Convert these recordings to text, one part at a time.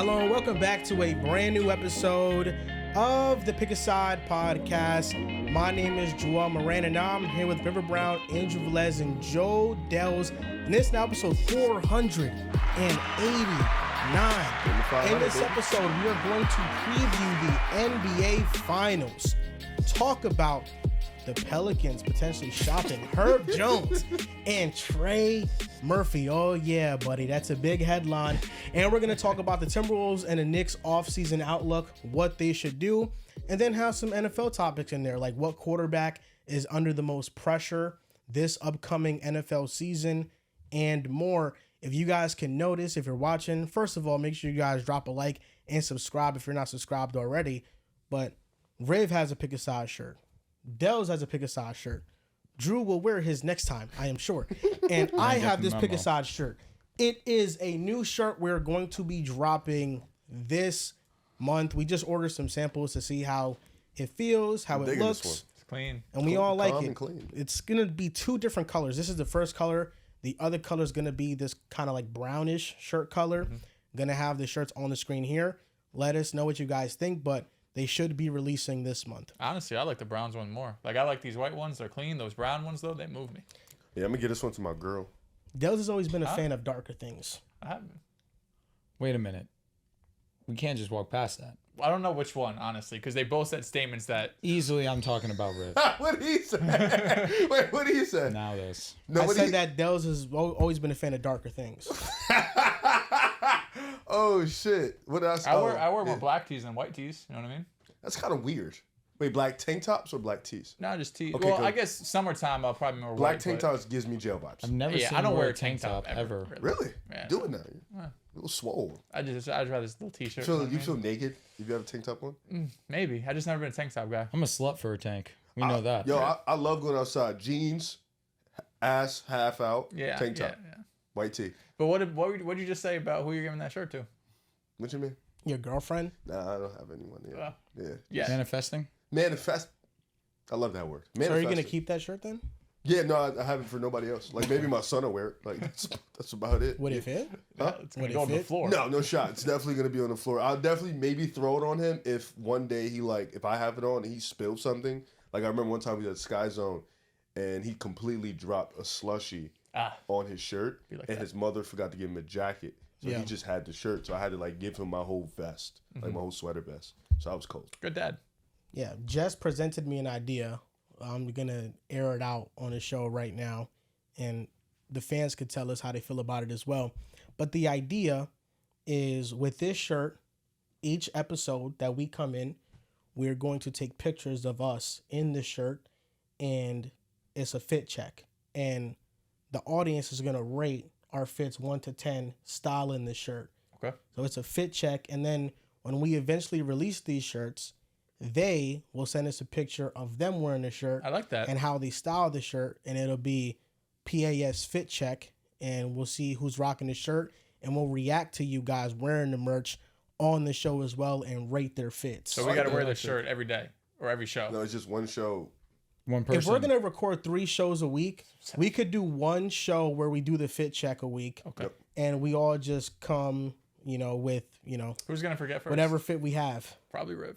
Hello and welcome back to a brand new episode of the Pick a Side podcast. My name is Joel Moran and I'm here with River Brown, Andrew Velez, and Joe Dells. And this is now episode 489. In this episode, we are going to preview the NBA Finals, talk about the Pelicans potentially shopping Herb Jones and Trey Murphy. Oh yeah, buddy, that's a big headline. And we're going to talk about the Timberwolves and the Knicks offseason outlook, what they should do, and then have some NFL topics in there, like what quarterback is under the most pressure this upcoming NFL season and more. If you guys can notice, if you're watching, first of all, make sure you guys drop a like and subscribe if you're not subscribed already. But Riv has a Pick a Side shirt. Dells has a Pick a Side shirt. Drew will wear his next time, I am sure. And I have this Pick a Side shirt. It is a new shirt we're going to be dropping this month. We just ordered some samples to see how it feels, how it looks. It's clean. And we all like it. Clean. It's going to be two different colors. This is the first color. The other color is going to be this kind of like brownish shirt color. Going to have the shirts on the screen here. Let us know what you guys think, but they should be releasing this month. Honestly, I like the Browns one more. Like, I like these white ones. They're clean. Those brown ones, though, they move me. Yeah, I'm going to get this one to my girl. Dells has always been a fan of darker things. I haven't. Wait a minute. We can't just walk past that. I don't know which one, honestly, because they both said statements that... Easily, I'm talking about Riv. What did he say? Wait, what did he say? Now this. No, I said that Dells has always been a fan of darker things. Oh, shit. What else? I wear more black tees than white tees. You know what I mean? That's kind of weird. Wait, black tank tops or black tees? No, just tees. Okay, well, good. I guess summertime I'll probably more Black white, tank but... tops gives me jail vibes. I've never seen I don't him wear a tank top ever. Really? Yeah, Do it now. A little swole. I'd rather this little t-shirt. You feel naked if you have a tank top on? Maybe. I just never been a tank top guy. I'm a slut for a tank. We know that. Yo, I love going outside. Jeans, ass half out, Yeah. tank top, Yeah. white tee. But what did you just say about who you're giving that shirt to? What you mean? Your girlfriend? Nah, I don't have anyone yet. Yeah. Yeah. Manifesting? Manifest. I love that word. So are you going to keep that shirt then? Yeah, no, I have it for nobody else. Like maybe my son will wear it. Like that's about it. Would it fit? Huh? It's going to go on the floor. No shot. It's definitely gonna be on the floor. I'll definitely maybe throw it on him if one day if I have it on and he spilled something. Like I remember one time we was at Sky Zone and he completely dropped a slushie on his shirt and his mother forgot to give him a jacket. So he just had the shirt. So I had to like give him my whole vest, like my whole sweater vest. So I was cold. Good dad. Yeah, Jess presented me an idea. I'm going to air it out on the show right now, and the fans could tell us how they feel about it as well. But the idea is with this shirt, each episode that we come in, we're going to take pictures of us in the shirt, and it's a fit check. And the audience is going to rate our fits 1 to 10 style in the shirt. Okay. So it's a fit check, and then when we eventually release these shirts, they will send us a picture of them wearing the shirt. I like that. And how they style the shirt. And it'll be PAS fit check. And we'll see who's rocking the shirt. And we'll react to you guys wearing the merch on the show as well and rate their fits. So we got to wear this shirt every day or every show. No, it's just one show. One person. If we're going to record 3 shows a week, we could do one show where we do the fit check a week. Okay. Yep. And we all just come, with, Who's going to forget first? whatever fit we have. Probably Riv.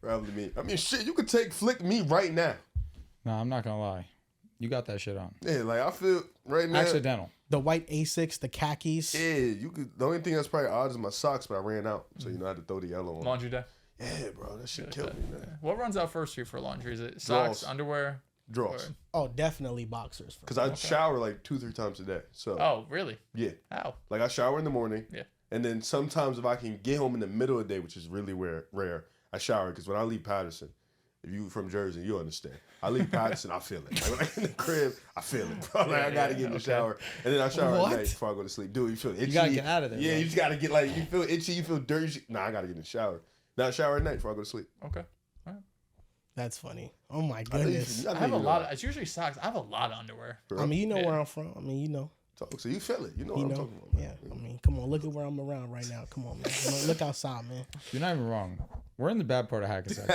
Probably me. I mean, shit, you could flick me right now. No, I'm not going to lie. You got that shit on. Yeah, like I feel right now. Accidental. The white Asics, the khakis. Yeah, you could. The only thing that's probably odd is my socks, but I ran out, so I had to throw the yellow on. Laundry day. Yeah, bro, that shit killed me, man. What runs out first for you for laundry? Is it socks, Drawers. underwear? Drawers. Oh, definitely boxers. Because I shower like 2-3 times a day. So Oh, really? yeah, How? like I shower in the morning. Yeah. And then sometimes if I can get home in the middle of the day, which is really rare, I shower because when I leave Patterson, if you from Jersey, you understand. I leave Patterson, I feel it. Like when I'm in the crib, I feel it, bro. Like I gotta get in the shower, and then I shower at night before I go to sleep. Dude, you feel itchy. You gotta get out of there. Yeah, bro. you just gotta get you feel itchy, you feel dirty. Nah, I gotta get in the shower. Now I shower at night before I go to sleep. Okay. All right. That's funny. Oh my goodness. I have a lot of, it's usually socks. I have a lot of underwear. I mean, you know where I'm from. I mean, So you feel it. You know what I'm talking about. Yeah. I mean, come on. Look at where I'm around right now. Come on, man. Look outside, man. You're not even wrong. We're in the bad part of Hackensack.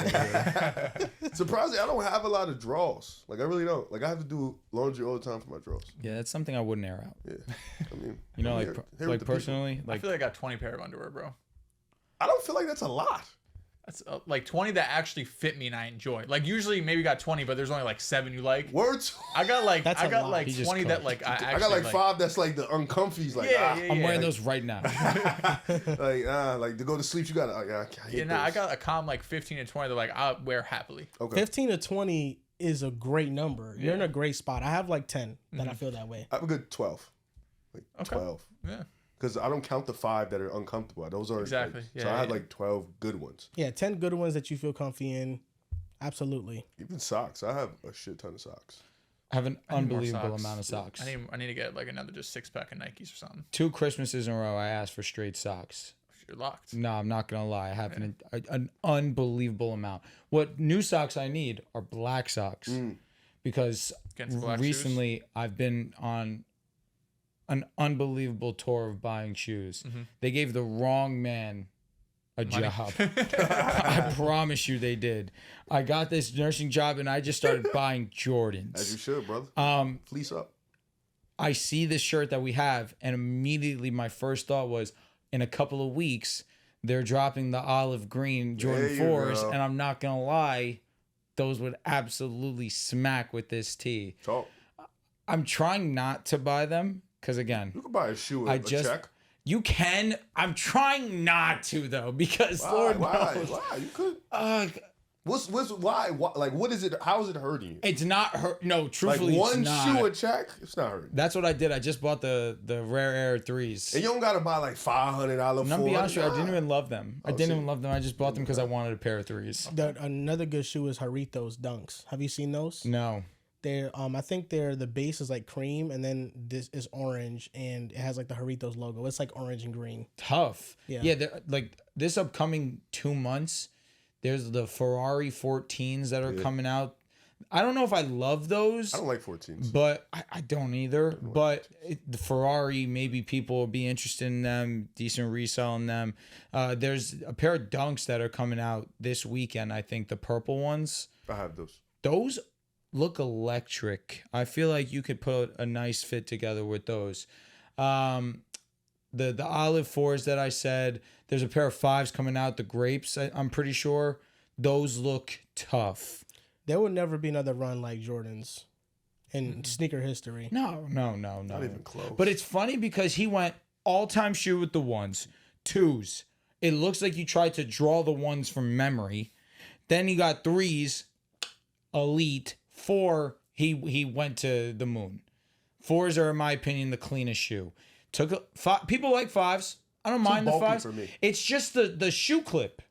Surprisingly, I don't have a lot of draws. Like I really don't. Like I have to do laundry all the time for my draws. Yeah, that's something I wouldn't air out. Yeah, I mean, You know, I'm like here with the personally, I like feel like I got 20 pair of underwear, bro. I don't feel like that's a lot. That's like 20 that actually fit me and I enjoy. Like usually maybe got 20, but there's only like 7 you like. Words. I got like That's I a got lot. like He just 20 that cooked. like I actually I got like 5 that's like the uncomfies. Like I'm wearing those right now. like to go to sleep. You gotta. I hate I those. got a calm like 15 and 20 that like I'll wear happily. Okay. 15 to 20 is a great number. You're in a great spot. I have like 10 that I feel that way. I have a good 12. Like Okay. 12. Yeah. Because I don't count the 5 that are uncomfortable. Those are Exactly. Like, so I had like 12 good ones. Yeah, 10 good ones that you feel comfy in. Absolutely. Even socks. I have a shit ton of socks. I have an I need more unbelievable socks. amount of socks. I need to get like another just 6-pack of Nikes or something. 2 Christmases in a row, I asked for straight socks. You're locked. No, I'm not gonna lie. I have an unbelievable amount. What new socks I need are black socks, because Against black recently I've been on an unbelievable tour of buying shoes. They gave the wrong man a job. I promise you they did. I got this nursing job and I just started buying Jordans. As you should, brother. Fleece up. I see this shirt that we have, and immediately my first thought was, in a couple of weeks, they're dropping the olive green Jordan There you 4s, go. and I'm not gonna lie, those would absolutely smack with this tee. Talk. I'm trying not to buy them, because again, You can buy a shoe I with a just check. you can. I'm trying not to though, because Lord knows. Why? You could. What's why? Like, what is it? How is it hurting you? It's not hurt. No, Like truthfully, one it's not. shoe a check, it's not hurting. That's what I did. I just bought the Rare Air 3s. And you don't gotta buy like $500. I'm gonna be honest with you, I didn't even love them. I didn't see. even love them. I just bought them because I wanted a pair of 3s. Another good shoe is Jarritos Dunks. Have you seen those? No. They're I think the base is like cream and then this is orange and it has like the Jarritos logo. It's like orange and green. Tough. Yeah. Yeah, like this upcoming 2 months, there's the Ferrari 14s that are coming out. I don't know if I love those. I don't like 14s. But I don't either. But the Ferrari, maybe people will be interested in them, decent resale in them. There's a pair of Dunks that are coming out this weekend, I think, the purple ones. I have those. Those look electric. I feel like you could put a nice fit together with those. The olive 4s that I said, there's a pair of 5s coming out, the grapes, I'm pretty sure. Those look tough. There will never be another run like Jordan's in sneaker history. No. Not even close. But it's funny because he went all-time shoe with the 1s, 2s. It looks like you tried to draw the 1s from memory. Then he got 3s, elite. 4, he went to the moon. 4s are, in my opinion, the cleanest shoe. People like 5s. I don't mind the bulky 5s. for me. It's just the shoe clip,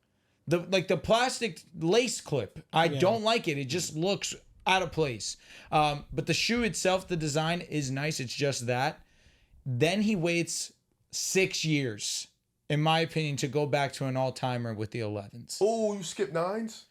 the plastic lace clip. I don't like it. It just looks out of place. But the shoe itself, the design is nice. It's just that. Then he waits 6 years, in my opinion, to go back to an all-timer with the 11s. Oh, you skip 9s?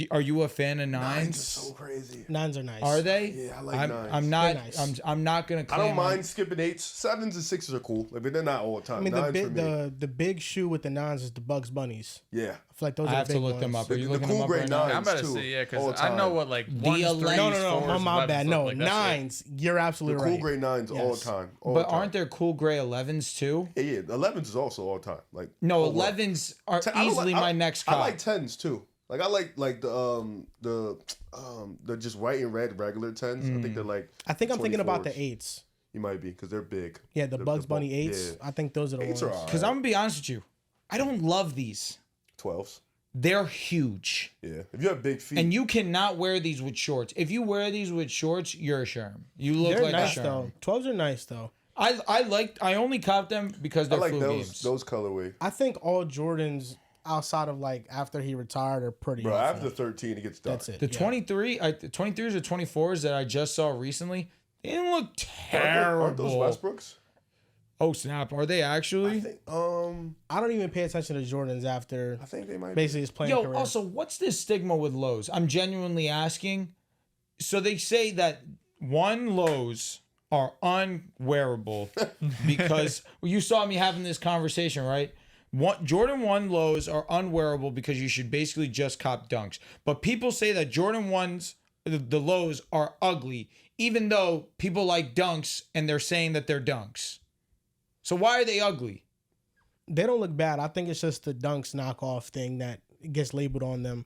Are you a fan of 9s? 9s are so crazy. 9s are nice. Are they? Yeah, I like I'm, 9s. I'm not. They're nice. I'm not gonna I claim. don't mind skipping 8s. 7s and 6s are cool. Like, but they're not all the time. I mean 9s for me. the big shoe with the 9s is the Bugs Bunnies. Yeah. I feel like those I are have the to big look them ones. up. Are you The looking cool them up grade right now? 9s I'm about to too, see, yeah, all because the I know time. what like The 1s, 3s, 4s, No, my 11s bad. look No, like. That's it. 9s. You're absolutely The right. cool grade 9s all Yes. the time. But aren't there cool gray 11s too? Yeah, 11s is also all the time. Like No, oh, well. 11s are I don't easily like- my next cop. I like 10s too. Like I like the just white and red regular 10s. I think they're like. I think I'm thinking about the 24s. 8s. You might be because they're big. Yeah, the Bugs Bunny 8s. Yeah. I think those are the 8s ones. are alright. Because I'm gonna be honest with you, I don't love these. 12s. They're huge, Yeah. If you have big feet. and you cannot wear these with shorts. If you wear these with shorts, you're a sherm. You look They're like nice a sherm. though. 12s are nice though. I only cop them because I they're like flu those games. those colorway. I think all Jordans outside of like after he retired are pretty. Bro, awful. after 13 it gets dark. That's it. The yeah. 23s or 24s that I just saw recently, they didn't look Aren't those terrible. Westbrooks? Oh snap! Are they actually? I think I don't even pay attention to Jordans after I think they might basically his playing Yo, career. also, what's this stigma with lows? I'm genuinely asking. So they say that lows are unwearable because you saw me having this conversation, right? Jordan 1 lows are unwearable because you should basically just cop dunks. But people say that Jordan 1s, the lows, are ugly, even though people like dunks and they're saying that they're dunks. So why are they ugly? They don't look bad. I think it's just the dunks knockoff thing that gets labeled on them.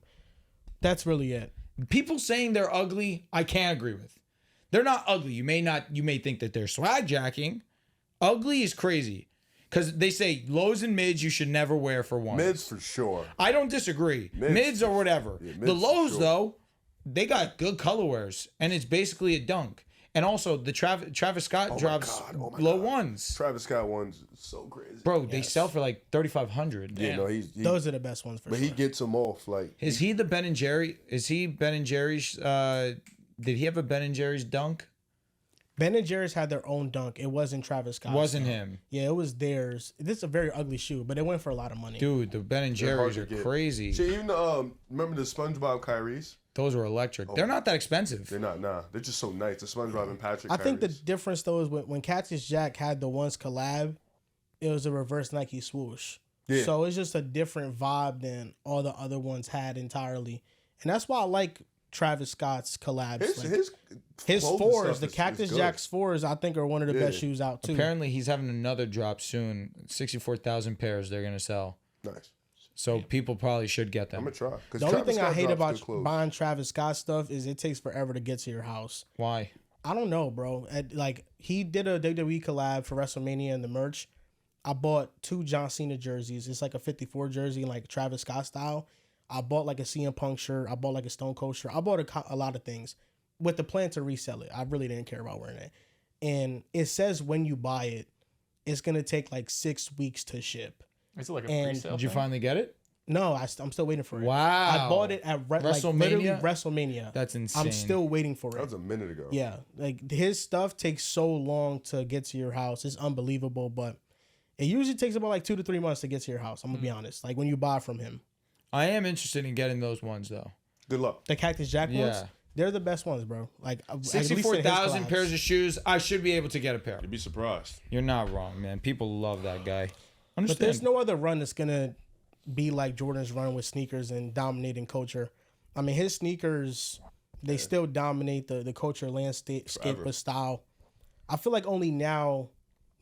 That's really it. People saying they're ugly, I can't agree with. They're not ugly. You may think that they're swag jacking. Ugly is crazy. Because they say lows and mids you should never wear for one. Mids for sure. I don't disagree. Mids or whatever. Yeah, the lows, sure. though, they got good color wears. And it's basically a dunk. And also, the Travis Scott drops low ones. Travis Scott ones so crazy. Bro, they sell for like $3,500. Yeah, no, those are the best ones for but sure. he gets them off like. Is he the Ben and Jerry? Is he Ben and Jerry's? Did he have a Ben and Jerry's dunk? Ben and Jerry's had their own dunk. It wasn't Travis Scott. Wasn't him. Yeah, it was theirs. This is a very ugly shoe, but it went for a lot of money. Dude, the Ben and Jerry's are crazy. See, even remember the SpongeBob Kyries? Those were electric. They're not that expensive. They're not. Nah, they're just so nice. The SpongeBob and Patrick. I think the Kyries. difference though is when Cactus Jack had the ones collab, it was a reverse Nike swoosh. Yeah. So it's just a different vibe than all the other ones had entirely, and that's why I like Travis Scott's collabs. His fours, the Cactus Jack's fours, I think are one of the best shoes out too. Apparently, he's having another drop soon. 64,000 pairs they're gonna sell. Nice. So people probably should get them. I'm gonna try. The only thing I hate about buying Travis Scott stuff is it takes forever to get to your house. Why? I don't know, bro. Like he did a WWE collab for WrestleMania and the merch. I bought 2 John Cena jerseys. It's like a 54 jersey, like Travis Scott style. I bought like a CM Punk shirt. I bought like a Stone Cold shirt. I bought a lot of things with the plan to resell it. I really didn't care about wearing it. And it says when you buy it, it's gonna take like 6 weeks to ship. Is it like a pre-sale? Did you finally get it? No, I'm still waiting for it. Wow. I bought it at WrestleMania? WrestleMania. That's insane. I'm still waiting for it. That was a minute ago. Yeah, like his stuff takes so long to get to your house. It's unbelievable, but it usually takes about like 2 to 3 months to get to your house. I'm gonna be honest. Like when you buy from him. I am interested in getting those ones though. Good luck. The Cactus Jack ones, they're the best ones, bro. Like 64,000 pairs of shoes. I should be able to get a pair. You'd be surprised. You're not wrong, man. People love that guy. Understand. But there's no other run that's gonna be like Jordan's run with sneakers and dominating culture. I mean, his sneakers, they still dominate the culture landscape with style. I feel like only now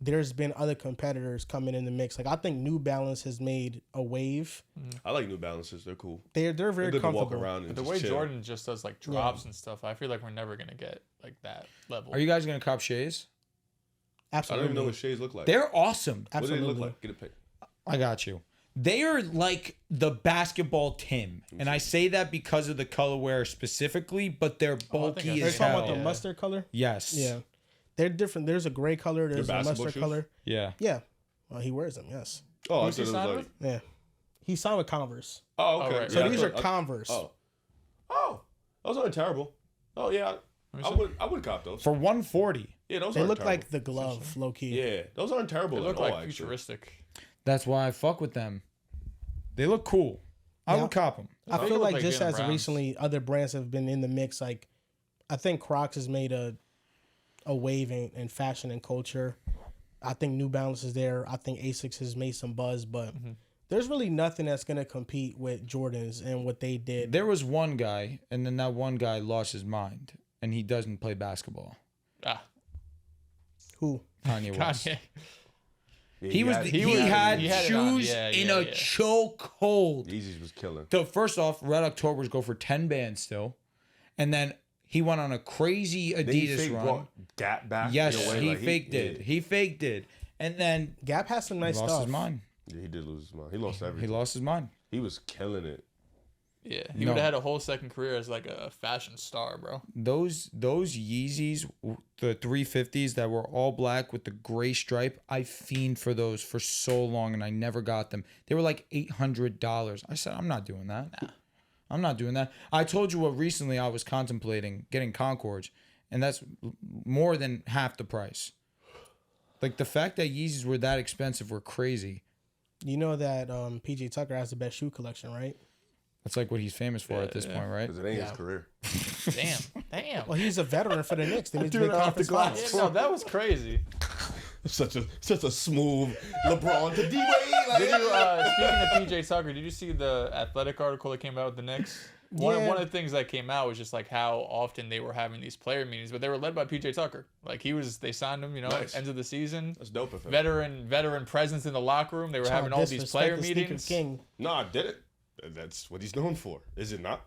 there's been other competitors coming in the mix. Like I think New Balance has made a wave. I like New Balances. They're cool. They're very Good to comfortable. walk around and The just way chill. Jordan just does like drops and stuff, I feel like we're never gonna get like that level. Are you guys gonna cop Shays? I Absolutely. don't even know what shades look like. They're awesome. Absolutely. What do they look like? Get a pic. I got you. They are like the basketball Tim. And I say that because of the colorware specifically, but they're bulky They're as talking hell. about the mustard color? Yes. Yeah. They're different. There's a gray color. There's a basketball mustard shoes? color. Yeah. Yeah. Well, he wears them, yes. Oh, I Who's thought he it was signed like. with? Yeah. He signed with Converse. Oh, okay. Oh, right. So Yeah, these I are thought- Converse. Oh, those aren't terrible. Oh yeah, I would cop those. For 140. Yeah, those They aren't look terrible. like the glove, low key. Yeah, those aren't terrible. They look at all, like actually. futuristic. That's why I fuck with them. They look cool. I Yeah. would cop them. I They feel look like like just Jalen as Browns. recently, other brands have been in the mix. Like, I think Crocs has made a wave in fashion and culture. I think New Balance is there. I think Asics has made some buzz, but there's really nothing that's gonna compete with Jordans and what they did. There was one guy, and then that one guy lost his mind, and he doesn't play basketball. Ah, Who? Kanye West. Kanye. Yeah, He had had it on. shoes Yeah, in yeah, a yeah. chokehold. Yeezys was killing. So first off, Red Octobers go for 10 bands still, and then he went on a crazy Then he Adidas fake run. brought Gap back. Yes, in a way, he like, faked it. yeah. He faked it, and then Gap has some nice lost stuff. his mind. Yeah, he did lose his mind. He lost He everything. lost his mind. He was killing it. Yeah, he No. would have had a whole second career as like a fashion star, bro. Those Yeezys, the 350s that were all black with the gray stripe, I fiend for those for so long, and I never got them. They were like $800. I said, I'm not doing that. Nah. I'm not doing that. I told you what recently I was contemplating getting Concords, and that's more than half the price. Like the fact that Yeezys were that expensive were crazy. You know that PJ Tucker has the best shoe collection, right? That's like what he's famous for at this point, right? Because it ain't his career. Damn. Well, he's a veteran for the Knicks. They made the Doing big it off the conference glass. finals. Yeah, no, that was crazy. Such a smooth LeBron to D-Wade. Like, Did you, speaking of PJ Tucker, did you see the Athletic article that came out with the Knicks? One of the things that came out was just like how often they were having these player meetings, but they were led by PJ Tucker. Like they signed him, Nice. end of the season. That's dope of him. Veteran presence in the locker room. They were having all these player meetings. King. No, I did it. That's what he's known for. Is it not?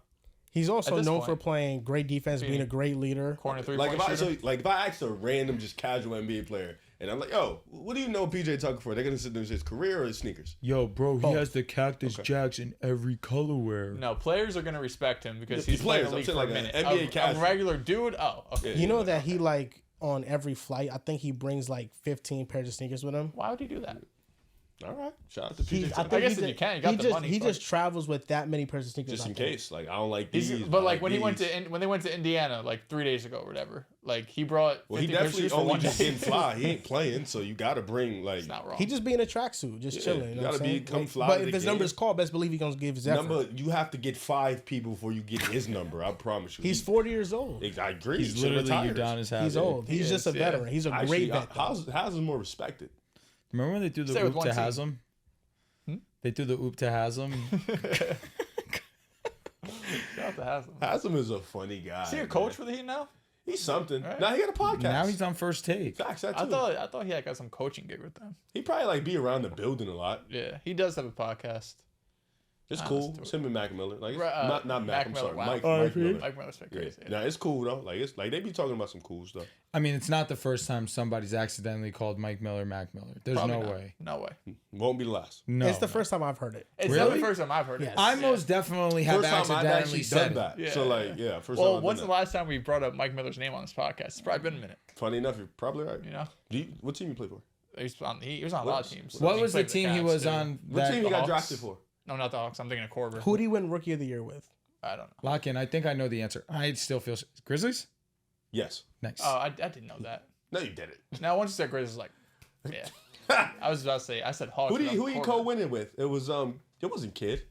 He's also this known point. for playing great defense, being a great leader. Corner three Like point shooter. if I asked a random just casual NBA player and I'm like, yo, what do you know PJ Tucker for? They're gonna sit there and say his career or his sneakers. Yo, bro, he has the Cactus Jacks in every colorware. No, players are gonna respect him because Yeah, he's playing the players, I'm league for saying a like minute. an NBA A casual. regular dude. Oh, okay. You know that he like on every flight, I think he brings like 15 pairs of sneakers with him. Why would he do that? All right, shout out to He, PJ I Tucker. think guess he if you can, you got the money, He fuck. just travels with that many pairs of sneakers. Just I in think. case, like I don't like these. But I like when he these. when they went to Indiana like 3 days ago or whatever, like he brought. Well, he 50 pairs of definitely shoes for only one just day. didn't fly. He ain't playing, so you gotta bring like It's not wrong. He just be in a tracksuit, just chilling. You know gotta what I'm saying? come fly But to if the his game. number is called, best believe he's gonna give his effort. number. You have to get 5 people before you get his number. I promise you. He's 40 years old. I agree. He's He literally retires. Udonis Haslem. He's old. He's just a is, yeah. veteran. He's a great Actually, vet. though. how's more respected? Remember when they threw the Stay with oop one to team. Haslam? They threw the oop to Haslam. Shout out to Haslam. Haslam is a funny guy. Is he a coach for the Heat now? He's something. Right. Now he got a podcast. Now he's on First Take. Facts, that too. I thought he had got some coaching gig with them. He probably like be around the building a lot. Yeah, he does have a podcast. It's Ah, cool. let's do It's him and Mac Miller. Like it's Right, not Mac. I'm Miller, sorry, wow. Mike Miller. Mike Miller's been Yeah. crazy. Nah, it's cool though. Like it's like they be talking about some cool stuff. I mean, it's not the first time somebody's accidentally called Mike Miller Mac Miller. There's Probably no not. way. No way. Won't be the last. No. It's the first time I've heard it. It's Really? not the first time I've heard it. Yes. I most definitely have First time I've accidentally actually said done it. that. Yeah. So like first Well, time. I've when's done the that. last time we brought up Mike Miller's name on this podcast? It's probably been a minute. Funny enough, you're probably right. You know, What team you play for? he was on a lot of teams. What He was the played for team he Cavs, was too. on? What team he the got Hawks? drafted for? No, not the Hawks. I'm thinking of Korver. Who do you win Rookie of the Year with? I don't know. Lock in. I think I know the answer. I still feel Grizzlies. Yes. Nice. Oh, I didn't know that. No, you did it. Now once you said Grizzlies, like, yeah. I was about to say. I said Hawks. Who but you I'm Korver. co-winning with? It wasn't Kid.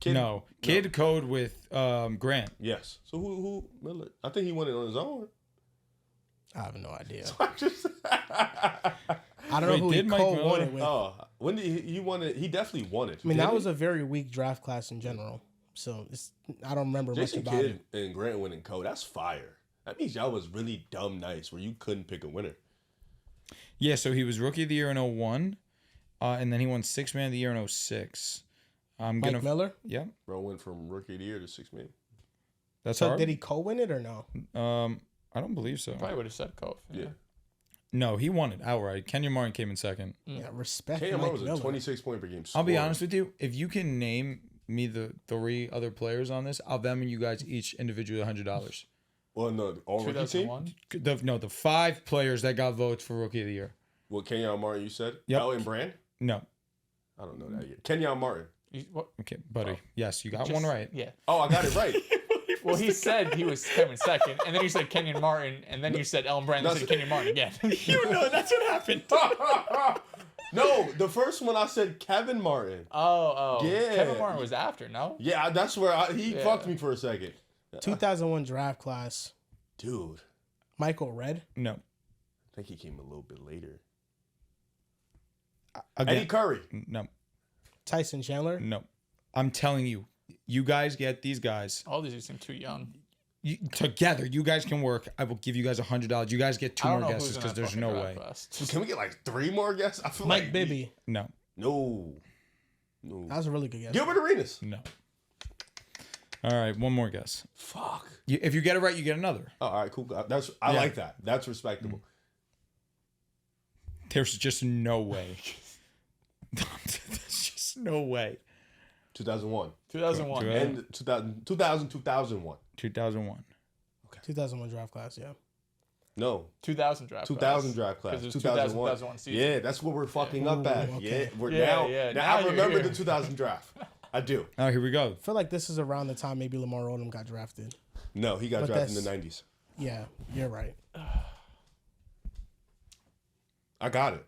Kid. no, Kid Code with Grant. Yes. So who Miller? I think he won it on his own. I have no idea. I just. I don't know Wait, who he did Mike won Miller- it with. Oh, when did he won it? He definitely won it. I mean, Did that he? was a very weak draft class in general. So I don't remember Jason much about Kidd it. and Grant winning code. That's fire. That means y'all was really dumb nice where you couldn't pick a winner. Yeah, so he was Rookie of the Year in 01, and then he won Sixth Man of the Year in 06. I'm Mike gonna. Miller. Yeah, Bro went from rookie of the year to 6 man. that's So hard. did he co-win it or no? I don't believe so. Probably would have said Kof. Yeah. No, he won it outright. Kenyon Martin came in second. Yeah, respect K.M. Mike was a Miller. 26 point per game. I'll be scorer. honest with you. If you can name me the 3 other players on this, I'll Venmo you guys each individually $100. Well, no, all rookie team. 2001. The 5 players that got votes for Rookie of the Year. What Kenyon Martin you said? Yep. Elton Brand? No. I don't know that yet. Kenyon Martin. What? Okay, buddy. Oh. Yes, you got Just- one right. Yeah. Oh, I got it right. Well, he said he was coming second, and then you said Kenyon Martin, and then you said Ellen Brand, and then said Kenyon Martin again. You know that's what happened. No, the first one I said Kevin Martin. Oh. Yeah. Kevin Martin was after, no? Yeah, that's where he Yeah. fucked me for a second. 2001 draft class. Dude, Michael Redd. No. I think he came a little bit later. Again, Eddie Curry. no. Tyson Chandler. No. I'm telling you, you guys get these guys. All these seem too young. Together, you guys can work. I will give you guys $100. You guys get 2 I don't more know guesses who's in because that there's fucking no draft way. class. Can we get like 3 more guesses? I feel Mike like Bibby. No. No. That was a really good guess. Gilbert Arenas. No. All right, one more guess. Fuck. If you get it right, you get another. Oh, all right, cool. I Yeah. like that. That's respectable. There's just no way. There's just no way. 2001. 2001. Yeah. And 2001. 2001. 2001 draft class. Yeah. No. 2000 draft 2000 draft class. 'Cause it was 2001. 2001 season. Yeah, that's what we're fucking up at. okay. Yeah, Yeah. Now Now I you're remember here. the 2000 draft. I do. All right, here we go. I feel like this is around the time maybe Lamar Odom got drafted. No, he got But drafted in the that's- 90s. Yeah, you're right. I got it.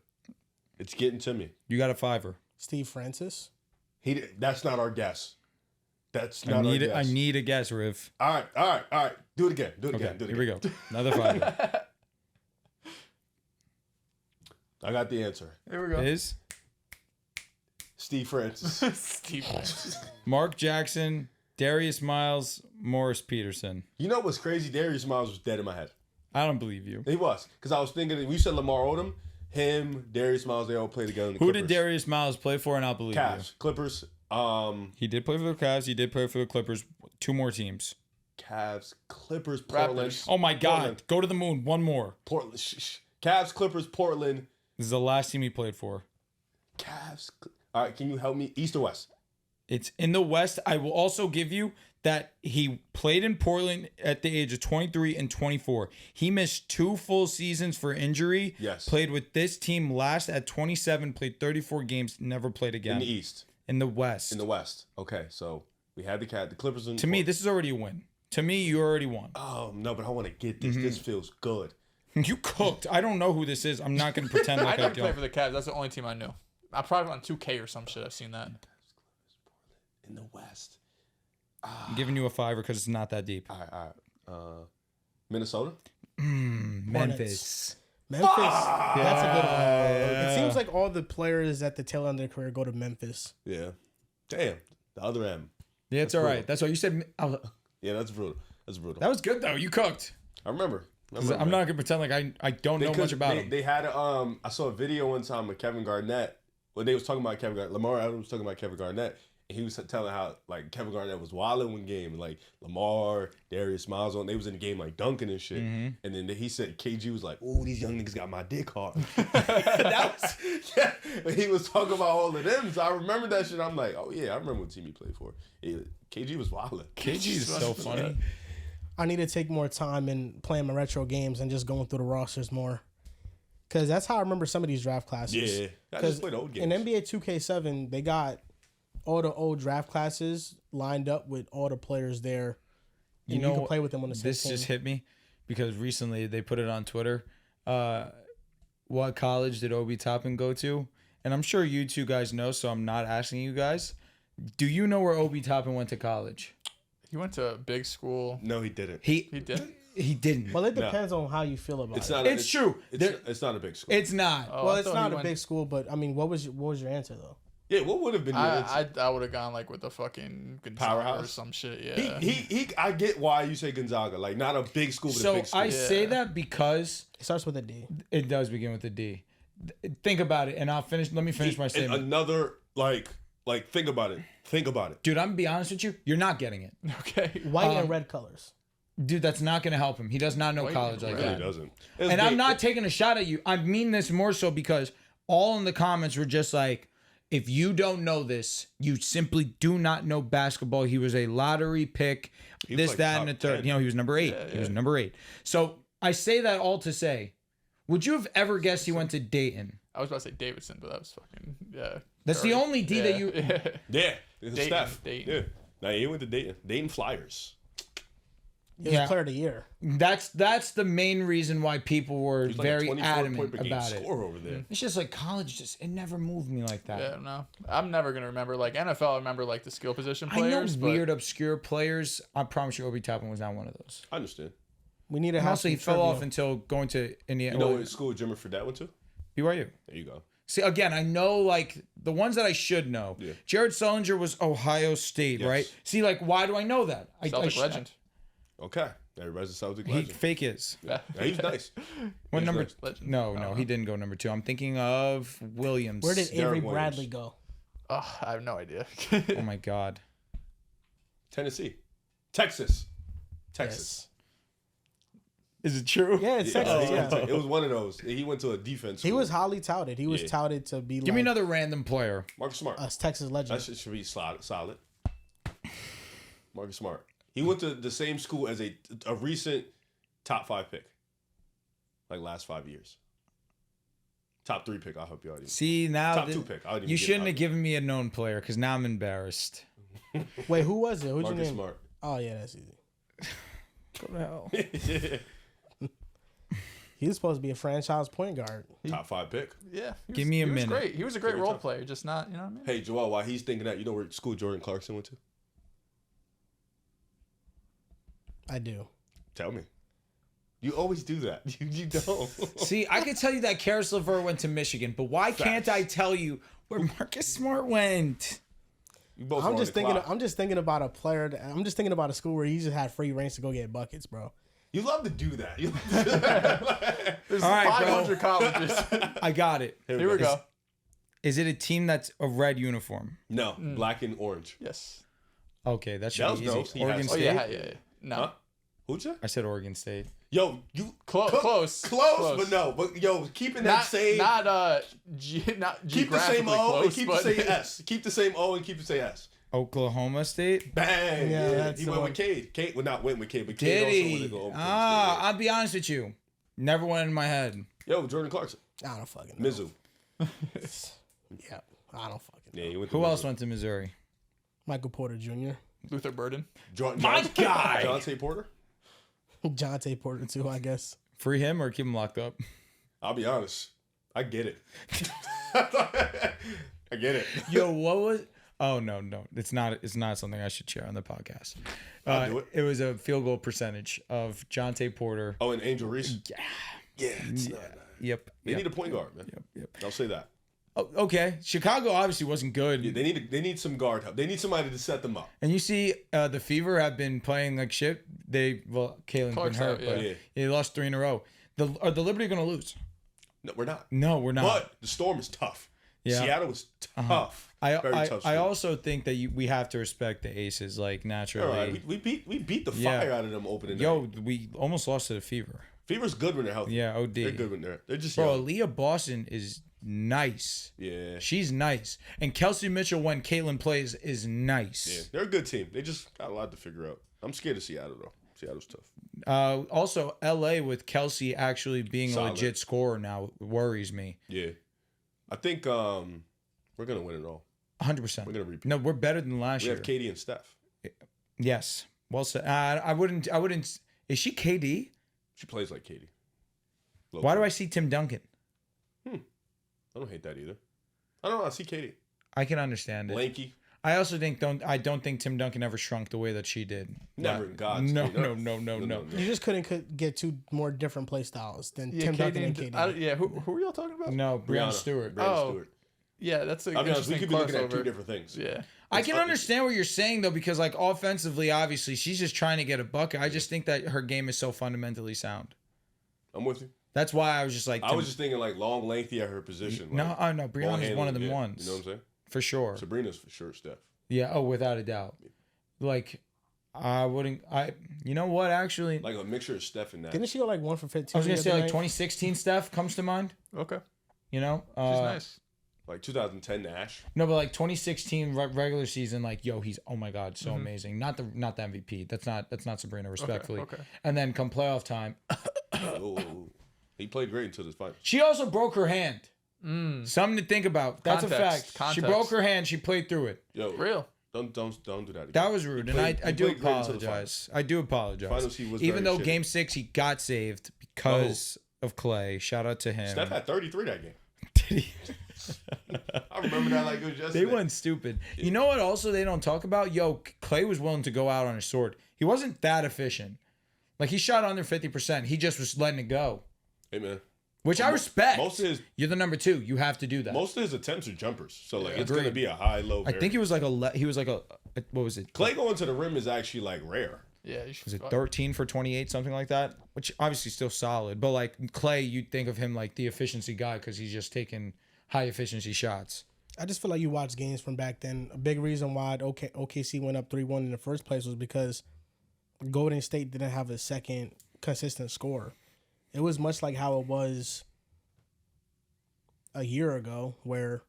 It's getting to me. You got a 5er. Steve Francis. That's not our guess. That's I not our need guess. I need a guess, Riv. All right. Do it again. Okay, here we go. Another 5er. I got the answer. Here we go. Is Steve Francis. Steve Francis. Mark Jackson, Darius Miles, Morris Peterson. You know what's crazy? Darius Miles was dead in my head. I don't believe you. He was. Because I was thinking, we said Lamar Odom, him, Darius Miles, they all played together in the Who Clippers. did Darius Miles play for? And I'll believe Cavs. Clippers. He did play for the Cavs. He did play for the Clippers. 2 more teams. Cavs, Clippers, Portland. Raptors. Oh my God! Portland. Go to the moon. One more. Portland. Cavs, Clippers, Portland. This is the last team he played for. Cavs. All right, can you help me? East or West? It's in the West. I will also give you that he played in Portland at the age of 23 and 24. He missed 2 full seasons for injury. Yes. Played with this team last at 27, played 34 games, never played again. In the East. In the West. In the West. Okay, so we had the Clippers. To me, this is already a win. To me, you already won. Oh, no, but I want to get this. This feels good. You cooked. I don't know who this is. I'm not going to pretend I like I never played don't. for the Cavs. That's the only team I knew. I probably on 2K or some shit. I've seen that. In the West. I'm giving you a 5 because it's not that deep. All right. Minnesota? Memphis. Memphis. That's a good one. It seems like all the players at the tail end of their career go to Memphis. Yeah. Damn. The other M. Yeah, it's all right. That's why you said. Yeah, that's brutal. That's brutal. That was good though. You cooked. I remember. I'm not gonna pretend like I don't know much about him. They had I saw a video one time with Kevin Garnett when they was talking about Kevin Garnett. Lamar Adams was talking about Kevin Garnett, and he was telling how like Kevin Garnett was wilding one game, and like Lamar, Darius Miles, they was in the game like dunking and shit. And then he said KG was like, "Oh, these young niggas got my dick hard." He was talking about all of them. So I remember that shit. I'm like, oh yeah, I remember what team he played for. KG was wilding. KG is so funny. I need to take more time in playing my retro games and just going through the rosters more. Because that's how I remember some of these draft classes. Yeah, I just played old games. In NBA 2K7, they got all the old draft classes lined up with all the players there. And you can play with them on the same This team. just hit me because recently they put it on Twitter. What college did Obi Toppin go to? And I'm sure you two guys know, so I'm not asking you guys. Do you know where Obi Toppin went to college? He went to a big school. No, he didn't. He did? He didn't. Well, it depends on how you feel about it. It's true. It's not a big school. It's not. Oh, Well, I it's thought not he a went- big school, but I mean, what was your answer though? Yeah, what would have been your answer? I would have gone like with the fucking Gonzaga Powerhouse? or some shit. Yeah. He I get why you say Gonzaga, like not a big school, but a So big school. I say that because It starts with a D. it does begin with a D. Think about it, and I'll finish. Let me finish my And statement. another like think about it. Think about it. Dude, I'm gonna be honest with you. You're not getting it. Okay. White and red colors. Dude, that's not going to help him. He does not know Wait, college like It really that. doesn't. And I'm not taking a shot at you. I mean this more so because all in the comments were just like, if you don't know this, you simply do not know basketball. He was a lottery pick, was this, like that, and the top third. 10. You know, he was number 8. He was number 8. So I say that all to say, would you have ever guessed he went to Dayton? I was about to say Davidson, but that was fucking That's the only D that you. Yeah, it's Dayton, Steph. Dayton. Yeah. Now he went to Dayton. Dayton Flyers. He was player of the year. That's the main reason why people were He's like very a 24 adamant point per game about it. scorer over there. It's just like college. It never moved me like that. Yeah, no. I'm never gonna remember like NFL. I remember like the skill position I know players. but weird, obscure players. I promise you, Obi Toppin was not one of those. I understand. We need to And have also, some he fell trivia. off until going to Indiana. You know what school Jimmy Fredette went to? BYU. There you go. See, again, I know like the ones that I should know. Yeah. Jared Sullinger was Ohio State, Yes. right? See, like, why do I know that? Celtic legend. Okay. Everybody's a Celtic He legend. fake is. Yeah. Yeah, he's nice. What He's number? nice. Legend. No, he didn't go number 2. I'm thinking of Williams. Where did Derek Avery Williams. Bradley go? Oh, I have no idea. Oh my God. Tennessee. Texas. Texas. Is it true? Yeah, it's Yeah, Texas. he went Yeah. to- it was one of those. He went to a defense He school. was highly touted. He was Yeah. touted to be Give like me another random player. Marcus Smart. a Texas legend. That shit should be solid. Marcus Smart. He went to the same school as a recent top 5 pick. Like last 5 years. Top 3 pick, I hope you already. See, now Top 2 pick. I didn't even you get shouldn't top have 2. given me a known player because now I'm embarrassed. Wait, who was it? Who'd you Marcus name? Smart. Oh yeah, that's easy. Go to hell. He was supposed to be a franchise point guard. Top 5 pick. Yeah. Give me a he was minute. Great. He was a great Very role tough. player, just not, you know what I mean? Hey, Joel, while he's thinking that, you know where school Jordan Clarkson went to? I do. Tell me. You always do that. You don't. See, I could tell you that Karis LeVert went to Michigan, but why can't I tell you where Marcus Smart went? I'm just thinking about a player. I'm just thinking about a school where he just had free reigns to go get buckets, bro. You love to do that. There's All right, 500 colleges. I got it. Here we go. Is it a team that's a red uniform? No, black and orange. Yes. Okay, that should be no, easy. he Oregon has- Oh State? yeah. No. Huh? Who'd you? I said Oregon State. Yo, you Close. but no. But yo, keeping that same. not keep the same O close, and keep the same S. Keep the same O and keep the same S. Oklahoma State? Bang! Yeah, Yeah, that's he the went one. with Cade. Cade, well, not went with Cade, but Did Cade also he? wanted to go over. I'll be honest with you. Never went in my head. Yo, Jordan Clarkson, I don't fucking know. Mizzou. Yeah, I don't fucking know. Yeah, he went. To Who Mizzou. else went to Missouri? Michael Porter Jr., Luther Burden. My guy! Jonte Porter. Jonte Porter too, I guess. Free him or keep him locked up? I'll be honest. I get it. I get it. Yo, what was? Oh no, it's not. It's not something I should share on the podcast. I'll do it. It was a field goal percentage of Jonte Porter. Oh, and Angel Reese. Yeah. Yeah, it's not. Yep. They need a point guard, man. Yep. I'll say that. Oh, okay. Chicago obviously wasn't good. Yeah, they need some guard help. They need somebody to set them up. And you see, the Fever have been playing like shit. Kalen's been Clark's hurt, out, but yeah. they lost 3 in a row. Are the Liberty going to lose? No, we're not. No, we're not. But the Storm is tough. Yeah. Seattle is tough. Very tough. I streak. also think that we have to respect the Aces, like naturally. All right, we beat the Yeah. fire out of them opening Yo, night. we almost lost to the Fever. Fever's good when they're healthy. Yeah, OD. They're good when they're just Bro, young. Aaliyah Boston is nice. Yeah. She's nice. And Kelsey Mitchell, when Caitlin plays, is nice. Yeah, they're a good team. They just got a lot to figure out. I'm scared of Seattle though. Seattle's tough. Also, LA with Kelsey actually being Solid. a legit scorer now worries me. Yeah. I think we're gonna win it all. 100%. We're gonna repeat. No, we're better than last We year. have KD and Steph. Yes. Well said. I wouldn't. Is she KD? She plays like KD. Why do I see Tim Duncan? I don't hate that either. I don't know. I see KD. I can understand it. Lanky. I also don't think Tim Duncan ever shrunk the way that she did. Never in God's No, name. no. You just couldn't get two more different play styles than Yeah, Tim Duncan and KD. Who are y'all talking about? No, Breonna Stewart. Breonna Stewart. Yeah, that's a I'll be honest. We interesting could be looking at crossover. two different things. Yeah. I can understand what you're saying though, because like offensively, obviously, she's just trying to get a bucket. I just think that her game is so fundamentally sound. I'm with you. That's why I was just like, I was just thinking like long, lengthy at her position. no, Like, no, Brianna's one of them yeah. ones. You know what I'm saying? For sure. Sabrina's for sure Steph. Yeah. Oh, without a doubt. Like, I wouldn't. You know what? Actually, Like a mixture of Steph and Nash. Didn't she go like 1 for 15? I was gonna the say other like night? 2016 Steph comes to mind. Okay. You know, She's nice. Like 2010 Nash. No, but like 2016 regular season, like he's oh my god, so amazing. Not the MVP. That's not Sabrina, respectfully. Okay. And then come playoff time, Oh, he played great until this fight. she also broke her hand. Something to think about. That's a Context, fact. She context. broke her hand. She played through it. Yo, Real. don't do that again. That was rude, He and played- I he do played great until the apologize. I do apologize. Finals, he was Even very though shitty. Game 6 he got saved because of Klay. Shout out to him. Steph had 33 that game. Did he? I remember that like it was yesterday. They went stupid. You know what? Also, they don't talk about. Yo, Klay was willing to go out on his sword. He wasn't that efficient. Like he shot under 50%. He just was letting it go, Hey man, which I respect. most of his You're the number 2. You have to do that. most of his attempts are jumpers. So like it's Agreed. gonna be a high low. I think he was like a what was it? Klay going to the rim is actually like rare. Yeah. You should Was it 13 for 28, something like that? Which obviously still solid, but like Klay, you'd think of him like the efficiency guy because he's just taking high efficiency shots. I just feel like you watch games from back then. A big reason why OKC went up 3-1 in the first place was because Golden State didn't have a second consistent scorer. It was much like how it was a year ago, where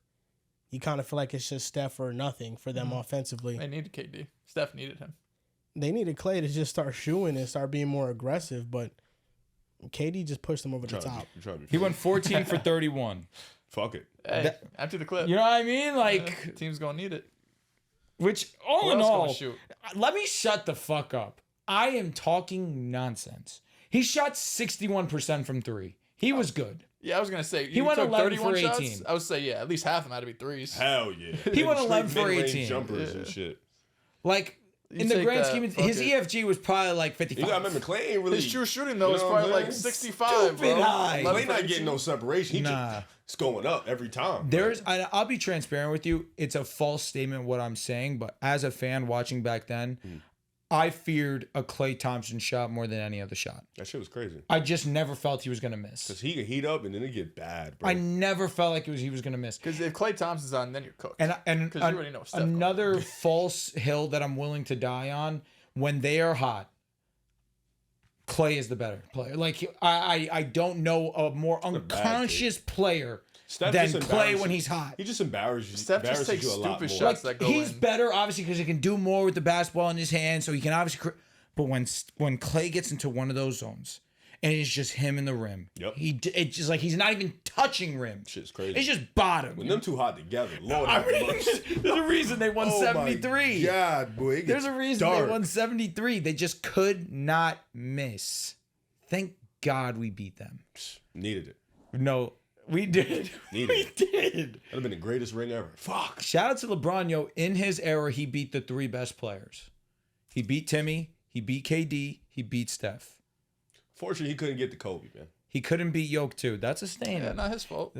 you kind of feel like it's just Steph or nothing for them offensively. They needed KD. Steph needed him. They needed Klay to just start shooting and start being more aggressive, but KD just pushed them over the top. He went 14 for 31. Fuck it. Hey, after the clip. You know what I mean? Like, Team's gonna need it. which all Who in else gonna all, shoot? let me shut the fuck up. I am talking nonsense. He shot 61% from 3. He was good. Yeah, I was gonna say He went took 11 for 31 18. shots. I would say at least half of them had to be threes. Hell yeah. He went Straight 11 for mid-range 18. Jumpers and shit. Like, in the grand scheme, his EFG was probably like 55. You gotta remember, Klay ain't really. His true shooting though is probably like 65, bro. high. Klay not getting no separation. Nah. It's going up every time. I'll be transparent with you. It's a false statement what I'm saying, but as a fan watching back then, I feared a Klay Thompson shot more than any other shot. That shit was crazy. I just never felt he was gonna miss. Cause he could heat up and then it get bad, bro. I never felt like he was gonna miss. Because if Klay Thompson's on, then you're cooked. And you already know Steph another false hill that I'm willing to die on. When they are hot, Klay is the better player. Like I don't know a more unconscious player Steph than just Klay when he's hot. He just embarrasses Steph just takes you a lot stupid more. shots that go He's in. better, obviously, because he can do more with the basketball in his hand, so he can obviously. But when Klay gets into one of those zones, and it's just him in the rim, it's just like he's not even touching rim. Shit's crazy. It's just bottom. When them two hot together, Lord, there's a reason they won 73. God, boy, There's a reason they won 73. They just could not miss. Thank God we beat them. Needed it. No, we did. We did. That'd have been the greatest ring ever. Fuck. Shout out to LeBron, yo. In his era, he beat the three best players. He beat Timmy. He beat KD. He beat Steph. Fortunately, he couldn't get to Kobe, man. He couldn't beat Yoke too. That's a stain. Yeah, not his fault.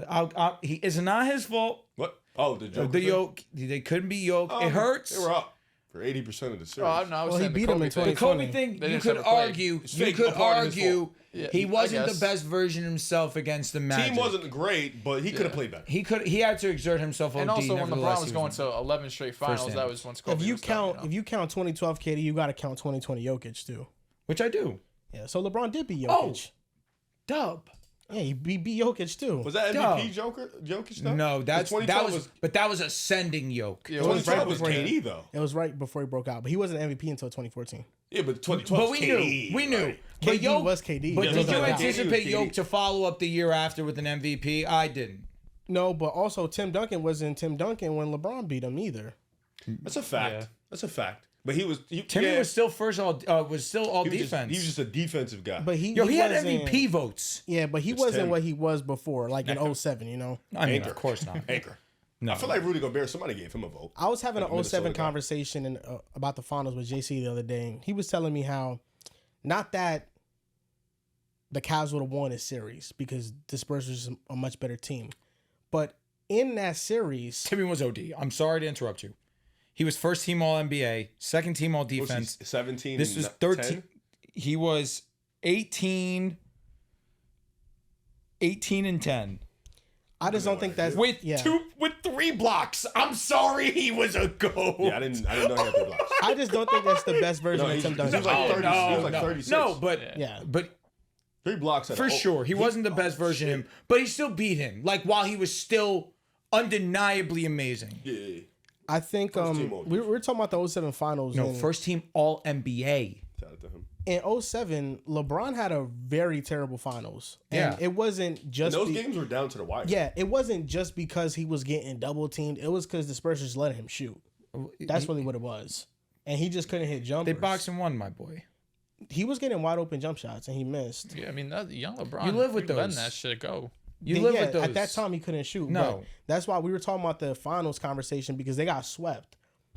It's not his fault. What? Oh, the joke. The Yoke. They couldn't beat Yoke. It hurts. They were up for 80% of the series. Oh, no, I was Well, he saying beat the him Kobe in thing. The 2020. Kobe thing, They you didn't could have to play. argue. It's You fake, could a part of his argue fault. Yeah, he I wasn't the guess. best version of himself against the Magic. Team wasn't great, but he could have played better. He had to exert himself. And OD, also, when nevertheless, LeBron was he going to 11 straight finals, First that in. was once Kobe If you was done, count 2012 KD, you got to count 2020 Jokic too. which I do. Yeah, so LeBron did beat Oh. Jokic. Dub. Yeah, he beat Jokic too. Was that MVP Jokic stuff? No, that 2012 was but that was ascending Yoke. Yeah, 2012 was before KD though. It was right before he broke out, but he wasn't MVP until 2014. Yeah, but 2012 But was we KD. knew. We knew. Right? But KD Yoke was KD. But Yeah, did it was you like that. anticipate KD. Yoke to follow up the year after with an MVP? I didn't. No, but also Tim Duncan wasn't Tim Duncan when LeBron beat him either. That's a fact. Yeah. That's a fact. But he was. Timmy was still all he was defense. he was just a defensive guy. But he had wasn't- MVP votes. Yeah, but he It's wasn't Tim. what he was before, like in 07, you know? I mean, Anchor. of course not. Anchor. No. I feel like Rudy Gobert. Somebody gave him a vote. I was having Like an a 07 Minnesota guy. conversation about the finals with JC the other day. And he was telling me how, not that the Cavs would have won this series because the Spurs was a much better team, but in that series, Timmy was OD. I'm sorry to interrupt you. He was first team All NBA, second team All Was he Defense. 17. This was 13. 10? He was 18 and 10 I just don't think that's with yeah. with 3 blocks. I'm sorry, he was a goat. Yeah, I didn't know he had 3 blocks. I just don't think that's the best version No, of he Tim was Duncan. like 30. he was like no, 36. no, but Yeah. but 3 blocks at for sure, he wasn't the best version of him, but he still beat him. Like while he was still undeniably amazing. Yeah. I think team all we were talking about the 07 finals. No, and first team All NBA. Shout out to him. in 07, LeBron had a very terrible finals. And Yeah. it wasn't just And those games were down to the wire. Yeah, it wasn't just because he was getting double teamed. It was because the Spurs just let him shoot. That's really what it was. And he just couldn't hit jumpers. They boxed and won, my boy. He was getting wide open jump shots and he missed. Yeah, I mean, that young LeBron. You live with he letting those. that shit go. You Then, live yeah, with those. At that time, he couldn't shoot. No. But that's why we were talking about the finals conversation because they got swept.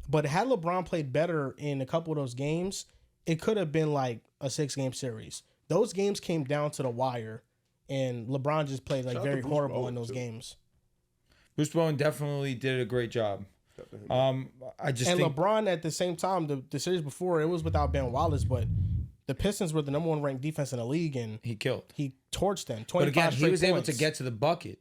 But had LeBron played better in a couple of those games, it could have been like a 6-game series. Those games came down to the wire, and LeBron just played like Shout out to very Bruce horrible Bowen, in those too. games. Bruce Bowen definitely did a great job. I just And think LeBron at the same time, the series before, it was without Ben Wallace, but the Pistons were the number 1 ranked defense in the league, and he killed. he torched them. 25 But again, he straight was able points. to get to the bucket.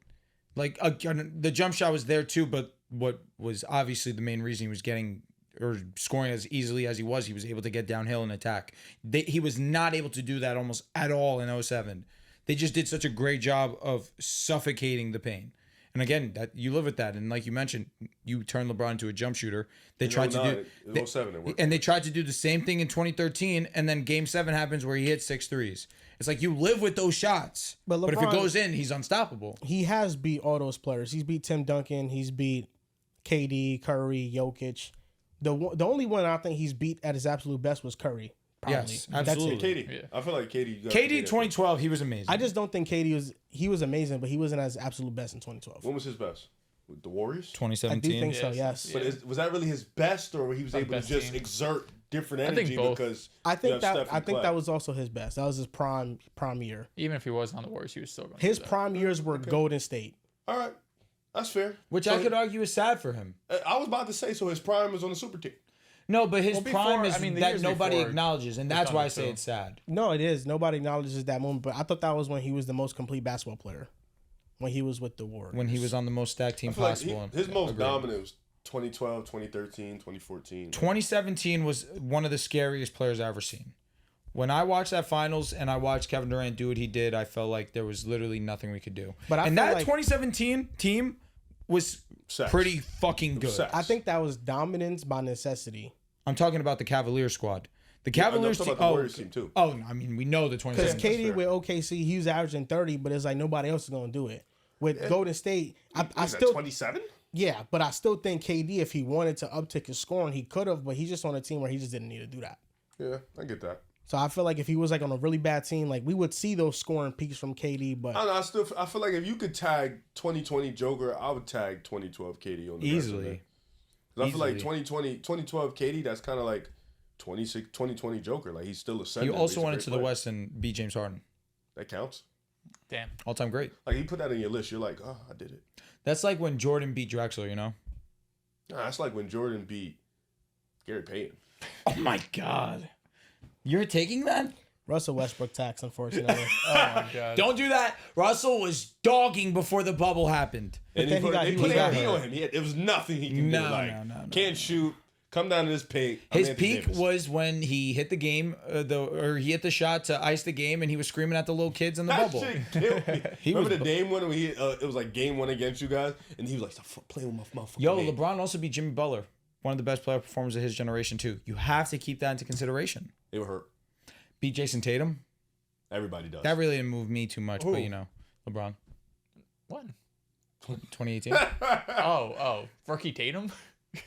Like the jump shot was there too, but what was obviously the main reason he was getting or scoring as easily as he was able to get downhill and attack. He was not able to do that almost at all in 07. They just did such a great job of suffocating the pain. And again, that you live with that. And like you mentioned, you turned LeBron into a jump shooter. They tried to do in 07 it worked. and they tried to do the same thing in 2013, and then Game 7 happens where he hits 6 threes. It's like you live with those shots, But but if it LeBron- goes in, he's unstoppable. He has beat all those players. He's beat Tim Duncan. He's beat KD, Curry, Jokic. The only one I think he's beat at his absolute best was Curry. Probably. Yes, That's it. absolutely. KD. I feel like KD. KD 2012, he was amazing. I just don't think KD was amazing, but he wasn't at his absolute best in 2012. When was his best? With the Warriors? I do 2017. think so. Yes. Yes. But was that really his best, or he was able to best just team. exert different energy because I think that was also his best. That was his prime year. Even if he wasn't on the Warriors, he was still going. His prime years were Golden State. All right, that's fair. Which I could argue is sad for him. I was about to say, so his prime was on the super team. No, but his prime is that nobody before acknowledges, and that's why I say it's sad. No, it is. Nobody acknowledges that moment, but I thought that was when he was the most complete basketball player. When he was with the Warriors. When he was on the most stacked team possible. Like his most dominant was 2012, 2013, 2014. 2017 was one of the scariest players I've ever seen. When I watched that finals and I watched Kevin Durant do what he did, I felt like there was literally nothing we could do. And that 2017 team was pretty fucking good. I think that was dominance by necessity. I'm talking about the Cavaliers squad. The Cavaliers team. The Warriors team too. Oh, I mean, we know the 2017. Because KD with OKC, he was averaging 30, but it's like nobody else is going to do it. With Golden State, I still 27. Yeah, but I still think KD, if he wanted to uptick his scoring, he could have. But he's just on a team where he just didn't need to do that. Yeah, I get that. So I feel like if he was like on a really bad team, like we would see those scoring peaks from KD. But I don't know, I feel like if you could tag 2020 Joker, I would tag 2012 KD on the easily. I feel like 2012 KD, that's kind of like 2020 Joker. Like he's still ascending. You also went into the West and beat James Harden. That counts. Damn. All-time great. Like you put that on your list, you're like, oh, I did it. That's like when Jordan beat Drexler, you know? Nah, that's like when Jordan beat Gary Payton. Oh my God. You're taking that? Russell Westbrook tax, unfortunately. Oh my God. Don't do that. Russell was dogging before the bubble happened. And then he put AD hurt. on him. It was nothing he can do. Like, can't shoot. Come down to this peak. His peak was when he hit the game, he hit the shot to ice the game, and he was screaming at the little kids in the bubble. Shit killed me. Remember the Dame one when it was like game one against you guys, and he was like, "Stop playing with my motherfucker." Yo, LeBron also beat Jimmy Butler, one of the best player performers of his generation too. You have to keep that into consideration. It would hurt. Beat Jason Tatum. Everybody does. That really didn't move me too much, but you know, LeBron. When? 2018. Oh, Rookie Tatum.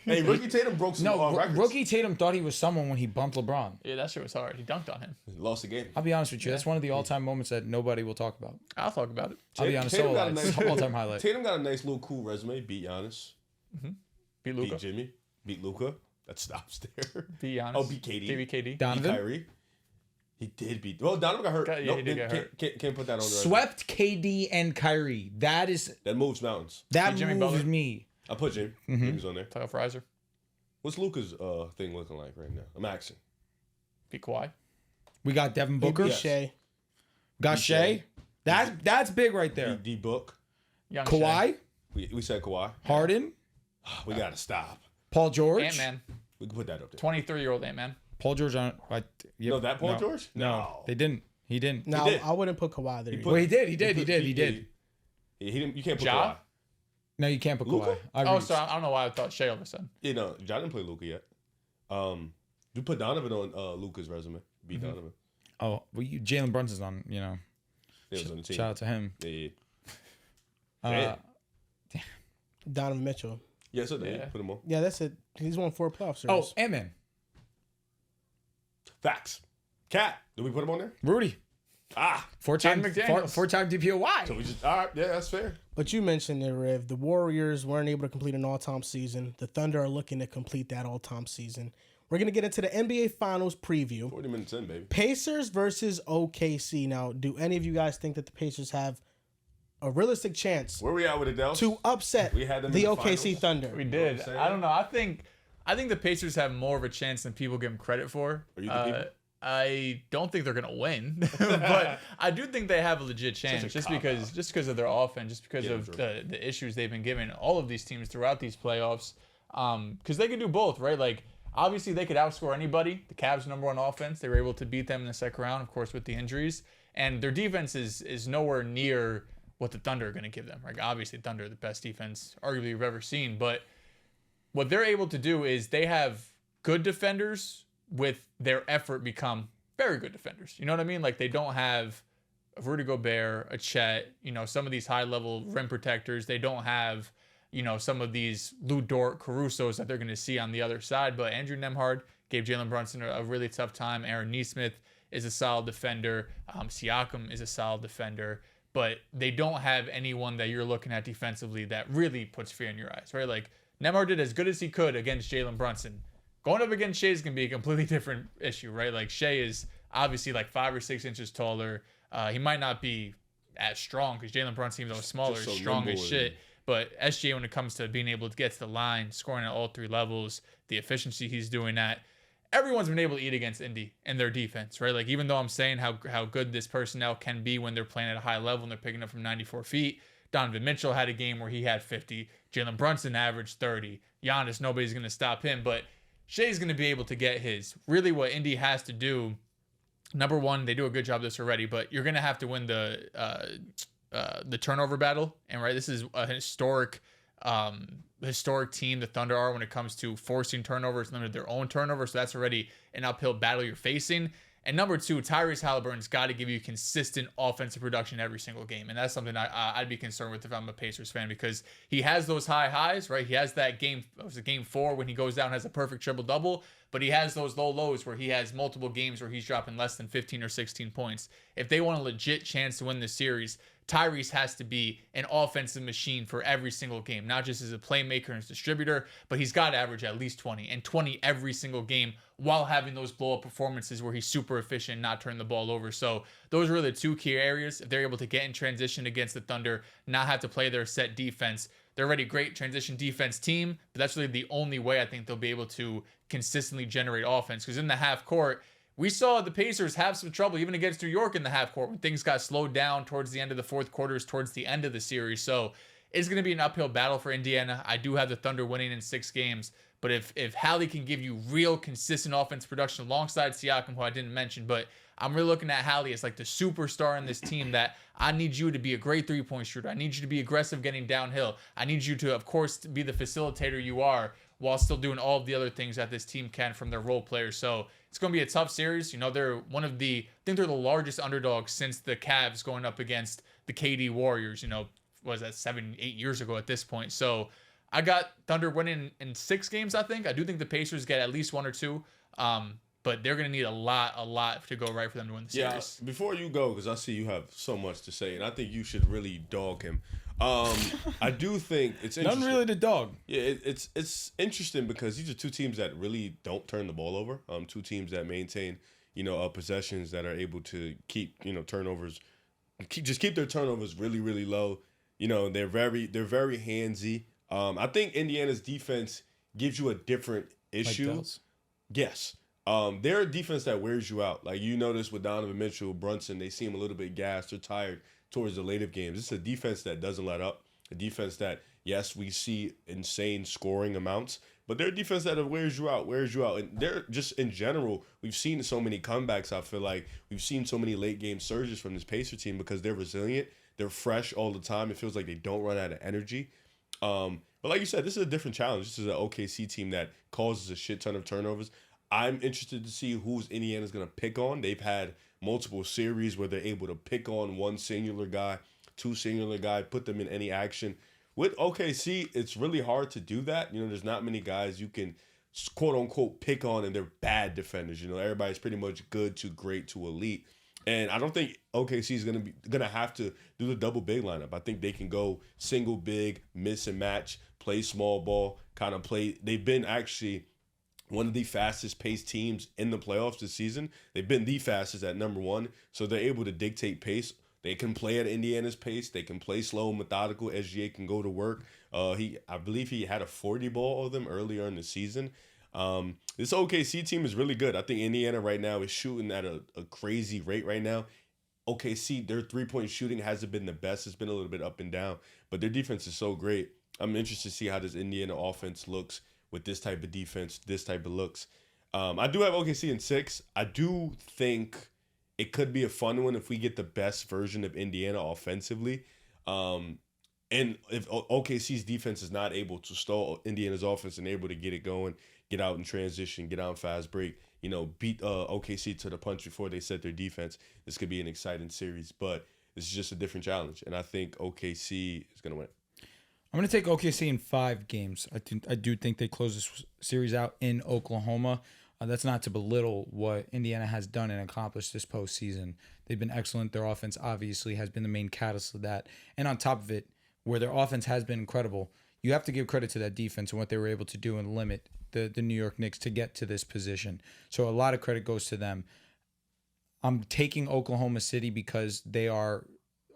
Hey, Rookie Tatum broke some records. Rookie Tatum thought he was someone when he bumped LeBron. Yeah, that shit was hard. He dunked on him. He lost the game. I'll be honest with you. That's one of the all-time moments that nobody will talk about. I'll talk about it. I'll be honest. All-time highlight. Tatum got a nice little cool resume. Beat Giannis. Mm-hmm. Beat Luka. Beat Jimmy. Beat Luka. That stops there. Beat Giannis. Oh, beat KD. Beat KD. Donovan. Beat Kyrie. He did beat. Well, Donovan got hurt. He did get hurt. Can't put that on the Swept KD and Kyrie. That moves mountains. That Jimmy moves Butler. me. I put Jimmy. Jimmy's on there. Playoff riser. What's Luka's thing looking like right now? I'm asking. Beat Kawhi. We got Devin Booker. Yes. Shea. Got Shea. That's big right there. D Book. Young Kawhi. We said Kawhi. Harden. We gotta stop. Paul George. Ant-Man. We can put that up there. 23-year-old Ant-Man. Paul George on. No, that Paul George? No, they didn't. He didn't. No, did. I wouldn't put Kawhi there. He did. He did. He didn't. You can't put Ja? Kawhi. No, you can't put Luka? Kawhi. So I don't know why I thought Shea all of a sudden. Yeah, no, Ja didn't play Luka yet. You put Donovan on Luka's resume. Beat Donovan. Oh, well, Jalen Brunson's on. You know. It was on the team. Shout out to him. Yeah. Donovan Mitchell. Yeah, so they put him on. Yeah, that's it. He's won 4 playoff series. Oh, Ant-Man. Facts. Cat. Did we put him on there? Rudy. Four-time DPOY. So we just all right. Yeah, that's fair. But you mentioned it, Riv. The Warriors weren't able to complete an all-time season. The Thunder are looking to complete that all-time season. We're going to get into the NBA Finals preview. 40 minutes in, baby. Pacers versus OKC. Now, do any of you guys think that the Pacers have a realistic chance Where we at with it, Del? to upset We had them the in the OKC finals. Thunder? We what did. I'm saying? I don't know. I think the Pacers have more of a chance than people give them credit for. Are you the people? I don't think they're gonna win, but I do think they have a legit chance just because of their offense, just because of the issues they've been given all of these teams throughout these playoffs. Because they can do both, right? Like obviously they could outscore anybody. The Cavs' number one offense, they were able to beat them in the second round, of course, with the injuries, and their defense is nowhere near what the Thunder are going to give them. Like obviously, Thunder are the best defense arguably you've ever seen, but what they're able to do is they have good defenders with their effort become very good defenders. You know what I mean? Like they don't have a Rudy Gobert, a Chet, some of these high-level rim protectors. They don't have, some of these Lou Dort, Carusos that they're going to see on the other side. But Andrew Nembhard gave Jalen Brunson a really tough time. Aaron Nesmith is a solid defender. Siakam is a solid defender. But they don't have anyone that you're looking at defensively that really puts fear in your eyes, right? Like Nembhard did as good as he could against Jalen Brunson. Going up against Shea is going to be a completely different issue, right? Like Shea is obviously like 5 or 6 inches taller. He might not be as strong because Jalen Brunson, even though smaller, is strong as shit. But SGA, when it comes to being able to get to the line, scoring at all 3 levels, the efficiency he's doing at, everyone's been able to eat against Indy and their defense, right? Like, even though I'm saying how good this personnel can be when they're playing at a high level and they're picking up from 94 feet, Donovan Mitchell had a game where he had 50. Jalen Brunson averaged 30. Giannis, nobody's going to stop him. But Shea's going to be able to get his. Really what Indy has to do, number one, they do a good job of this already, but you're going to have to win the turnover battle. And, right, this is a historic team, the Thunder are, when it comes to forcing turnovers, limited their own turnovers. So that's already an uphill battle you're facing. And number two, Tyrese Halliburton's got to give you consistent offensive production every single game. And that's something I'd be concerned with if I'm a Pacers fan, because he has those high highs, right? He has that game, it was game 4 when he goes down, has a perfect triple-double, but he has those low lows where he has multiple games where he's dropping less than 15 or 16 points. If they want a legit chance to win this series, Tyrese has to be an offensive machine for every single game, not just as a playmaker and as a distributor, but he's got to average at least 20 and 20 every single game while having those blow-up performances where he's super efficient and not turn the ball over. So those are really the 2 key areas. If they're able to get in transition against the Thunder, not have to play their set defense, they're already a great transition defense team, but that's really the only way I think they'll be able to consistently generate offense. Because in the half court, we saw the Pacers have some trouble even against New York in the half court when things got slowed down towards the end of the fourth quarters, towards the end of the series. So it's going to be an uphill battle for Indiana. I do have the Thunder winning in 6 games. But if Hali can give you real consistent offense production alongside Siakam, who I didn't mention, but I'm really looking at Hali as like the superstar in this team that I need you to be a great 3-point shooter. I need you to be aggressive getting downhill. I need you to, of course, be the facilitator you are while still doing all of the other things that this team can from their role players. So it's going to be a tough series. You know, they're I think they're the largest underdogs since the Cavs going up against the KD Warriors, you know, was that 7-8 years ago at this point. So I got Thunder winning in 6 games, I think. I do think the Pacers get at least 1 or 2. But they're going to need a lot to go right for them to win the series. Yeah, before you go, because I see you have so much to say, and I think you should really dog him. I do think it's interesting. Nothing really to dog. Yeah, it's interesting because these are 2 teams that really don't turn the ball over. 2 teams that maintain, possessions that are able to keep, turnovers, keep their turnovers really, really low. They're very handsy. I think Indiana's defense gives you a different issue. Like yes. They're a defense that wears you out. Like you notice with Donovan Mitchell, Brunson, they seem a little bit gassed or tired towards the later games. It's a defense that doesn't let up. A defense that, yes, we see insane scoring amounts, but they're a defense that wears you out. And they're just, in general, we've seen so many comebacks, I feel like. We've seen so many late game surges from this Pacer team because they're resilient. They're fresh all the time. It feels like they don't run out of energy. But like you said, this is a different challenge. This is an OKC team that causes a shit ton of turnovers. I'm interested to see who's Indiana's going to pick on. They've had multiple series where they're able to pick on one singular guy, 2 singular guys, put them in any action. With OKC, it's really hard to do that. There's not many guys you can quote unquote pick on and they're bad defenders. Everybody's pretty much good to great to elite. And I don't think OKC is gonna have to do the double big lineup. I think they can go single big, miss and match, play small ball, kind of play. They've been actually one of the fastest paced teams in the playoffs this season. They've been the fastest at number 1. So they're able to dictate pace. They can play at Indiana's pace. They can play slow and methodical. SGA can go to work. I believe he had a 40 ball of them earlier in the season. This OKC team is really good. I think Indiana right now is shooting at a crazy rate right now. OKC, their 3-point shooting hasn't been the best. It's been a little bit up and down, but their defense is so great. I'm interested to see how this Indiana offense looks with this type of defense, this type of looks. I do have OKC in 6. I do think it could be a fun one if we get the best version of Indiana offensively. And if OKC's defense is not able to stall Indiana's offense and able to get it going, get out in transition, get out in fast break, beat OKC to the punch before they set their defense, this could be an exciting series. But this is just a different challenge. And I think OKC is going to win. I'm going to take OKC in 5 games. I do think they close this series out in Oklahoma. That's not to belittle what Indiana has done and accomplished this postseason. They've been excellent. Their offense obviously has been the main catalyst of that. And on top of it, where their offense has been incredible, you have to give credit to that defense and what they were able to do and limit the New York Knicks to get to this position. So a lot of credit goes to them. I'm taking Oklahoma City because they are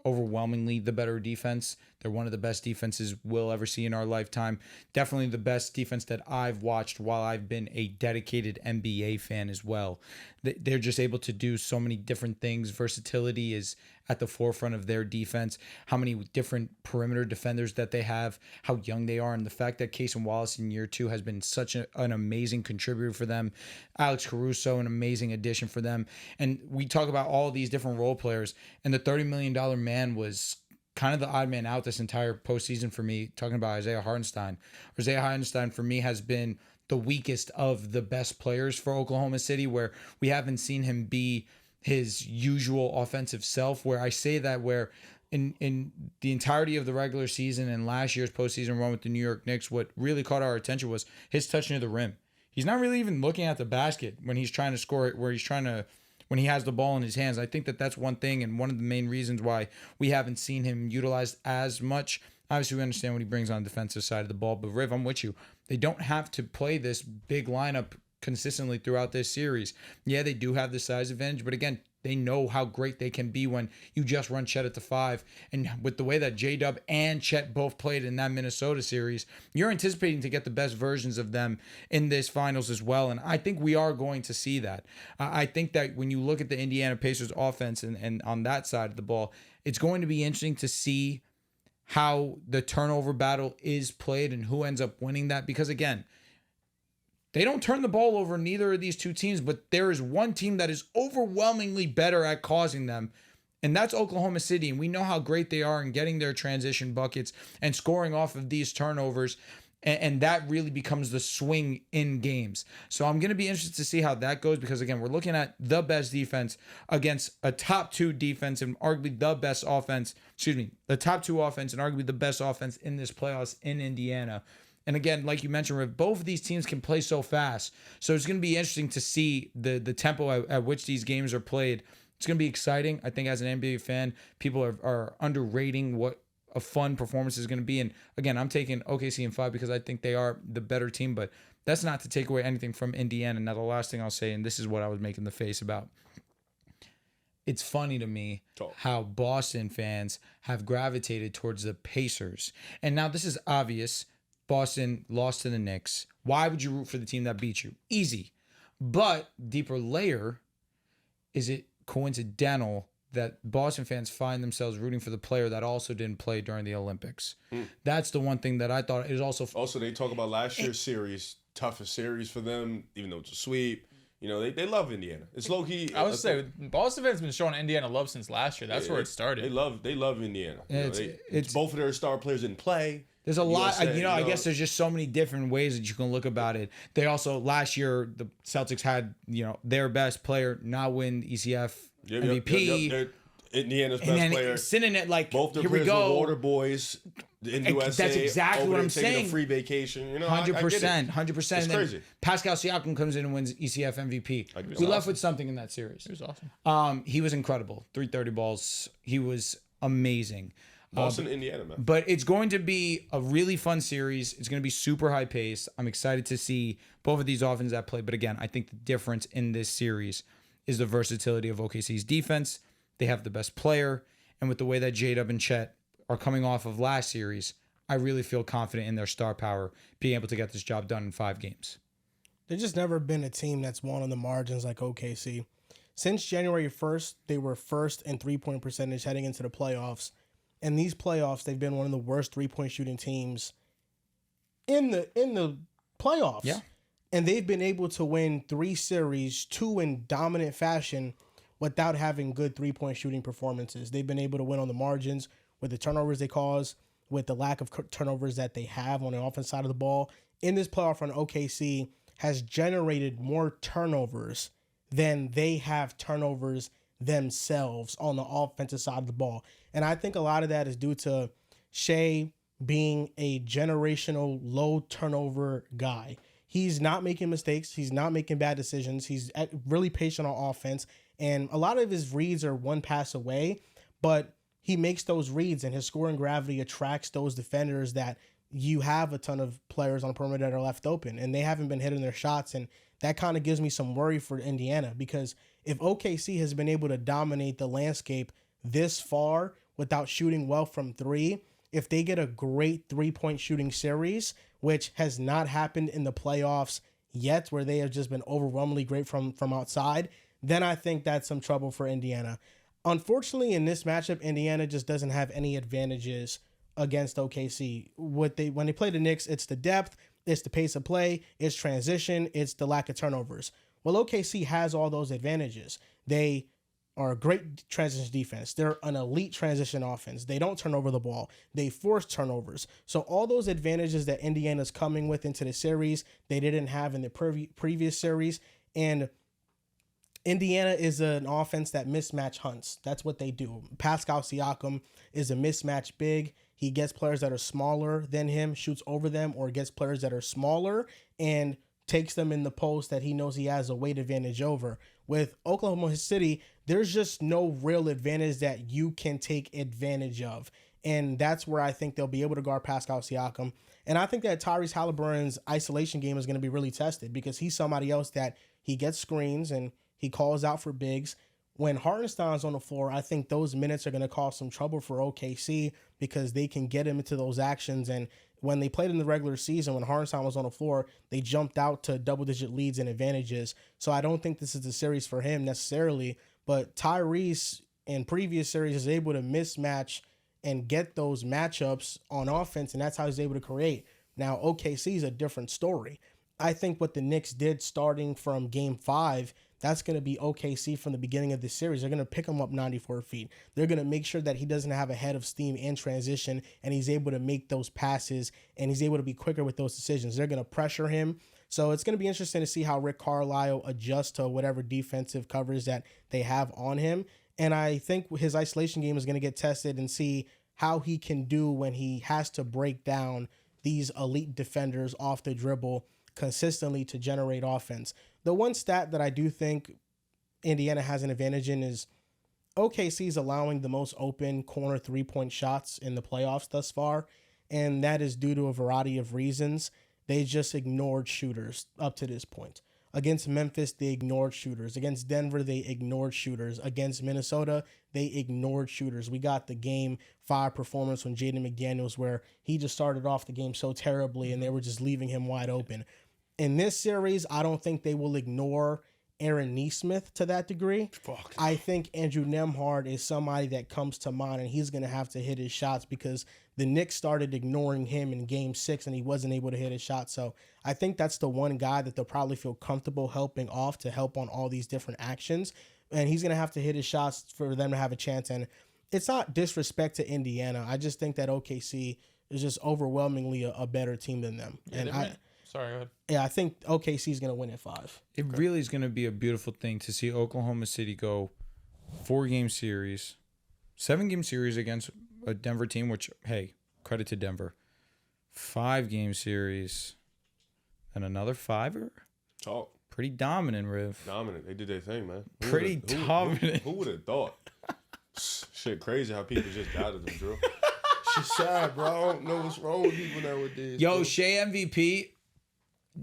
overwhelmingly the better defense. They're one of the best defenses we'll ever see in our lifetime. Definitely the best defense that I've watched while I've been a dedicated NBA fan as well. They're just able to do so many different things. Versatility is at the forefront of their defense. How many different perimeter defenders that they have, how young they are, and the fact that Casey Wallace in year 2 has been such an amazing contributor for them. Alex Caruso, an amazing addition for them. And we talk about all these different role players, and the $30 million man was kind of the odd man out this entire postseason for me, talking about Isaiah Hartenstein. Isaiah Hartenstein, for me, has been the weakest of the best players for Oklahoma City, where we haven't seen him be his usual offensive self. Where I say that, where in the entirety of the regular season and last year's postseason run with the New York Knicks, what really caught our attention was his touch near the rim. He's not really even looking at the basket when he's trying to score it, when he has the ball in his hands. I think that that's one thing and one of the main reasons why we haven't seen him utilized as much. Obviously, we understand what he brings on the defensive side of the ball, but Riv, I'm with you. They don't have to play this big lineup consistently throughout this series. Yeah, they do have the size advantage, but again, they know how great they can be when you just run Chet at the 5. And with the way that J-Dub and Chet both played in that Minnesota series, you're anticipating to get the best versions of them in this finals as well. And I think we are going to see that. I think that when you look at the Indiana Pacers offense and on that side of the ball, it's going to be interesting to see how the turnover battle is played and who ends up winning that. Because again, they don't turn the ball over, neither of these two teams, but there is one team that is overwhelmingly better at causing them, and that's Oklahoma City. And we know how great they are in getting their transition buckets and scoring off of these turnovers, and that really becomes the swing in games. So I'm going to be interested to see how that goes, because again, we're looking at the best defense against a top 2 defense and arguably the best offense, the top 2 offense and arguably the best offense in this playoffs in Indiana. And again, like you mentioned, Riv, both of these teams can play so fast. So it's going to be interesting to see the tempo at which these games are played. It's going to be exciting. I think as an NBA fan, people are underrating what a fun performance is going to be. And again, I'm taking OKC in 5 because I think they are the better team, but that's not to take away anything from Indiana. Now, the last thing I'll say, and this is what I was making the face about. It's funny to me how Boston fans have gravitated towards the Pacers. And now this is obvious. Boston lost to the Knicks. Why would you root for the team that beat you? Easy. But deeper layer, is it coincidental that Boston fans find themselves rooting for the player that also didn't play during the Olympics? That's the one thing that I thought is also... Also, they talk about last year's series, toughest series for them, even though it's a sweep. You know, they love Indiana. It's low-key... I would say Boston fans have been showing Indiana love since last year. That's where it started. They love Indiana. It's both of their star players didn't play. There's a lot, I guess there's just so many different ways that you can look about it. They also, last year, the Celtics had, their best player not win ECF MVP. Indiana's best player. Sitting at both their players were water boys in USA. That's exactly what I'm saying. A free vacation, 100%. It's crazy. Pascal Siakam comes in and wins ECF MVP. We left with something in that series. It was awesome. He was incredible. 330 balls. He was amazing. Boston, Indiana, man. But it's going to be a really fun series. It's going to be super high paced. I'm excited to see both of these offenses that play. But again, I think the difference in this series is the versatility of OKC's defense. They have the best player. And with the way that J-Dub and Chet are coming off of last series, I really feel confident in their star power being able to get this job done in 5 games. There's just never been a team that's won on the margins like OKC. Since January 1st, they were first in 3-point percentage heading into the playoffs. In these playoffs, they've been one of the worst 3-point shooting teams in the playoffs. Yeah. And they've been able to win 3 series, 2 in dominant fashion, without having good 3-point shooting performances. They've been able to win on the margins with the turnovers they cause, with the lack of turnovers that they have on the offense side of the ball. In this playoff run, OKC has generated more turnovers than they have turnovers themselves on the offensive side of the ball. And I think a lot of that is due to Shea being a generational low turnover guy. He's not making mistakes. He's not making bad decisions. He's really patient on offense. And a lot of his reads are one pass away, but he makes those reads and his scoring gravity attracts those defenders that you have a ton of players on the perimeter that are left open, and they haven't been hitting their shots, and that kind of gives me some worry for Indiana, because if OKC has been able to dominate the landscape this far without shooting well from three, if they get a great three-point shooting series, which has not happened in the playoffs yet, where they have just been overwhelmingly great from outside, then I think that's some trouble for Indiana. Unfortunately, in this matchup, Indiana just doesn't have any advantages against OKC. When they play the Knicks, it's the depth, it's the pace of play, it's transition, it's the lack of turnovers. Well, OKC has all those advantages. They are a great transition defense. They're an elite transition offense. They don't turn over the ball. They force turnovers. So all those advantages that Indiana's coming with into the series, they didn't have in the previous series. And Indiana is an offense that mismatch hunts. That's what they do. Pascal Siakam is a mismatch big. He gets players that are smaller than him, shoots over them, or gets players that are smaller and takes them in the post that he knows he has a weight advantage over. With Oklahoma City, there's just no real advantage that you can take advantage of. And that's where I think they'll be able to guard Pascal Siakam. And I think that Tyrese Halliburton's isolation game is going to be really tested, because he's somebody else that he gets screens and he calls out for bigs. When Hartenstein's on the floor, I think those minutes are going to cause some trouble for OKC, because they can get him into those actions. And when they played in the regular season, when Hartenstein was on the floor, they jumped out to double-digit leads and advantages. So I don't think this is a series for him necessarily. But Tyrese in previous series is able to mismatch and get those matchups on offense, and that's how he's able to create. Now, OKC is a different story. I think what the Knicks did starting from Game 5, that's going to be OKC from the beginning of the series. They're going to pick him up 94 feet. They're going to make sure that he doesn't have a head of steam in transition, and he's able to make those passes, and he's able to be quicker with those decisions. They're going to pressure him. So it's going to be interesting to see how Rick Carlisle adjusts to whatever defensive coverage that they have on him. And I think his isolation game is going to get tested and see how he can do when he has to break down these elite defenders off the dribble consistently to generate offense. The one stat that I do think Indiana has an advantage in is OKC is allowing the most open corner three-point shots in the playoffs thus far, and that is due to a variety of reasons. They just ignored shooters up to this point. Against Memphis, they ignored shooters. Against Denver, they ignored shooters. Against Minnesota, they ignored shooters. We got the Game 5 performance from Jaden McDaniels where he just started off the game so terribly and they were just leaving him wide open. In this series, I don't think they will ignore Aaron Nesmith to that degree. I think Andrew Nembhard is somebody that comes to mind, and he's going to have to hit his shots because the Knicks started ignoring him in Game 6, and he wasn't able to hit his shot. So I think that's the one guy that they'll probably feel comfortable helping off to help on all these different actions, and he's going to have to hit his shots for them to have a chance. And it's not disrespect to Indiana. I just think that OKC is just overwhelmingly a better team than them. Yeah, and Sorry, go ahead. Yeah, I think OKC is going to win at 5. It really is going to be a beautiful thing to see Oklahoma City go 4-game series, 7-game series against a Denver team, which, hey, credit to Denver. 5-game series and another 5er. Talk. Pretty dominant, Riv. Dominant. They did their thing, man. Pretty dominant. Who would have thought? Shit, crazy how people just doubted them, Drew. She's sad, bro. I don't know what's wrong with people nowadays. Yo, bro. Shea MVP.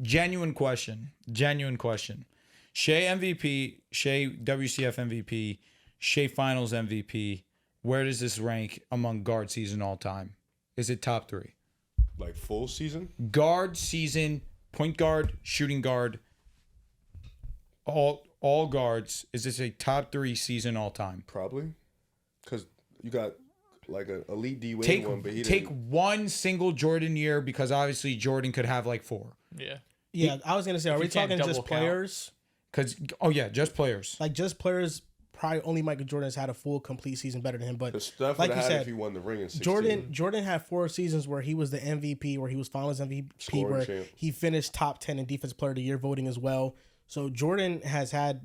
Genuine question. Shea MVP, Shea WCF MVP, Shea Finals MVP. Where does this rank among guard season all time? Is it top 3? Like full season? Guard season, point guard, shooting guard, all guards. Is this a top 3 season all time? Probably. Because you got like an elite D Wade one, but he take didn't. one single Jordan year, because obviously Jordan could have like 4. Yeah, I was going to say, are we talking just players? Because, just players. Like, just players, probably only Michael Jordan has had a full, complete season better than him. But Steph like you had said, if he won the ring in 16. Jordan had 4 seasons where he was the MVP, where he was Finals MVP, Scoring where champ. he finished top 10 in Defensive Player of the Year voting as well. So Jordan has had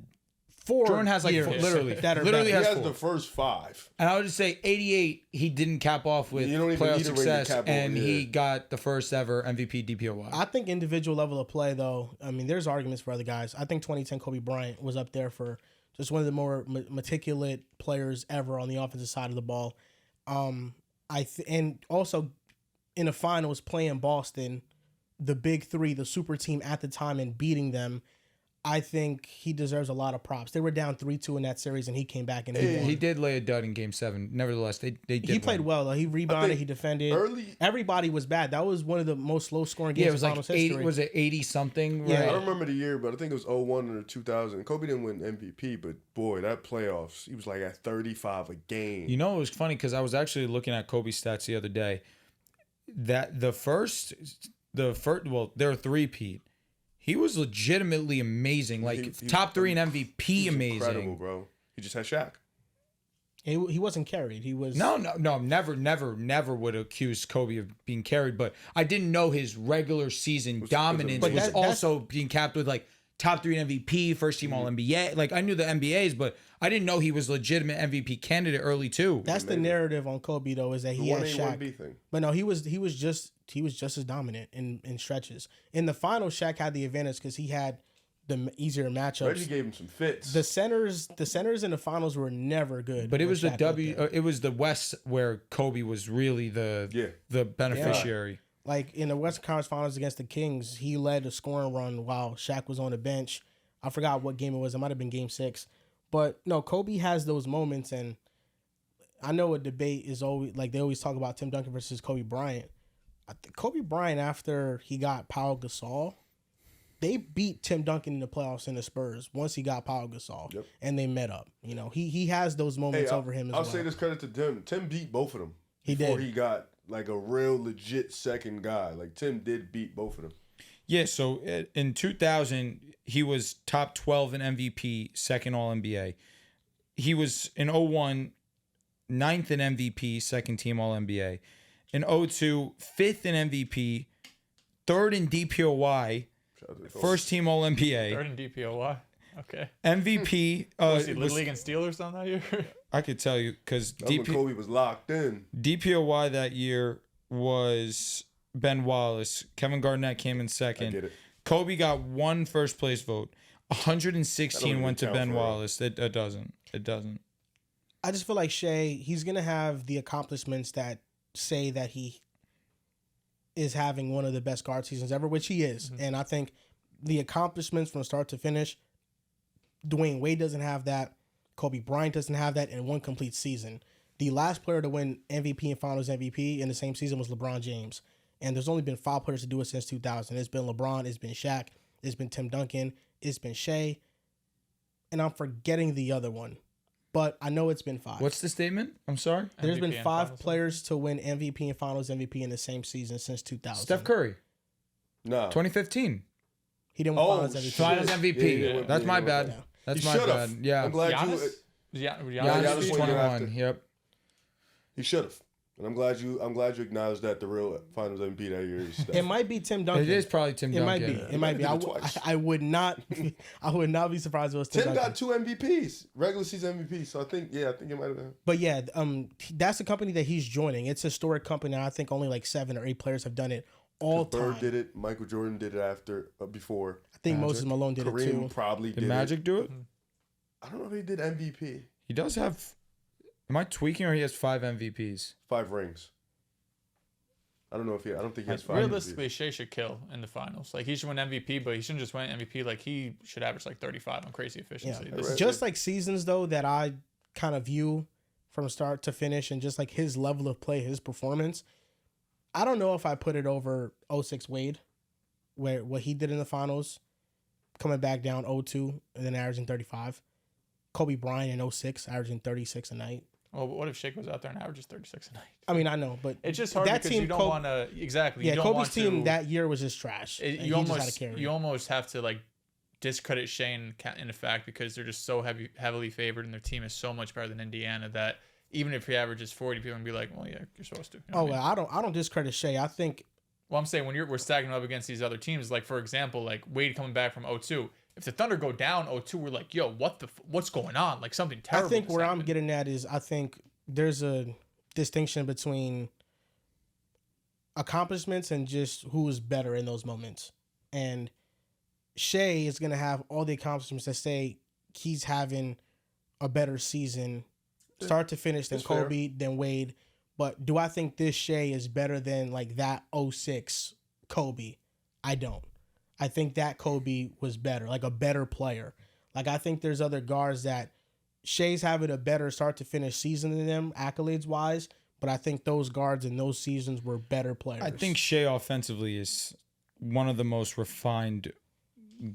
4 Jordan has like years 4, literally. that are Literally better. He has has 4. the first 5. And I would just say 88, he didn't cap off with You don't even playoff need a ring to success, cap off, and yeah. he got the first ever MVP DPOY. I think individual level of play, though, I mean, there's arguments for other guys. I think 2010 Kobe Bryant was up there for just one of the more meticulous players ever on the offensive side of the ball. And also in the finals playing Boston, the big three, the super team at the time, and beating them. I think he deserves a lot of props. They were down 3-2 in that series, and he came back and he won. He did lay a dud in Game 7. Nevertheless, they did. He played well though. He rebounded. He defended. Everybody was bad. That was one of the most low scoring games. Yeah, it was in like finals 80. history. Was it 80 something? Yeah. Right? I don't remember the year, but I think it was 01 or 2000. Kobe didn't win MVP, but boy, that playoffs, he was like at 35 a game. You know, it was funny because I was actually looking at Kobe's stats the other day. That their three-peat. He was legitimately amazing, like top 3 in MVP, amazing. Incredible, bro. He just had Shaq. He wasn't carried. He was No. Never would accuse Kobe of being carried. But I didn't know his regular season dominance was also being capped with like top 3 in MVP, first team All NBA. Like I knew the NBAs, but I didn't know he was legitimate MVP candidate early too. That's the narrative on Kobe though, is that he had Shaq. 1A, 1B thing. But no, he was just as dominant in stretches. In the finals, Shaq had the advantage because he had the easier matchups. Reggie gave him some fits. The centers in the finals were never good. But it was Shaq it was the West where Kobe was really the beneficiary. Like in the Western Conference Finals against the Kings, he led a scoring run while Shaq was on the bench. I forgot what game it was. It might have been Game 6. But no, Kobe has those moments, and I know a debate is always like they always talk about Tim Duncan versus Kobe Bryant. I think Kobe Bryant, after he got Pau Gasol, they beat Tim Duncan in the playoffs in the Spurs once he got Pau Gasol, and they met up. You know, he has those moments over him as well. I'll say this credit to Tim. Tim beat both of them. Before he got like a real legit second guy. Like Tim did beat both of them. Yeah, so in 2000, he was top 12 in MVP, second All NBA. He was in 01, 9th in MVP, second team All NBA. In 02, 5th in MVP, 3rd in DPOY, first team All NBA. 3rd in DPOY. Okay. MVP. Was he Little League and Steelers on that year? I could tell you because Kobe was locked in. DPOY that year was Ben Wallace. Kevin Garnett came in second. I get it. Kobe got 1 first place vote. 116 went to Ben Wallace. It doesn't. I just feel like Shea, he's going to have the accomplishments that say that he is having one of the best guard seasons ever, which he is. And I think the accomplishments from start to finish, Dwayne Wade doesn't have that. Kobe Bryant doesn't have that in one complete season. The last player to win MVP and Finals MVP in the same season was LeBron James. And there's only been 5 players to do it since 2000. It's been LeBron, it's been Shaq, it's been Tim Duncan, it's been Shea, and I'm forgetting the other one. But I know it's been 5. What's the statement? I'm sorry? There's been 5 players to win MVP and Finals MVP in the same season since 2000. Steph Curry. No. 2015. He didn't win Finals MVP. Finals MVP. Yeah, That's my bad. Yeah. That's my bad. Yeah. I'm glad Giannis? Giannis 21. Yep. He should have. And I'm glad you acknowledged that the real Finals MVP that year is Steph. It might be Tim Duncan. It is probably Tim Duncan. It might be. I would not be surprised if it was Tim Duncan. Got 2 MVPs, regular season MVPs. So I think it might have been. But yeah, that's the company that he's joining. It's a historic company. And I think only like 7 or 8 players have done it all time. Bird did it. Michael Jordan did it before. I think Moses Malone did Kareem it too. Probably did. Did Magic do it? I don't know if he did MVP. He does have. Am I tweaking or he has 5 MVPs? 5 rings. I don't know if I don't think he has 5. Realistically, Shea should kill in the finals. Like he should win MVP, but he shouldn't just win MVP. Like he should average like 35 on crazy efficiency. Yeah. Just like seasons though that I kind of view from start to finish, and just like his level of play, his performance. I don't know if I put it over 06 Wade, where what he did in the finals, coming back down 0-2 and then averaging 35. Kobe Bryant in 06 averaging 36 a night. Well, but what if Shaq goes out there and averages 36 a night? I mean, I know, but it's just hard because you don't want to exactly. Yeah, you don't Kobe's want team to, that year was just trash. You almost have to like discredit Shea in the fact because they're just so heavily favored and their team is so much better than Indiana that even if he averages 40, people are gonna be like, well, yeah, you're supposed to. You know well, I don't discredit Shea. I think. Well, I'm saying when we're stacking up against these other teams, like for example, like Wade coming back from 0-2. If the Thunder go down 0-2, we're like, yo, what's going on? Like something terrible. I think where I'm getting at is I think there's a distinction between accomplishments and just who's better in those moments. And Shea is going to have all the accomplishments that say he's having a better season start to finish than Kobe, than Wade. But do I think this Shea is better than like that 06 Kobe? I don't. I think that Kobe was better, like a better player. Like I think there's other guards that Shea's having a better start to finish season than them, accolades wise. But I think those guards in those seasons were better players. I think Shea offensively is one of the most refined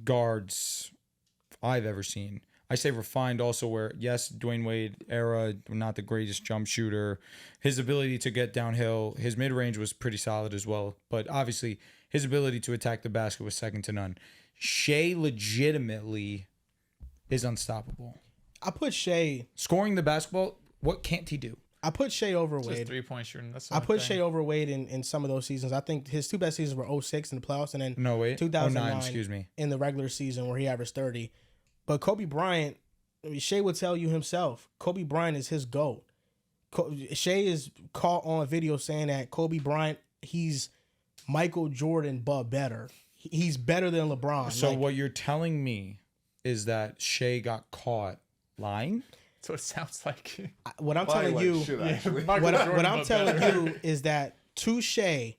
guards I've ever seen. I say refined also where, yes, Dwayne Wade era, not the greatest jump shooter. His ability to get downhill, his mid-range was pretty solid as well. But obviously, his ability to attack the basket was second to none. Shea legitimately is unstoppable. I put Shea... Scoring the basketball, what can't he do? I put Shea over Just Wade. 3-point shooting. That's I put Shea over Wade in some of those seasons. I think his two best seasons were 06 in the playoffs and then 2009 in the regular season where he averaged 30. But Kobe Bryant, I mean, Shea would tell you himself, Kobe Bryant is his GOAT. Shea is caught on video saying that Kobe Bryant, he's Michael Jordan, but better. He's better than LeBron. So what you're telling me is that Shea got caught lying? So it sounds like. What I'm telling you, what I'm telling you is that to Shea,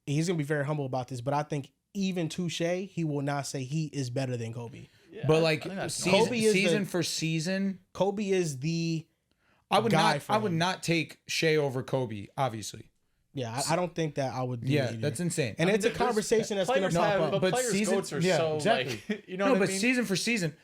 he's gonna be very humble about this, but I think even to Shea, he will not say he is better than Kobe. Yeah, but like season for season, Kobe is the. I would not take Shea over Kobe, obviously. Yeah, I don't think that I would do Yeah, either. that's insane. And it's a conversation that's going to pop up. But players' goats are so exactly. like, you know what I mean? Season for season,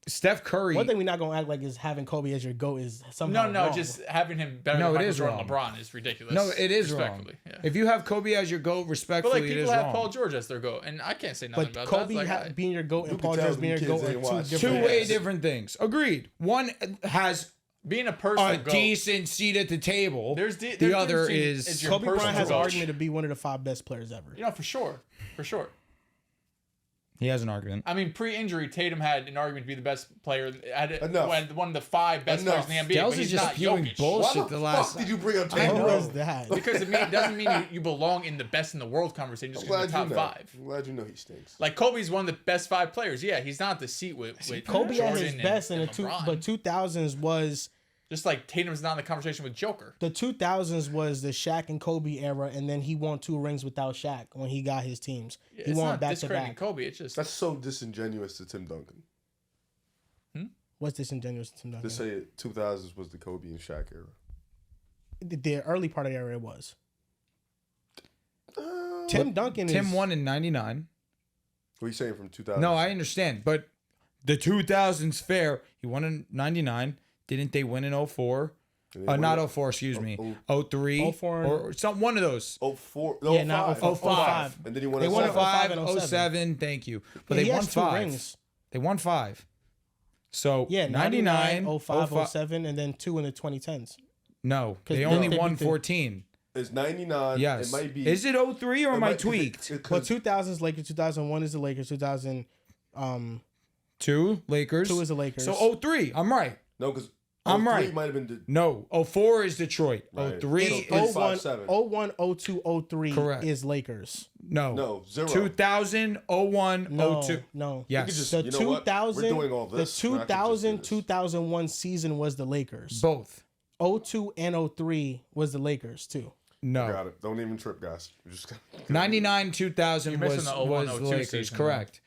Steph Curry. One thing we're not going to act like is having Kobe as your GOAT is somehow No, wrong. just having him better than Michael Jordan, LeBron is ridiculous. No, it is wrong. Yeah. If you have Kobe as your GOAT, respectfully, but like people have Paul George as their GOAT, and I can't say nothing about Kobe that. But being your GOAT and Paul George being your GOAT are two way different things. Agreed. One has being a personal GOAT. Decent seat at the table. There's the other is Kobe Bryant has an argument to be one of the 5 best players ever. You know, for sure. He has an argument. I mean, pre-injury, Tatum had an argument to be the best player. Had one of the 5 best players in the NBA. Gels is just spewing bullshit. Why the fuck did you bring up Tatum? How was that? Because it doesn't mean you belong in the best in the world conversation. Just because you're top 5. I'm glad you know he stinks. Like Kobe's one of the best 5 players. Yeah, he's not the seat with Kobe Jordan at his best in the LeBron. but 2000s was. Just like Tatum's not in the conversation with Joker. The 2000s was the Shaq and Kobe era, and then he won 2 rings without Shaq when he got his teams. He won back to back. Kobe, it's just that's so disingenuous to Tim Duncan. What's disingenuous to Tim Duncan? To say 2000s was the Kobe and Shaq era. The early part of the era it was. Tim Duncan. Tim won in '99. What are you saying from 2000? No, I understand, but the 2000s fair. He won in '99. Didn't they win in 04? Not 04, excuse me. 03 04 or some one of those. 04. Yeah, not 05. And then he won They won 05. 07. Thank you. But he they won has 2 5. rings. They won 5. So Yeah, 99, 05, 07, and then 2 in the 2010s. No, 'Cause they only they won beat the- 14. It's 99. Yes. It might be. Is it 03 or am I might- tweaked? But 2000s Lakers, 2001 is the Lakers, 2 Lakers. 2 is the Lakers. So 03. I'm right. No, because I'm right. Might have been. No, 04 is Detroit. Right. 03 So is 5, 7. 01, 02, 03 Correct. is Lakers. No, 0. 2000, 01, No, 02. no. Yes. The You know what? 2000, We're doing all this. the We're not gonna just do 2000, this. 2001 season was the Lakers. Both. 02 and 03 was the Lakers too. No. Got it. Don't even trip, guys. We're just 99, 2000 You're was missing the the 01, 02 Lakers. season, Correct.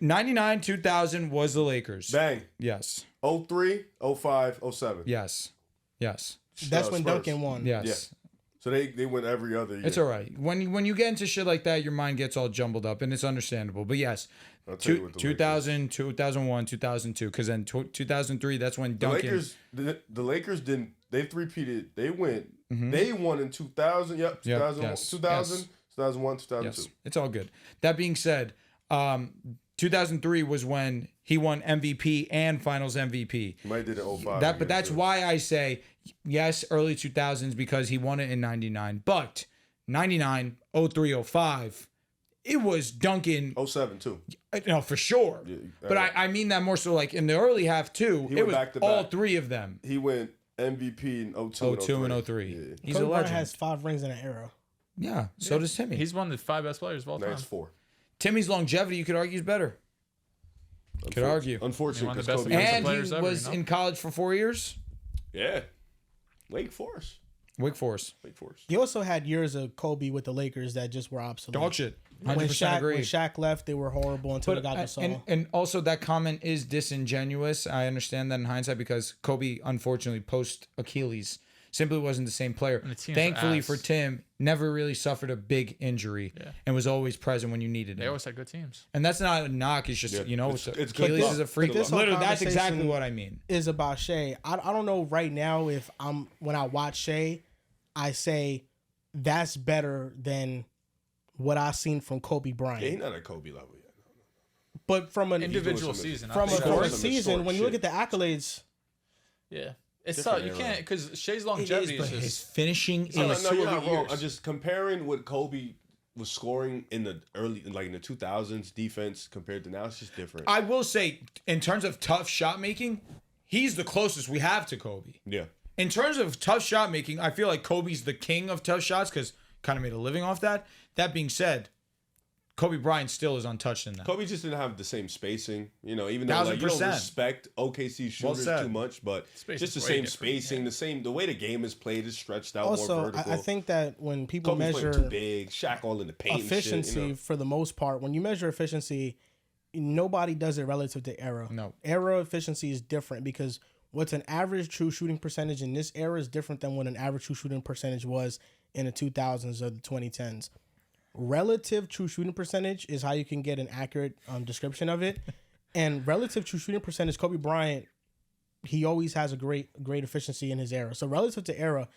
99, 2000 was the Lakers. Bang. Yes. 03, 05, 07. Yes. Yes. That's when Spurs. Duncan won. Yes. Yeah. So they win every other year. It's all right. When you get into shit like that, your mind gets all jumbled up, and it's understandable. But yes, I'll tell you what the 2000, 2001, 2002, because then 2003, that's when Duncan. The Lakers didn't. They three-peated. They went. Mm-hmm. They won in 2000. Yep. 2000, yes, 2000, yes. 2001, 2002. Yes, it's all good. That being said, 2003 was when he won MVP and Finals MVP. He might have did it 05. But that's why I say yes, early 2000s, because he won it in 99. But 99, 03, 05, it was Duncan. 07 too. No, for sure. Yeah, but I mean that more so like in the early half too. He It went was back to all back. 3 of them. He went MVP in 02, 02 and 03. 03. Yeah. He's Kobe a Bryant legend. has 5 rings in that era. Yeah, so does Timmy. He's one of the 5 best players of all time. That's 4. Timmy's longevity, you could argue, is better. Could argue. Unfortunately, One of because the Kobe. best And he players ever, was you know? in college for 4 years. Yeah. Wake Forest. Wake Forest. You also had years of Kobe with the Lakers that just were obsolete. Dog shit. 100% When agree. Shaq left, they were horrible until they got Gasol. And also that comment is disingenuous. I understand that in hindsight because Kobe, unfortunately, post Achilles, simply wasn't the same player. Thankfully for Tim, never really suffered a big injury and was always present when you needed him. They always had good teams. And that's not a knock. It's just, it's Achilles is a freak. Literally, that's exactly what I mean. Is about Shea. I don't know right now if when I watch Shea, I say that's better than what I've seen from Kobe Bryant. Yeah, he's not at Kobe level yet. But from an individual season. From a season, when you look at the accolades. Yeah. It's tough. You can't, because Shea's longevity is his finishing is... No, you're not wrong. I'm just comparing what Kobe was scoring in the early, like in the 2000s defense compared to now. It's just different. I will say, in terms of tough shot making, he's the closest we have to Kobe. Yeah. In terms of tough shot making, I feel like Kobe's the king of tough shots because kind of made a living off that. That being said, Kobe Bryant still is untouched in that. Kobe just didn't have the same spacing, even though you don't respect OKC shooters too much, but just the same spacing, the way the game is played is stretched out more vertical. I think that when people Kobe's measure too big, Shaq all in the paint, efficiency for the most part, when you measure efficiency, nobody does it relative to era. No, era efficiency is different because what's an average true shooting percentage in this era is different than what an average true shooting percentage was in the 2000s or the 2010s. Relative true shooting percentage is how you can get an accurate description of it. And relative true shooting percentage, Kobe Bryant, he always has a great efficiency in his era. So relative to era,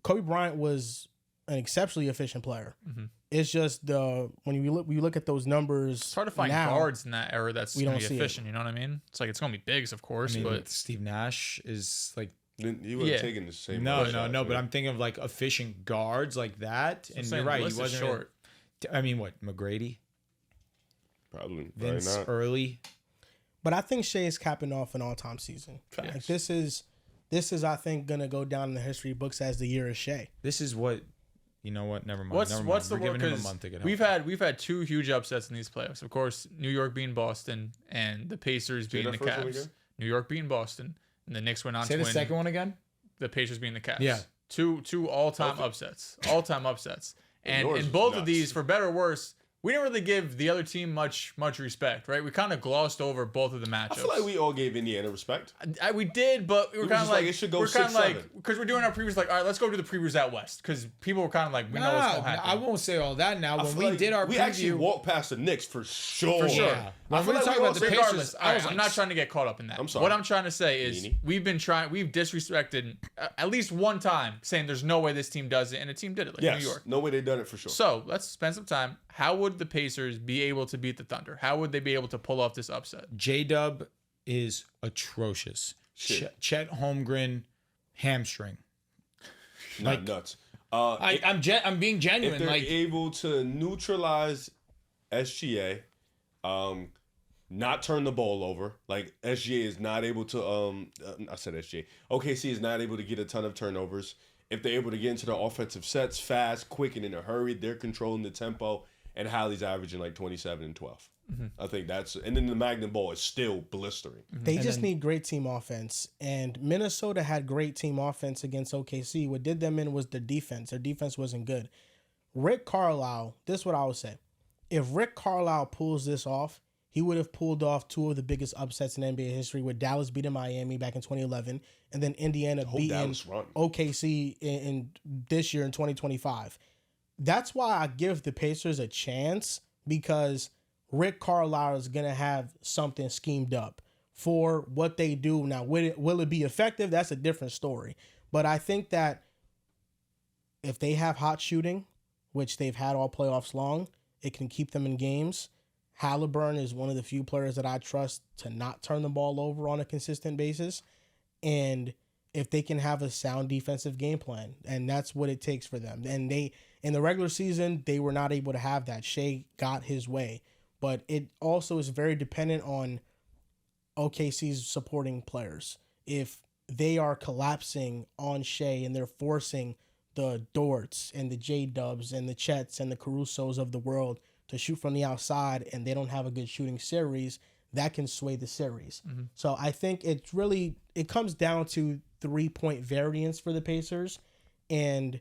Kobe Bryant was an exceptionally efficient player. Mm-hmm. It's just when you look at those numbers, it's hard to find guards in that era that's going to be efficient. You know what I mean? It's like it's going to be bigs, of course, but Steve Nash is like. You would have taken the same. No, but I'm thinking of like efficient guards like that, and you're right. He wasn't short. I mean, what, McGrady? Probably. Vince Early. But I think Shea is capping off an all-time season. Like this is I think gonna go down in the history books as the year of Shea. This is what. You know what? Never mind. What's the We're word? giving him a month to get we've had two huge upsets in these playoffs. Of course, New York beating Boston and the Pacers beating the Cavs. New York beating Boston and the Knicks went on to win. Say the second one again. The Pacers beating the Cavs. Yeah. Two all-time upsets. All-time upsets. And in both of these, for better or worse, we didn't really give the other team much respect, right? We kind of glossed over both of the matchups. I feel like we all gave Indiana respect. We did, but we were kind of like, it should go we're kind of 6-7. like, because we're doing our previews, like, all right, let's go do the previews out west, because people were kind of like, we know what's going to happen. I won't say all that now. When we did our preview, we actually walked past the Knicks for sure. Yeah. When we talk about the Pacers, I'm not trying to get caught up in that. I'm sorry. What I'm trying to say is we've disrespected at least one time saying there's no way this team does it, and a team did it, like New York. No way they done it for sure. So let's spend some time. How would the Pacers be able to beat the Thunder? How would they be able to pull off this upset? J-Dub is atrocious. Chet Holmgren, hamstring. Not nuts. I'm being genuine. If they're able to neutralize SGA, not turn the ball over. Like SGA is not able to. I said SGA. OKC is not able to get a ton of turnovers. If they're able to get into the offensive sets fast, quick, and in a hurry, they're controlling the tempo. And Hali's averaging like 27 and 12. Mm-hmm. I think and then the Magnum ball is still blistering. Mm-hmm. They just need great team offense. And Minnesota had great team offense against OKC. What did them in was their defense. Their defense wasn't good. Rick Carlisle, this is what I would say. If Rick Carlisle pulls this off, he would have pulled off two of the biggest upsets in NBA history with Dallas beating Miami back in 2011 and then Indiana beating OKC in this year in 2025. That's why I give the Pacers a chance because Rick Carlisle is going to have something schemed up for what they do. Now, will it be effective? That's a different story. But I think that if they have hot shooting, which they've had all playoffs long, it can keep them in games. Halliburton is one of the few players that I trust to not turn the ball over on a consistent basis. And if they can have a sound defensive game plan, and that's what it takes for them. And in the regular season, they were not able to have that. Shea got his way. But it also is very dependent on OKC's supporting players. If they are collapsing on Shea and they're forcing the Dorts and the J-Dubs and the Chets and the Carusos of the world to shoot from the outside and they don't have a good shooting series, that can sway the series. Mm-hmm. So I think it comes down to 3-point variance for the Pacers. and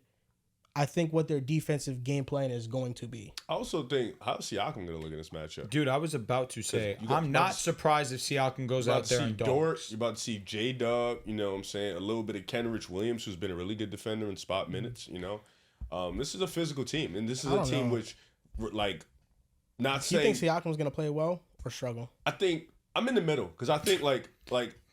I think what their defensive game plan is going to be. I also think, how's Siakam going to look in this matchup? Dude, I was about to say, I'm not surprised if Siakam goes out there and dunks. You're about to see J-Dub, you know what I'm saying? A little bit of Kenrich Williams, who's been a really good defender in spot minutes, you know? This is a physical team, and this is a team which, like, not saying... You think Siakam's going to play well or struggle? I think... I'm in the middle, because I think, like...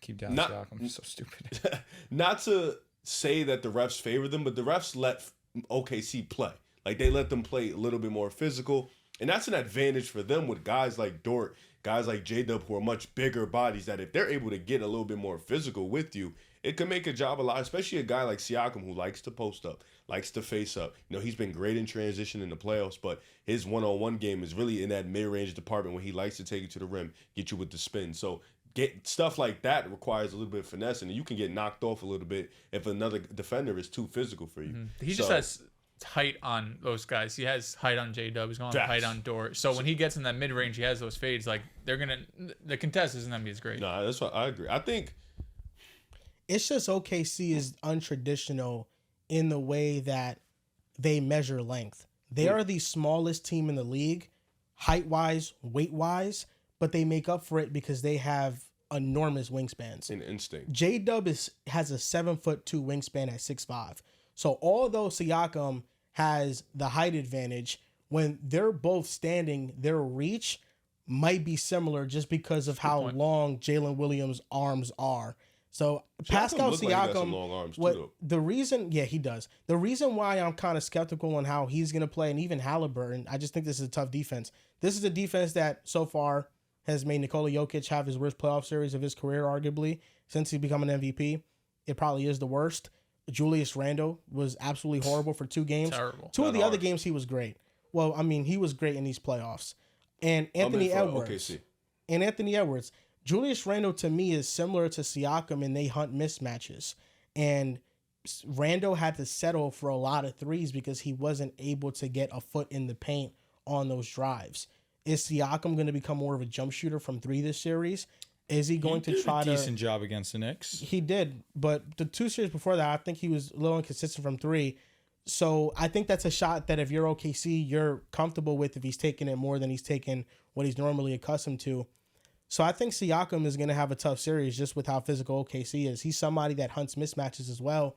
Keep down Siakam. I'm so stupid. Not to say that the refs favor them, but the refs let OKC play. Like, they let them play a little bit more physical, and that's an advantage for them with guys like Dort, guys like J-Dub, who are much bigger bodies, that if they're able to get a little bit more physical with you, it can make a job a lot, especially a guy like Siakam, who likes to post up, likes to face up. You know, he's been great in transition in the playoffs, but his one-on-one game is really in that mid-range department where he likes to take you to the rim, get you with the spin. So get stuff like that requires a little bit of finesse, and you can get knocked off a little bit if another defender is too physical for you. Mm-hmm. He just has height on those guys. He has height on J-Dub. He's going to have height on Dort. So when he gets in that mid-range, he has those fades. Like, the contest isn't going to be as great. No, that's what I agree. I think it's just OKC is untraditional in the way that they measure length. They are the smallest team in the league, height-wise, weight-wise, but they make up for it because they have enormous wingspans. An instinct. J-Dub has a 7'2" wingspan at 6'5". So although Siakam has the height advantage, when they're both standing, their reach might be similar just because of how long Jalen Williams' arms are. So Pascal Siakam, the reason, he does. The reason why I'm kind of skeptical on how he's going to play, and even Halliburton, I just think this is a tough defense. This is a defense that so far has made Nikola Jokic have his worst playoff series of his career, arguably, since he's become an MVP. It probably is the worst. Julius Randle was absolutely horrible for 2 games. Terrible. Two of the other games, he was great. Well, I mean, he was great in these playoffs. And Anthony Edwards, Julius Randle to me is similar to Siakam, and they hunt mismatches. And Randle had to settle for a lot of threes because he wasn't able to get a foot in the paint on those drives. Is Siakam going to become more of a jump shooter from 3 this series? Is he going to try a decent job against the Knicks? He did, but the 2 series before that, I think he was a little inconsistent from 3. So I think that's a shot that if you're OKC, you're comfortable with if he's taking it more than he's taking what he's normally accustomed to. So I think Siakam is going to have a tough series just with how physical OKC is. He's somebody that hunts mismatches as well,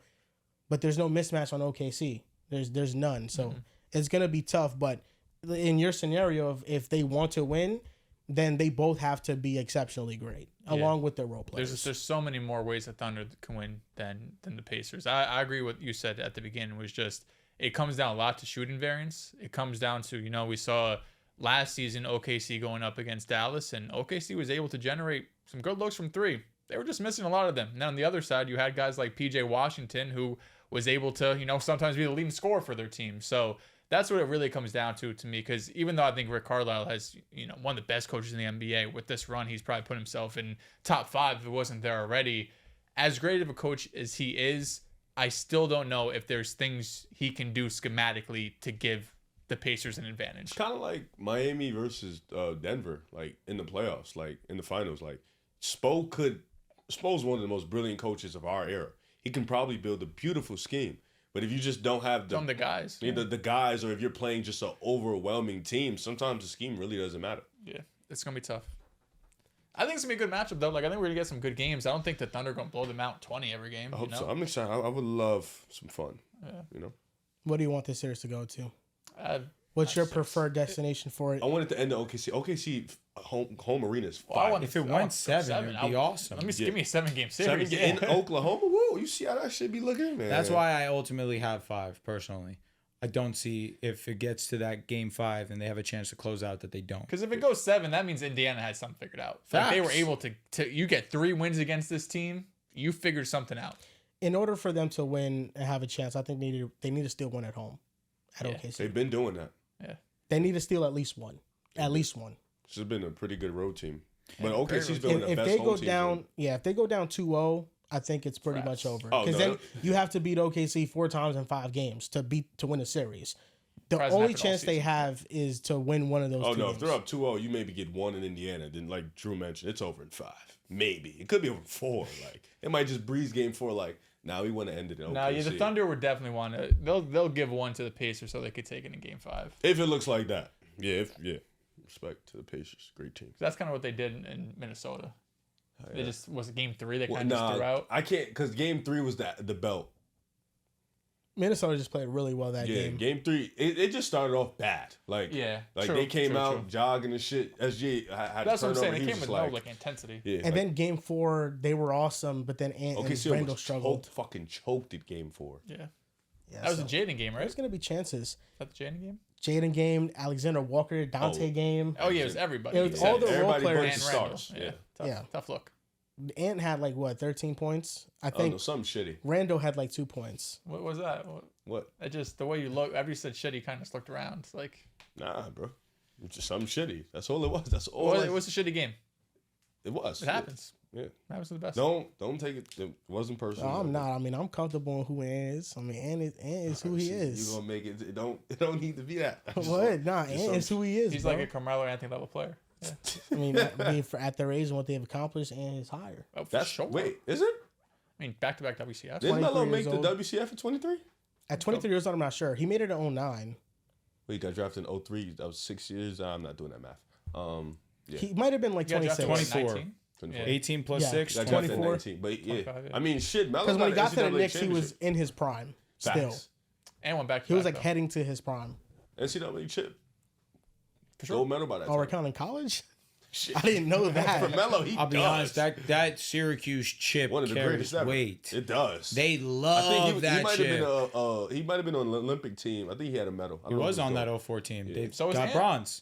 but there's no mismatch on OKC. There's none. So it's going to be tough, but in your scenario, if they want to win, then they both have to be exceptionally great, along with their role players. There's so many more ways that Thunder can win than the Pacers. I agree with what you said at the beginning. Was just it comes down a lot to shooting variance. It comes down to, we saw last season OKC going up against Dallas, and OKC was able to generate some good looks from 3. They were just missing a lot of them. Now on the other side, you had guys like PJ Washington, who was able to, sometimes be the leading scorer for their team. So that's what it really comes down to me, because even though I think Rick Carlisle has, one of the best coaches in the NBA, with this run, he's probably put himself in top 5 if it wasn't there already. As great of a coach as he is, I still don't know if there's things he can do schematically to give the Pacers an advantage. It's kind of like Miami versus Denver, like in the playoffs, like in the finals. Like Spo's one of the most brilliant coaches of our era. He can probably build a beautiful scheme. But if you just don't have the guys, the guys, or if you're playing just an overwhelming team, sometimes the scheme really doesn't matter. Yeah, it's gonna be tough. I think it's gonna be a good matchup though. Like, I think we're gonna get some good games. I don't think the Thunder are gonna blow them out 20 every game. I hope so. I'm excited. I would love some fun. Yeah. What do you want this series to go to? What's your preferred destination for it? I want it to end in OKC. OKC home arena is fire. If it went 7, it'd be awesome. Give me a 7-game series. 7 in Oklahoma? Whoa, you see how that should be looking, man. That's why I ultimately have 5, personally. I don't see if it gets to that game 5 and they have a chance to close out that they don't. Because if it goes 7, that means Indiana has something figured out. Like, they were able to you get 3 wins against this team, you figured something out. In order for them to win and have a chance, I think they need to still win at home at OKC. They've been doing that. Yeah. They need to steal at least one. At least one. This has been a pretty good road team. But OKC's been the best home team. If they go down 2-0, I think it's pretty much over. Because then you have to beat OKC 4 times in 5 games to win a series. The only chance they have is to win one of those 2 games. If they're up 2-0, you maybe get 1 in Indiana. Then, like Drew mentioned, it's over in 5. Maybe. It could be over 4. Like, it might just breeze game 4. Like, Now we want to end it in OKC. No, yeah, the Thunder would definitely want to. They'll give one to the Pacers so they could take it in Game 5. If it looks like that. Yeah, respect to the Pacers. Great team. That's kind of what they did in Minnesota. Yeah. They just was it Game 3 they kind of just threw out. I can't because Game 3 was the belt. Minnesota just played really well that game. Yeah, Game 3, it just started off bad. Like true, they came true, out true. jogging and shit. SG had That's a what I'm saying. turnover. They came with no like intensity. Yeah, And then Game 4, they were awesome, but then Ant and Randall struggled. Fucking choked at Game 4. Yeah. Yeah, That was a Jaden game, right? There's gonna be chances. Is that the Jaden game? Jaden game, Alexander Walker, Dante game. Oh yeah, it was everybody. It was all the role players. and Randall. Yeah. Tough look. Ant had like what 13 points. I Oh, think no, something shitty. Randall had like 2 points. What was that? What? It just the way you look. After you said shit, he kind of just looked around. It's like, Nah, bro. It's just something shitty. That's all it was. That's all. it was a shitty game. It was. It happens. Yeah. It happens to the best. Don't take it. It wasn't personal. No, I'm not. I mean, I'm comfortable in who Ant is. I mean, Ant is who he is. You gonna make it? It don't need to be that. What? Nah, Ant is who he is. He's bro. like a Carmelo Anthony level player. Yeah. I mean, for at their age and what they've accomplished, Ant is higher. Oh, for That's sure. Wait, is it? I mean, back-to-back WCFs. Didn't Melo 23 make years the old. WCF at 23? At 23 years old, I'm not sure. He made it in 09. Wait, he got drafted in 03. That was 6 years. I'm not doing that math. Yeah. He might have been like He got 26. drafted, 24. 19? 24. 18 plus Yeah. 6, Got drafted in 24. 19. But yeah, 25, yeah. I mean, shit. Melo Because when he got to the NCAA Knicks, he was championship. in his prime. Still, Facts. And went back to he was back, like though. heading to his prime. NCAA chip. For sure. Gold medal by that Oh, we're time. counting college? Shit. I didn't know For that. Melo, he I'll be does. honest, that Syracuse chip One of the carries greatest ever. weight. It does. They I think love that he might have chip. been he might have been on the Olympic team. I think he had a medal. I He don't know was who on doing. that 04 team. Yeah. They So was got Ant. bronze.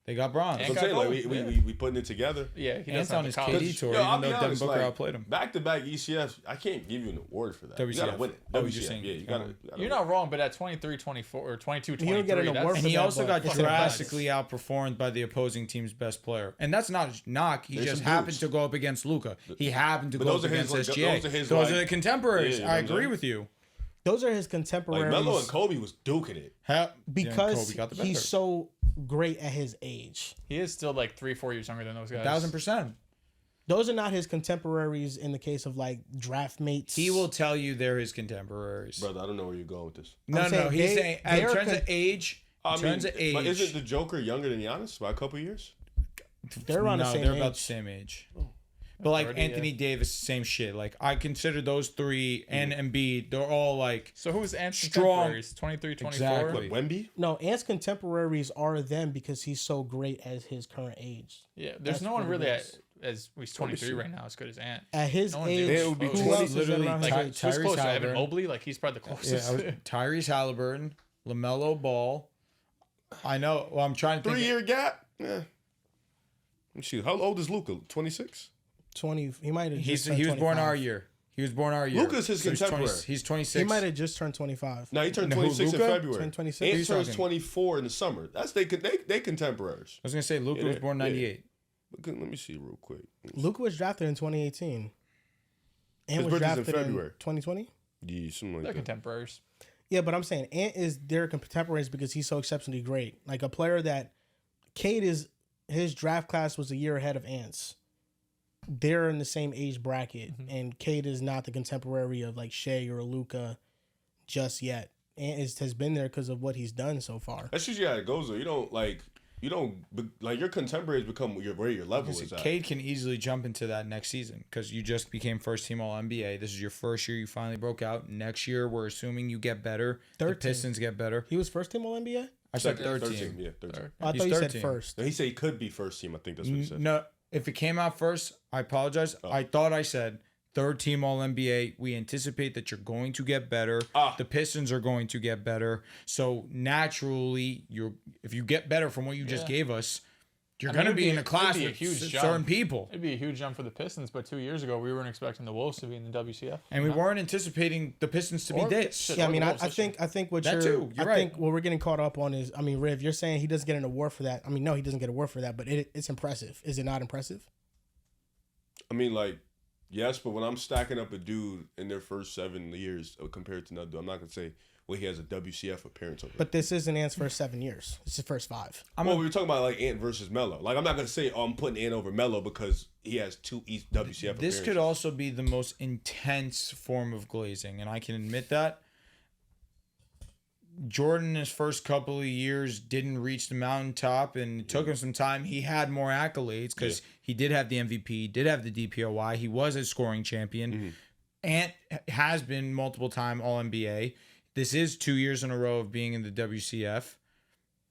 They got bronze. That's Ant what I'm got saying. Like gold. we putting it together. Yeah, he Ant's doesn't on have his the college. KD tour, Yo, I'll even be though Devin honest, Booker like, outplayed him. Back-to-back ECFs, I can't give you an award for that. You WCF. gotta win it. Oh, you're WCF. saying- Yeah, you gotta You're win. not wrong, but at 23, 24, or 22, You 23, don't get an award that's- And for he that, also but got it's drastically outperformed by the opposing team's best player. And that's not a knock. He There's just some happened dudes. to go up against Luka. He happened to But go those up are his, against like, SGA. those are his, Those like- are the contemporaries. Yeah, I you know what agree I'm with you. Those are his Like contemporaries. Melo and Kobe was duking it. because Kobe got the better. he's so great at his age. He is still like 3-4 years younger than those guys. 1,000%. Those are not his contemporaries in the case of like draft mates. He will tell you they're his contemporaries. Brother, I don't know where you're going with this. No, I'm saying he's they- saying they in are terms con- of age. In terms of but age, isn't the Joker younger than Giannis by a couple years? They're around the no, same they're age. about the same age. But like 30, Anthony yeah. Davis, same shit. Like I consider those three and Embiid, they're all like So who's Ant's Strong. contemporaries? 23, 24? Exactly. What, Wemby? No, Ant's contemporaries are them because he's so great at his current age. Yeah, there's That's no one what it really is. as he's 23 right now as good as Ant. At his No one age, dudes. It would be who 20 else is literally around his Like, age? who's Tyrese closer? Evan Halliburton. Mobley? Like, he's probably the yeah, closest. Tyrese Halliburton, LaMelo Ball. I know. Well, I'm trying to think. 3-year gap? Yeah. Let me see. How old is Luka? 26? 20. He might have. He just was turned born 25. our year. He was born our year. Luka's his he's 20 contemporary. He's 26. He might have just turned 25. No, he turned No, who, 26 in Luka? February. Turned 26? Ant Who's turns talking? 24 in the summer. That's they contemporaries. I was gonna say Luka Yeah, was born yeah. 98. Let me see real quick. Luka was drafted in 2018. And His was birthday's in drafted in February. 2020. Yeah, something They're like that. contemporaries. Yeah, but I'm saying Ant is their contemporaries because he's so exceptionally great. Like a player that Cade is, his draft class was a year ahead of Ant's. They're in the same age bracket, and Cade is not the contemporary of like Shea or Luka just yet. Ant has been there because of what he's done so far. That's usually how it goes though. You don't like your contemporaries become where your level is at. Cade can easily jump into that next season because you just became first team All NBA. This is your first year. You finally broke out. Next year, we're assuming you get better. The 13. Pistons get better. He was first team All NBA. I said Second, 13. Yeah, 13. I He's thought you said 13. first. No, he said he could be first team. I think that's what he said. No, if it came out first, I apologize. I thought I said third team All NBA. We anticipate that you're going to get better. The Pistons are going to get better. So naturally, if you get better from what you just gave us, you're going to be in a class with certain people. It'd be a huge jump for the Pistons, but 2 years ago, we weren't expecting the Wolves to be in the WCF. And we weren't anticipating the Pistons to be this. shit. Yeah, I Or mean, the I Wolves, I think what That too. You're I think right. what we're getting caught up on is, I mean, Riv, you're saying he doesn't get an award for that. I mean, no, he doesn't get an award for that, but it's impressive. Is it not impressive? I mean, like, yes, but when I'm stacking up a dude in their first 7 years compared to another dude, I'm not gonna say where he has a WCF appearance over. But this isn't Ant's first 7 years. It's his first 5. We were talking about like Ant versus Melo. Like I'm not gonna say I'm putting Ant over Melo because he has 2 WCF. This could also be the most intense form of glazing, and I can admit that. Jordan, in his first couple of years, didn't reach the mountaintop, and it took him some time. He had more accolades because he did have the MVP, did have the DPOY. He was a scoring champion. Mm-hmm. Ant has been multiple-time All-NBA. This is 2 years in a row of being in the WCF.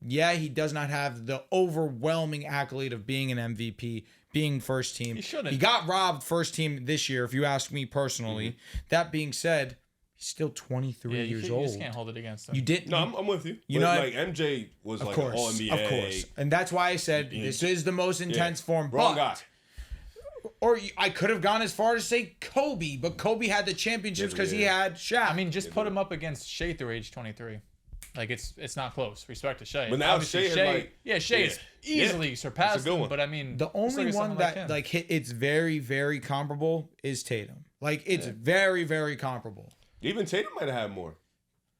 Yeah, he does not have the overwhelming accolade of being an MVP, being first team. He shouldn't. He got robbed first team this year, if you ask me personally. Mm-hmm. That being said, he's still 23 years old. You just can't hold it against him. You didn't. No, I'm with you. You But, know, like MJ was of like course, an All NBA. of course, and that's why I said this is the most intense form. Wrong but, guy. Or I could have gone as far as say Kobe, but Kobe had the championships because he had Shaq. I mean, just put him up against Shea through age 23. Like it's not close. Respect to Shea. But now Obviously, Shea is easily surpassed him. But I mean, the only one that like hit, it's very, very comparable is Tatum. Like it's very, very comparable. Even Tatum might have had more.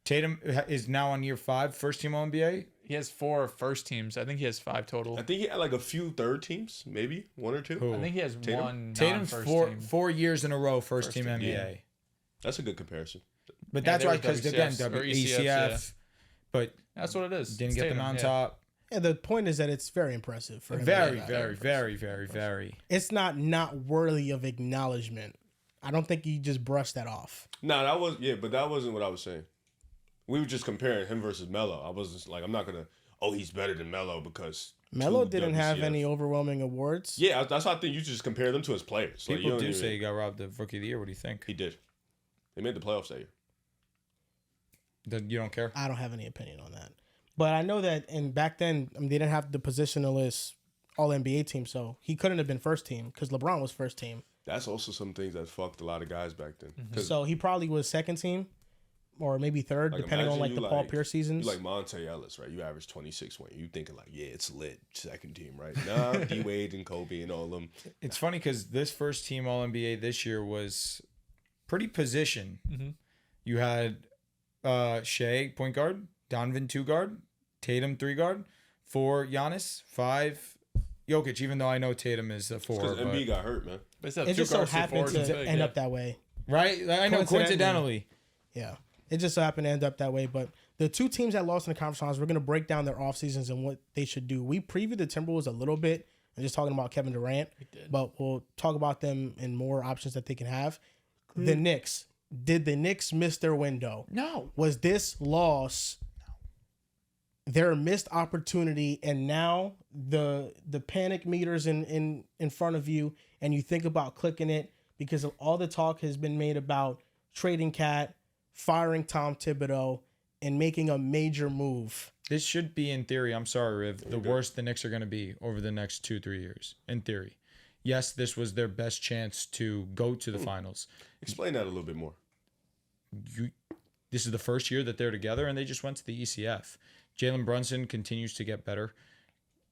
Tatum is now on year 5, first team All NBA. He has 4 first teams. I think he has 5 total. I think he had like a few third teams, maybe 1 or 2. Who? I think he has Tatum? 1 Tatum's non-first team. 4 years in a row first team team, NBA. That's a good comparison. But Yeah, that's they why, were because again, WCFs or WCF, yeah. but That's what it is. didn't It's get the Tatum, mountaintop. Yeah, the point is that it's very impressive for him. Very, very, very, very, very. It's not worthy of acknowledgement. I don't think you just brushed that off. No, but that wasn't what I was saying. We were just comparing him versus Melo. I was just like, I'm not gonna. Oh, he's better than Melo because Melo 2 didn't have WCF. any overwhelming awards. Yeah, that's why I think you just compare them to his players. Like, you People don't do even- say he got robbed of Rookie of the Year. What do you think? he did. They made the playoffs that year. You don't care? I don't have any opinion on that. But I know that back then they didn't have the positionless All NBA team, so he couldn't have been first team because LeBron was first team. That's also some things that fucked a lot of guys back then. 'Cause, So he probably was second team, or maybe third, like, depending on imagine like you the Paul Pierce seasons. You like Monte Ellis, right? You average 26 when you thinking like, yeah, it's lit, second team, right? Nah, D Wade and Kobe and all of them. It's funny because this first team All NBA this year was pretty position. Mm-hmm. You had Shea, point guard, Donovan, 2 guard, Tatum, 3 guard, 4 Giannis, 5 Jokic, even though I know Tatum is a 4. Because Embiid got hurt, man. They said It two just so guards, two happened forwards, to big, end yeah. up that way. Right? I know, coincidentally. Yeah. It just so happened to end up that way. But the 2 teams that lost in the conference finals, we're going to break down their off seasons and what they should do. We previewed the Timberwolves a little bit and just talking about Kevin Durant. But we'll talk about them and more options that they can have. The Knicks. Did the Knicks miss their window? No. Was this loss their missed opportunity, and now the panic meters in front of you, and you think about clicking it because of all the talk has been made about trading Cat, firing Tom Thibodeau, and making a major move? This should be, in theory, I'm sorry, Riv, the worst the Knicks are going to be over the next 2-3 years, in theory. Yes, this was their best chance to go to the finals. Explain that a little bit more. This is the first year that they're together, and they just went to the ECF. Jalen Brunson continues to get better.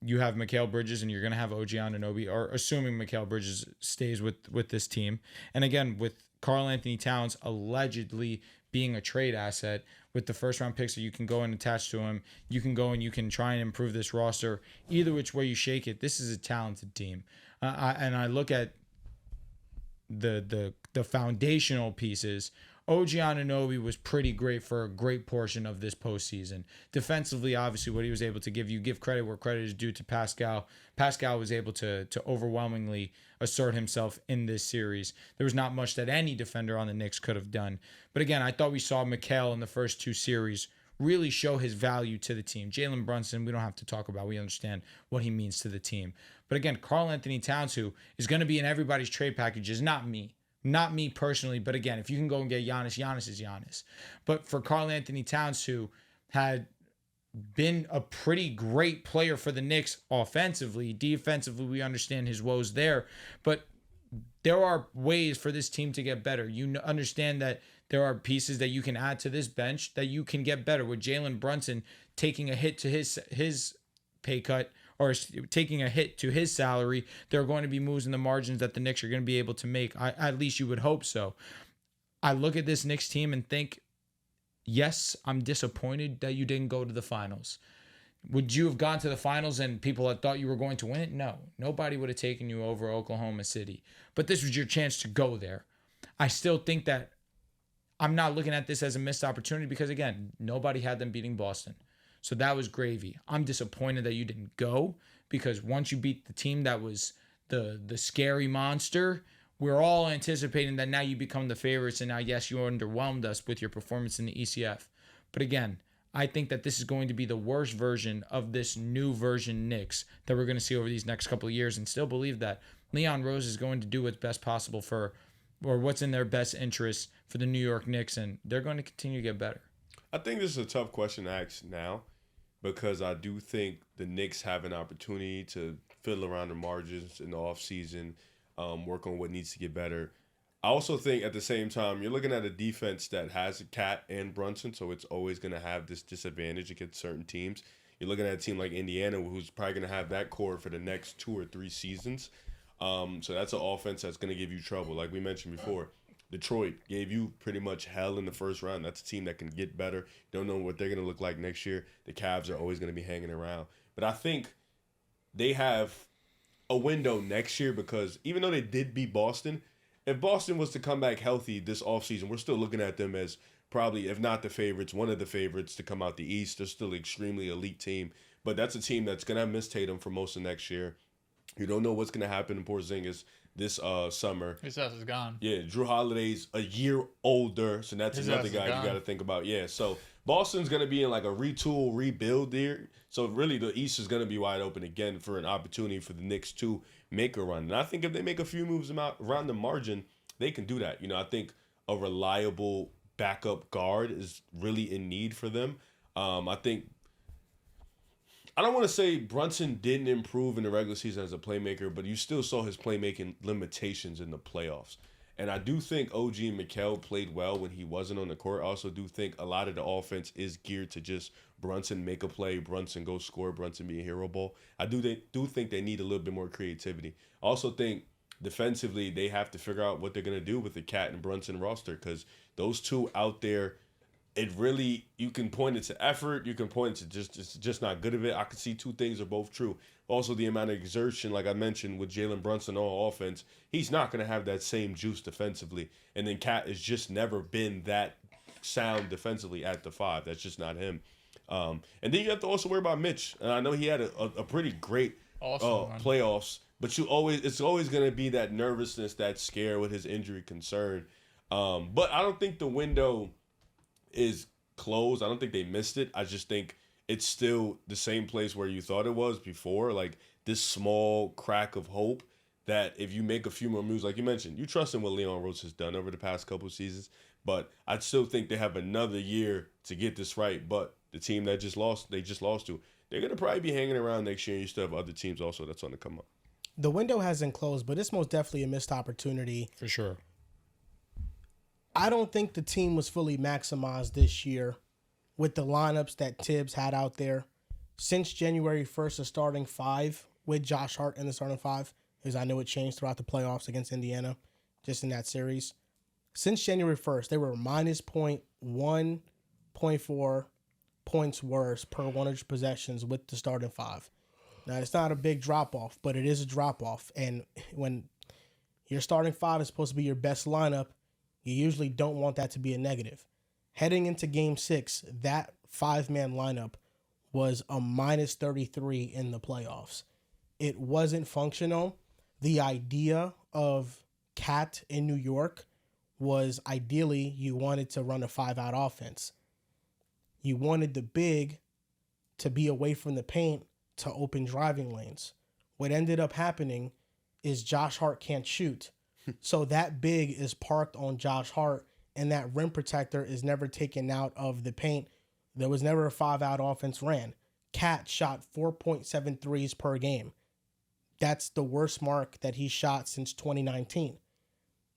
You have Mikal Bridges, and you're going to have OG Anunoby, or assuming Mikal Bridges stays with this team. And again, with Karl Anthony Towns allegedly being a trade asset, with the first-round picks that you can go and attach to him, you can go and you can try and improve this roster. Either which way you shake it, this is a talented team. And I look at the foundational pieces. OG Anunoby was pretty great for a great portion of this postseason. Defensively, obviously, what he was able to give credit where credit is due to Pascal. Pascal was able to overwhelmingly assert himself in this series. There was not much that any defender on the Knicks could have done. But again, I thought we saw Mikal in the first 2 series really show his value to the team. Jalen Brunson, we don't have to talk about. We understand what he means to the team. But again, Karl Anthony Towns, who is going to be in everybody's trade packages, not me. Not me personally, but again, if you can go and get Giannis, Giannis is Giannis. But for Karl Anthony Towns, who had been a pretty great player for the Knicks offensively, defensively, we understand his woes there. But there are ways for this team to get better. You understand that there are pieces that you can add to this bench that you can get better. With Jalen Brunson taking a hit to his pay cut, or taking a hit to his salary, there are going to be moves in the margins that the Knicks are going to be able to make. At least you would hope so. I look at this Knicks team and think yes, I'm disappointed that you didn't go to the finals. Would you have gone to the finals and people had thought you were going to win it? No. Nobody would have taken you over Oklahoma City. But this was your chance to go there. I still think that I'm not looking at this as a missed opportunity because, again, nobody had them beating Boston. So that was gravy. I'm disappointed that you didn't go because once you beat the team that was the scary monster, we're all anticipating that now you become the favorites. And now, yes, you underwhelmed us with your performance in the ECF. But again, I think that this is going to be the worst version of this new version Knicks that we're going to see over these next couple of years, and still believe that Leon Rose is going to do what's best possible or what's in their best interest for the New York Knicks, and they're going to continue to get better. I think this is a tough question to ask now because I do think the Knicks have an opportunity to fiddle around the margins in the offseason, work on what needs to get better. I also think at the same time, you're looking at a defense that has a Cat and Brunson, so it's always going to have this disadvantage against certain teams. You're looking at a team like Indiana, who's probably going to have that core for the next 2 or 3 seasons. So that's an offense that's going to give you trouble. Like we mentioned before, Detroit gave you pretty much hell in the first round. That's a team that can get better. Don't know what they're going to look like next year. The Cavs are always going to be hanging around. But I think they have a window next year because even though they did beat Boston, if Boston was to come back healthy this offseason, we're still looking at them as probably, if not the favorites, one of the favorites to come out the East. They're still an extremely elite team. But that's a team that's going to miss Tatum for most of next year. You don't know what's going to happen in Porzingis this summer. His ass is gone. Yeah, Drew Holiday's a year older, so that's another guy you got to think about. Yeah, so Boston's going to be in like a retool, rebuild there. So really the East is going to be wide open again for an opportunity for the Knicks to make a run. And I think if they make a few moves around the margin, they can do that. You know, I think a reliable backup guard is really in need for them. I think I don't want to say Brunson didn't improve in the regular season as a playmaker, but you still saw his playmaking limitations in the playoffs. And I do think OG and Mikal played well when he wasn't on the court. I also do think a lot of the offense is geared to just Brunson make a play, Brunson go score, Brunson be a hero ball. I do think they need a little bit more creativity. I also think defensively they have to figure out what they're going to do with the Cat and Brunson roster because those two out there, it really, you can point it to effort, you can point it to just not good of it. I could see two things are both true. Also, the amount of exertion, like I mentioned, with Jalen Brunson on offense, he's not going to have that same juice defensively. And then Cat has just never been that sound defensively at the 5. That's just not him. And then you have to also worry about Mitch. And I know he had a pretty great playoffs, but it's always going to be that nervousness, that scare with his injury concern. But I don't think the window is closed. I don't think they missed it. I just think it's still the same place where you thought it was before, like this small crack of hope that if you make a few more moves, like you mentioned, you trust in what Leon Rose has done over the past couple of seasons, but I still think they have another year to get this right. But the team that they just lost to, they're going to probably be hanging around next year, and you still have other teams also that's on the come up. The window hasn't closed, but it's most definitely a missed opportunity. For sure. I don't think the team was fully maximized this year with the lineups that Tibbs had out there. Since January 1st, the starting 5 with Josh Hart in the starting 5, because I know it changed throughout the playoffs against Indiana, just in that series. Since January 1st, they were minus 0.1, 0.4 points worse per 100 possessions with the starting 5. Now, it's not a big drop-off, but it is a drop-off. And when your starting 5 is supposed to be your best lineup, you usually don't want that to be a negative. Heading into Game 6, that 5-man lineup was a minus 33 in the playoffs. It wasn't functional. The idea of Cat in New York was ideally you wanted to run a 5-out offense. You wanted the big to be away from the paint to open driving lanes. What ended up happening is Josh Hart can't shoot. So that big is parked on Josh Hart, and that rim protector is never taken out of the paint. There was never a 5-out offense ran. Cat shot 4.7 threes per game. That's the worst mark that he shot since 2019.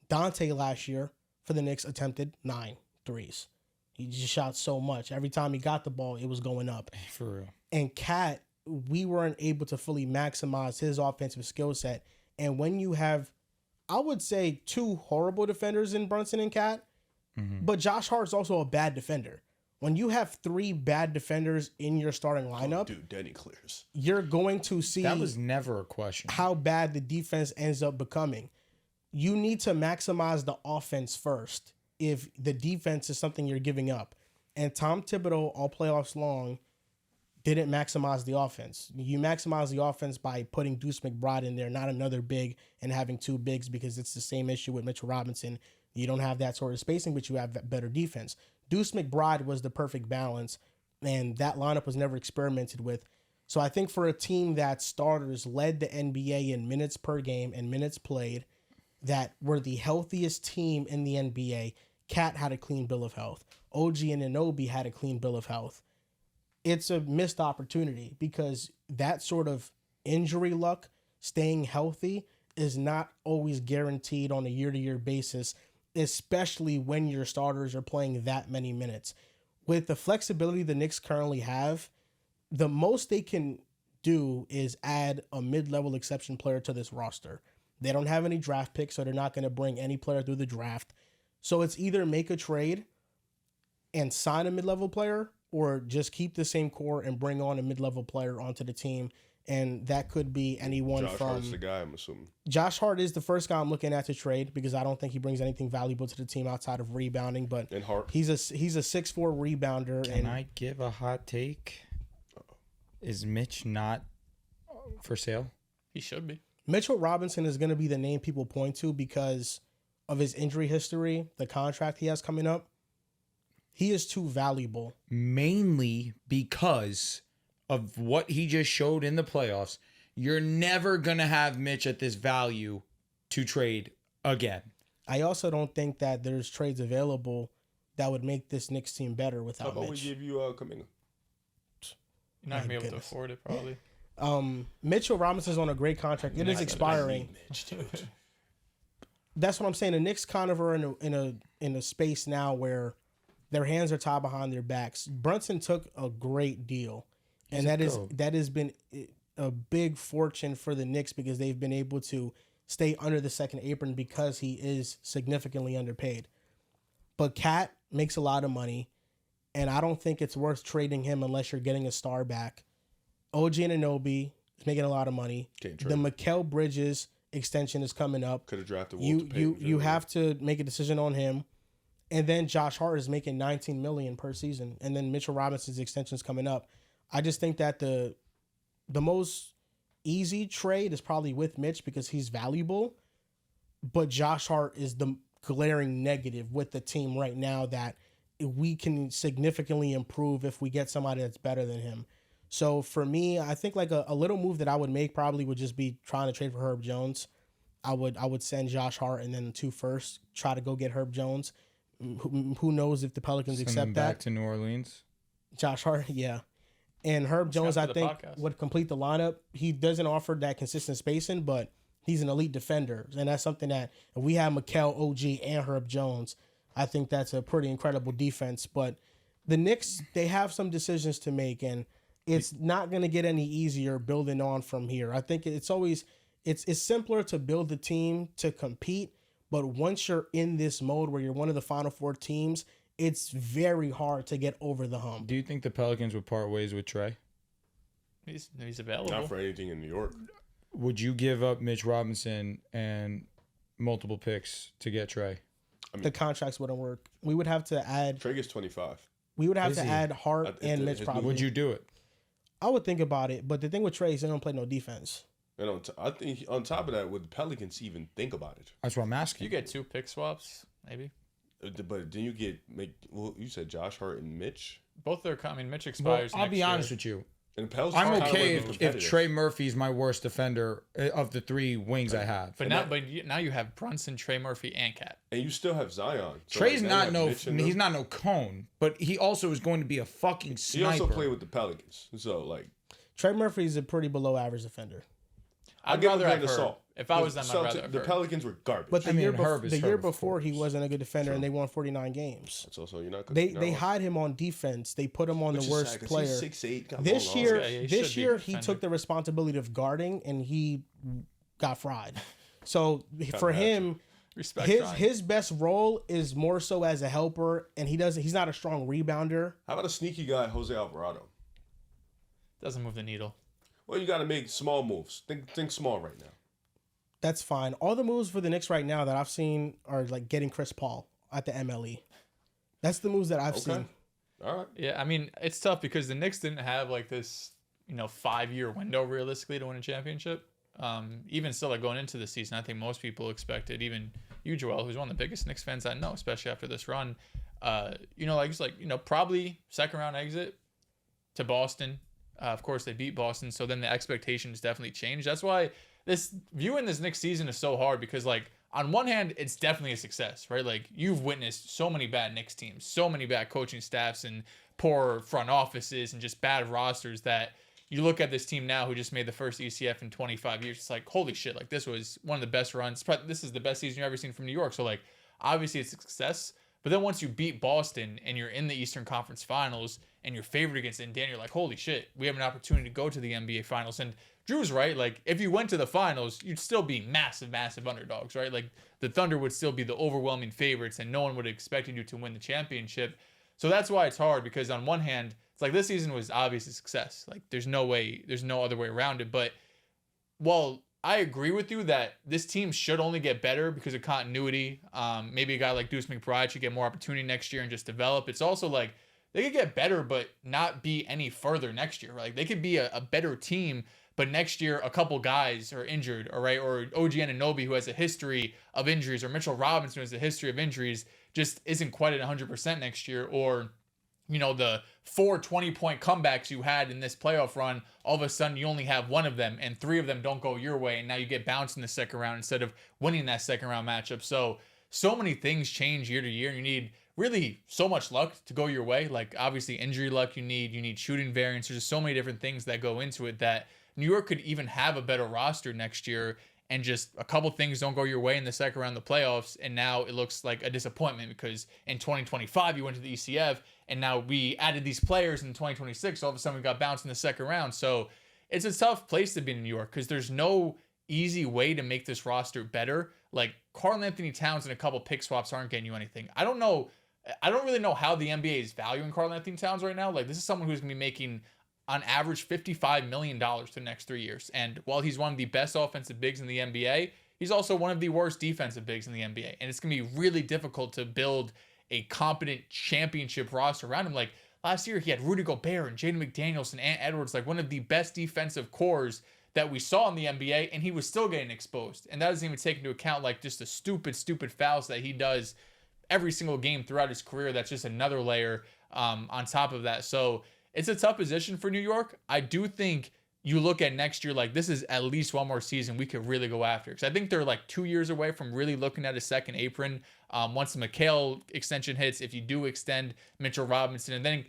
Dante last year for the Knicks attempted 9 threes. He just shot so much. Every time he got the ball, it was going up. For real. And Cat, we weren't able to fully maximize his offensive skill set. And when you have, I would say, 2 horrible defenders in Brunson and Cat, but Josh Hart's also a bad defender. when you have 3 bad defenders in your starting lineup, dude, Denny clears. You're going to see that was never a question. How bad the defense ends up becoming. You need to maximize the offense first if the defense is something you're giving up. And Tom Thibodeau, all playoffs long, didn't maximize the offense. You maximize the offense by putting Deuce McBride in there, not another big, and having 2 bigs, because it's the same issue with Mitchell Robinson. You don't have that sort of spacing, but you have better defense. Deuce McBride was the perfect balance, and that lineup was never experimented with. So I think for a team that starters led the NBA in minutes per game and minutes played, that were the healthiest team in the NBA, Cat had a clean bill of health. OG and Anunoby had a clean bill of health. It's a missed opportunity because that sort of injury luck, staying healthy, is not always guaranteed on a year-to-year basis, especially when your starters are playing that many minutes. With the flexibility the Knicks currently have, the most they can do is add a mid-level exception player to this roster. They don't have any draft picks, so they're not going to bring any player through the draft. So it's either make a trade and sign a mid-level player, or just keep the same core and bring on a mid-level player onto the team. And that could be anyone Josh from... Hart's the guy, I'm assuming. Josh Hart is the first guy I'm looking at to trade because I don't think he brings anything valuable to the team outside of rebounding. But and Hart. he's a 6'4" rebounder. Can I give a hot take? Is Mitch not for sale? He should be. Mitchell Robinson is going to be the name people point to because of his injury history, the contract he has coming up. He is too valuable. Mainly because of what he just showed in the playoffs. You're never going to have Mitch at this value to trade again. I also don't think that there's trades available that would make this Knicks team better without How about Mitch. we give you Kuminga? You're not going to be able to afford it, probably. Mitchell Robinson's on a great contract. It is expiring. Mitch, dude. That's what I'm saying. The Knicks kind of are in a space now where their hands are tied behind their backs. Brunson took a great deal, and that has been a big fortune for the Knicks because they've been able to stay under the second apron because he is significantly underpaid. But Cat makes a lot of money, and I don't think it's worth trading him unless you're getting a star back. OG Anunoby is making a lot of money. The Mikal Bridges extension is coming up. Could have drafted you have to make a decision on him. And then Josh Hart is making $19 million per season. And then Mitchell Robinson's extension is coming up. I just think that the most easy trade is probably with Mitch because he's valuable. But Josh Hart is the glaring negative with the team right now that we can significantly improve if we get somebody that's better than him. So for me, I think like a little move that I would make probably would just be trying to trade for Herb Jones. I would send Josh Hart and then 2 firsts, try to go get Herb Jones. Who knows if the Pelicans accept that? Back to New Orleans. Josh Hart, yeah. And Herb Jones, I think, would complete the lineup. He doesn't offer that consistent spacing, but he's an elite defender. And that's something that if we have Mikal, OG, and Herb Jones, I think that's a pretty incredible defense. But the Knicks, they have some decisions to make, and it's not going to get any easier building on from here. I think it's simpler to build the team to compete, but once you're in this mode where you're one of the Final Four teams, it's very hard to get over the hump. Do you think the Pelicans would part ways with Trey? He's available. Not for anything in New York. Would you give up Mitch Robinson and multiple picks to get Trey? I mean, the contracts wouldn't work. We would have to add. Trey gets 25. We would have to add Hart and Mitch probably. Would you do it? I would think about it, but the thing with Trey is he don't play no defense. And I think on top of that, would the Pelicans even think about it? That's what I'm asking. You get 2 pick swaps, maybe. But then you you said Josh Hart and Mitch. Both their. I mean, Mitch expires. I'll be honest with you. And Pels I'm okay if Trey Murphy's my worst defender of the 3 wings I have. But now you have Brunson, Trey Murphy, and Cat. And you still have Zion. So Trey's not he's not no cone, but he also is going to be a fucking sniper. He also played with the Pelicans. So Trey Murphy's a pretty below average defender. I'd rather have Herb. If I was them, I'd rather have the Herb. Pelicans were garbage. But the year before, he wasn't a good defender, and they won 49 games. That's also They hide him on defense. They put him on the worst player. He's 6'8". This year, he took the responsibility of guarding, and he got fried. So for him, Respect. His best role is more so as a helper, and he's not a strong rebounder. How about a sneaky guy, Jose Alvarado? Doesn't move the needle. Well, you got to make small moves. Think small right now. That's fine. All the moves for the Knicks right now that I've seen are like getting Chris Paul at the MLE. That's the moves that I've seen. All right. Yeah, I mean, it's tough because the Knicks didn't have like this, 5-year window realistically to win a championship. Even still, like going into the season, I think most people expected, even you, Joel, who's one of the biggest Knicks fans I know, especially after this run, probably second round exit to Boston. Of course, they beat Boston, so then the expectations definitely changed. That's why viewing this Knicks season is so hard because, like, on one hand, it's definitely a success, right? Like, you've witnessed so many bad Knicks teams, so many bad coaching staffs and poor front offices and just bad rosters that you look at this team now who just made the first ECF in 25 years. It's like, holy shit, like, this was one of the best runs. This is the best season you've ever seen from New York. So, like, obviously it's a success. But then once you beat Boston and you're in the Eastern Conference Finals and you're favored against Indiana, you're like, holy shit, we have an opportunity to go to the NBA Finals. And Drew's right. Like, if you went to the finals, you'd still be massive, massive underdogs, right? Like, the Thunder would still be the overwhelming favorites and no one would have expected you to win the championship. So that's why it's hard because on one hand, it's like this season was obviously a success. Like, there's no other way around it. But while I agree with you that this team should only get better because of continuity, maybe a guy like Deuce McBride should get more opportunity next year and just develop. It's also like they could get better but not be any further next year. Like, they could be a better team, but next year a couple guys are injured, all right? Or OG Anunoby, who has a history of injuries, or Mitchell Robinson, who has a history of injuries, just isn't quite at 100% next year. Or, the 4 20-point comebacks you had in this playoff run, all of a sudden you only have one of them and 3 of them don't go your way, and now you get bounced in the second round instead of winning that second round matchup. So many things change year to year, and you need really so much luck to go your way. Like, obviously injury luck you need shooting variance. There's just so many different things that go into it that New York could even have a better roster next year, and just a couple things don't go your way in the second round of the playoffs, and now it looks like a disappointment because in 2025 you went to the ECF, and now we added these players in 2026. All of a sudden we got bounced in the second round. So it's a tough place to be in New York because there's no easy way to make this roster better. Like, Karl-Anthony Towns and a couple pick swaps aren't getting you anything. I don't really know how the NBA is valuing Karl-Anthony Towns right now. Like, this is someone who's going to be making on average $55 million for the next 3 years. And while he's one of the best offensive bigs in the NBA, he's also one of the worst defensive bigs in the NBA. And it's going to be really difficult to build a competent championship roster around him. Like, last year he had Rudy Gobert and Jaden McDaniels and Ant Edwards, like one of the best defensive cores that we saw in the NBA, and he was still getting exposed. And that doesn't even take into account like just the stupid fouls that he does every single game throughout his career. That's just another layer on top of that. So it's a tough position for New York. I do think you look at next year, like, this is at least one more season we could really go after. Because I think they're like 2 years away from really looking at a second apron. Once the McHale extension hits, if you do extend Mitchell Robinson, and then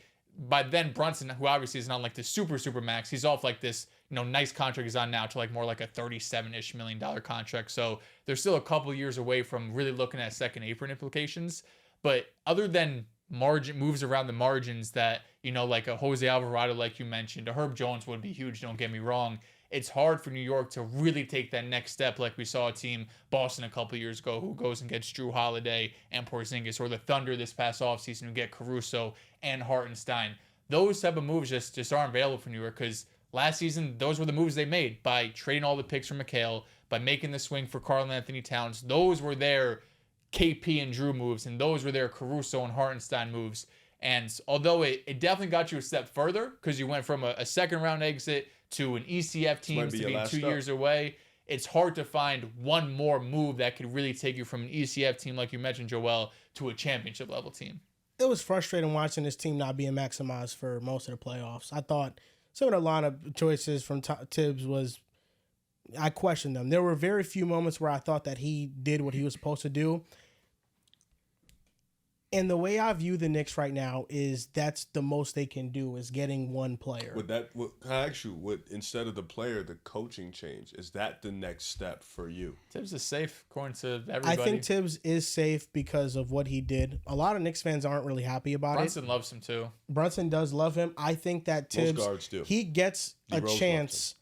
by then Brunson, who obviously is not like the super max, he's off like this, nice contract he's on now to like more like a $37-ish million contract. So they're still a couple years away from really looking at second apron implications. But other than margin moves around the margins that, like a Jose Alvarado, like you mentioned, a Herb Jones would be huge, don't get me wrong. It's hard for New York to really take that next step, like we saw a team, Boston, a couple years ago, who goes and gets Drew Holiday and Porzingis, or the Thunder this past offseason who get Caruso and Hartenstein. Those type of moves just aren't available for New York because last season, those were the moves they made by trading all the picks for McHale, by making the swing for Karl-Anthony Towns. Those were their KP and Drew moves, and those were their Caruso and Hartenstein moves. And although it definitely got you a step further because you went from a second round exit to an ECF team to being 2 years away, it's hard to find one more move that could really take you from an ECF team, like you mentioned, Joel, to a championship level team. It was frustrating watching this team not being maximized for most of the playoffs. I thought some of the lineup choices from Tibbs I questioned them. There were very few moments where I thought that he did what he was supposed to do. And the way I view the Knicks right now is that's the most they can do is getting one player. Instead of the player, the coaching change, is that the next step for you? Tibbs is safe, according to everybody. I think Tibbs is safe because of what he did. A lot of Knicks fans aren't really happy about Brunson loves him too. Brunson does love him. I think that Tibbs, most guards do. He gets a chance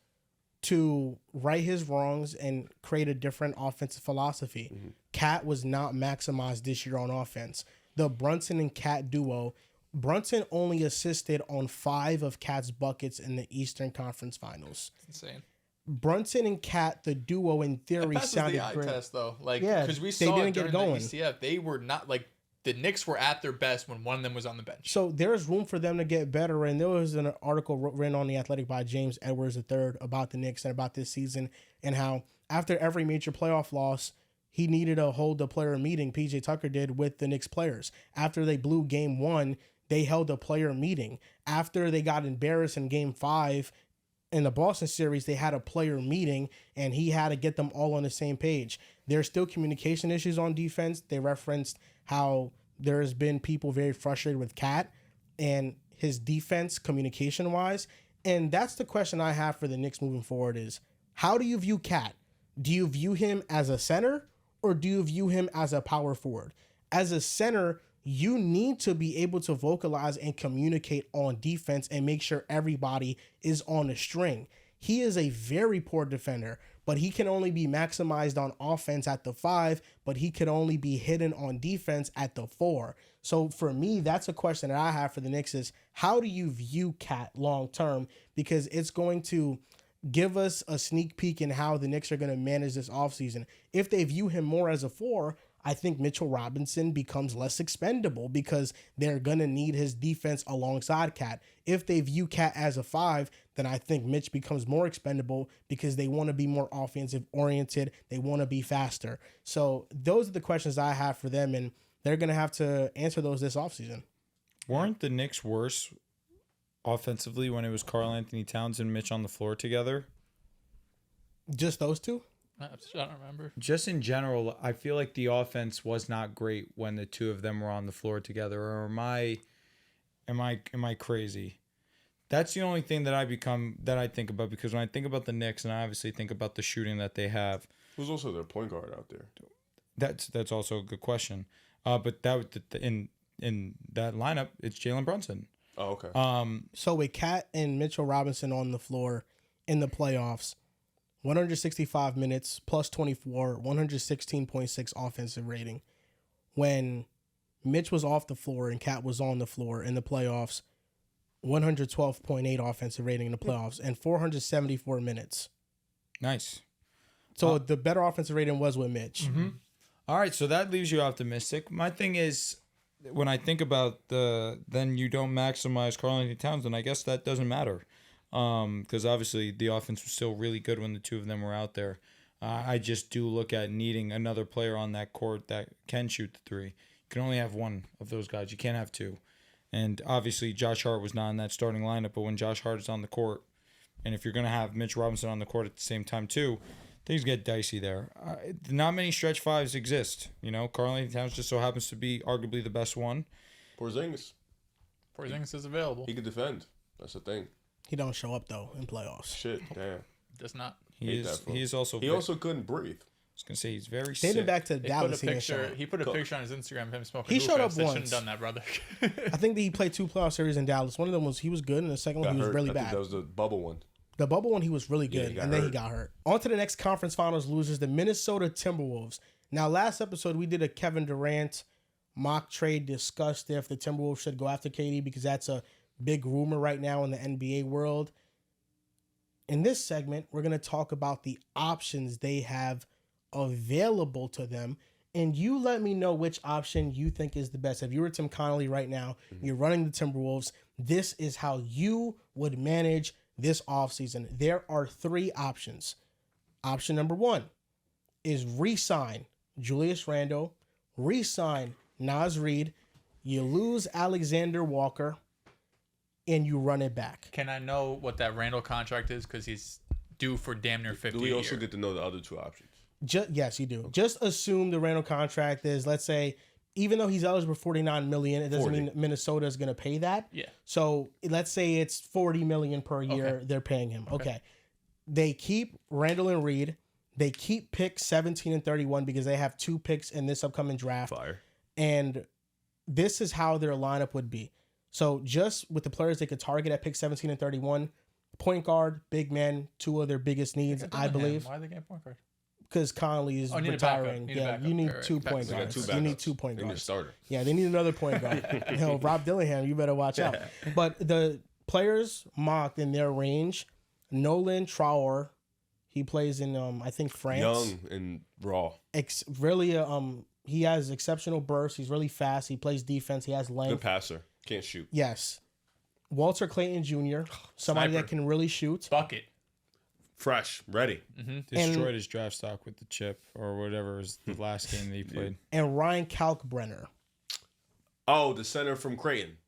to right his wrongs and create a different offensive philosophy. Cat was not maximized this year on offense. The Brunson and Cat duo, Brunson only assisted on 5 of Cat's buckets in the Eastern Conference Finals. That's insane. Brunson and Cat, the duo, in theory, sounded the eye great. Test though, like Yeah, because we they saw didn't it get during going. the WCF, they were not like the Knicks were at their best when one of them was on the bench. So there's room for them to get better. And there was an article written on The Athletic by James Edwards III about the Knicks and about this season and how after every major playoff loss, he needed to hold a player meeting. PJ Tucker did with the Knicks players. After they blew game 1, they held a player meeting. After they got embarrassed in game 5 in the Boston series, they had a player meeting and he had to get them all on the same page. There's still communication issues on defense. They referenced how there's been people very frustrated with Cat and his defense communication wise. And that's the question I have for the Knicks moving forward is, how do you view Cat? Do you view him as a center or do you view him as a power forward? As a center, you need to be able to vocalize and communicate on defense and make sure everybody is on a string. He is a very poor defender, but he can only be maximized on offense at the 5, but he could only be hidden on defense at the 4. So for me, that's a question that I have for the Knicks is, how do you view Cat long term? Because it's going to give us a sneak peek in how the Knicks are going to manage this offseason. If they view him more as a 4, I think Mitchell Robinson becomes less expendable because they're going to need his defense alongside Cat. If they view Cat as a 5, then I think Mitch becomes more expendable because they want to be more offensive oriented. They want to be faster. So those are the questions I have for them, and they're going to have to answer those this offseason. Weren't the Knicks worse offensively when it was Karl-Anthony Towns and Mitch on the floor together? Just those two? I don't remember. Just in general, I feel like the offense was not great when the two of them were on the floor together. Or am I crazy? That's the only thing that I think about, because when I think about the Knicks, and I obviously think about the shooting that they have. Who's also their point guard out there? That's also a good question. But that in that lineup, it's Jalen Brunson. Oh, okay. So with Cat and Mitchell Robinson on the floor in the playoffs, 165 minutes, plus 24, 116.6 offensive rating. When Mitch was off the floor and Cat was on the floor in the playoffs, 112.8 offensive rating in the playoffs and 474 minutes. Nice. So the better offensive rating was with Mitch. Mm-hmm. All right, so that leaves you optimistic. My thing is, when I think about then you don't maximize Karl-Anthony Towns, then I guess that doesn't matter. Because obviously the offense was still really good when the two of them were out there. I just do look at needing another player on that court that can shoot the 3. You can only have one of those guys. You can't have 2. And obviously Josh Hart was not in that starting lineup, but when Josh Hart is on the court, and if you're going to have Mitch Robinson on the court at the same time too, things get dicey there. Not many stretch 5s exist. You know, Karl-Anthony Towns just so happens to be arguably the best one. Porzingis is available. He can defend. That's the thing. He don't show up though in playoffs. Shit, damn. Does not. He also couldn't breathe. I was gonna say he's very Dating sick. back to Dallas, He put a picture on his Instagram of him smoking. He showed up They once. shouldn't have done that, brother. I think that he played 2 playoff series in Dallas. One of them was he was good, and the second one he was really I think bad. that was the bubble one. The bubble one, he was really Yeah, good, he got and then he hurt. got hurt. On to the next conference finals losers, the Minnesota Timberwolves. Now, last episode, we did a Kevin Durant mock trade, discussed if the Timberwolves should go after KD because that's a big rumor right now in the NBA world. In this segment, we're going to talk about the options they have available to them, and you let me know which option you think is the best. If you were Tim Connolly right now, you're running the Timberwolves, this is how you would manage this offseason. There are 3 options. Option number 1 is re-sign Julius Randle, re-sign Naz Reid, you lose Alexander Walker, and you run it back. Can I know what that Randall contract is? Because he's due for damn near 50 Do we a also year. get to know the other 2 options? Yes, you do. Just assume the Randall contract is, let's say, even though he's eligible for $49 million, it doesn't 40. mean Minnesota is going to pay that. Yeah. So let's say it's $40 million per year. Okay. They're paying him. Okay. They keep Randall and Reed. They keep picks 17 and 31 because they have 2 picks in this upcoming draft. Fire. And this is how their lineup would be. So just with the players they could target at pick 17 and 31, Point guard, big man, two of their biggest needs, I believe. Why are they getting point guard? Because Conley is retiring. You need two point guards. You need 2 point guards. They need a starter. Yeah, they need another point guard. Rob Dillingham, you better watch out. But the players mocked in their range, Nolan Traore, he plays in I think France. Young and raw. He has exceptional burst. He's really fast. He plays defense. He has length. Good passer. Can't shoot. Yes. Walter Clayton Jr., somebody that can really shoot. Bucket. Fresh, ready. Destroyed his draft stock with the chip or whatever was the last game that he played. And Ryan Kalkbrenner. Oh, the center from Creighton.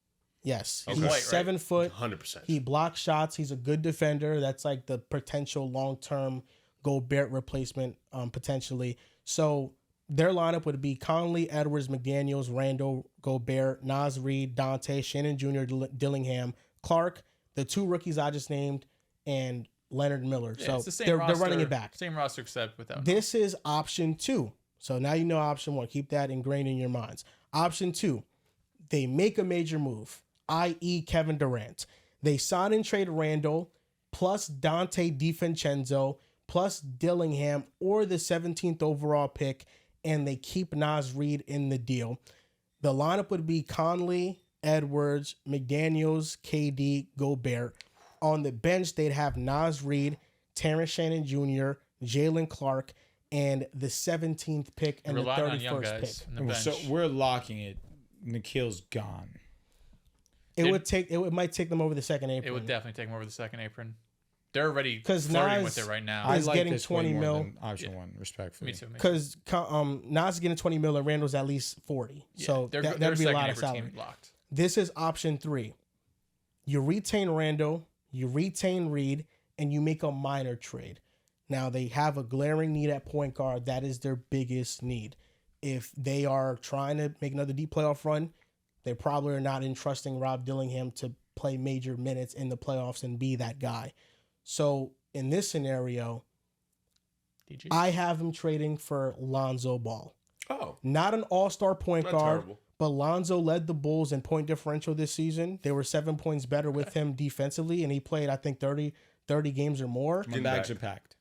Yes. Okay. He's White, 7 foot. 100%. He blocks shots. He's a good defender. That's like the potential long-term Gobert replacement, potentially. So their lineup would be Conley, Edwards, McDaniels, Randall, Gobert, Naz Reid, Dante, Shannon Jr., Dillingham, Clark, the two rookies I just named, and Leonard Miller. Yeah, so it's the same they're roster, running it back. Same roster except without. This is option 2. So now you know option 1. Keep that ingrained in your minds. Option 2, they make a major move, i.e. Kevin Durant. They sign and trade Randall plus Dante DiVincenzo plus Dillingham or the 17th overall pick, and they keep Naz Reid in the deal. The lineup would be Conley, Edwards, McDaniels, KD, Gobert. On the bench, they'd have Naz Reid, Terrence Shannon Jr., Jalen Clark, and the 17th pick and the 31st pick. So we're locking it. Nikhil's gone. It might take them over the second apron. It would definitely take them over the second apron. They're already because flirting with it right now. I like getting this 20 way more mil. than option 1, respectfully. Me too. Because Nas is getting 20 mil and Randall's at least 40. Yeah, so that'd be a lot of salary. Locked. This is option 3. You retain Randall, you retain Reid, and you make a minor trade. Now they have a glaring need at point guard. That is their biggest need. If they are trying to make another deep playoff run, they probably are not entrusting Rob Dillingham to play major minutes in the playoffs and be that guy. So in this scenario, DG. I have him trading for Lonzo Ball. Oh. Not an all-star point Not guard, terrible. but Lonzo led the Bulls in point differential this season. They were 7 points better with him defensively, and he played, I think, 30 games or more. My bags are packed.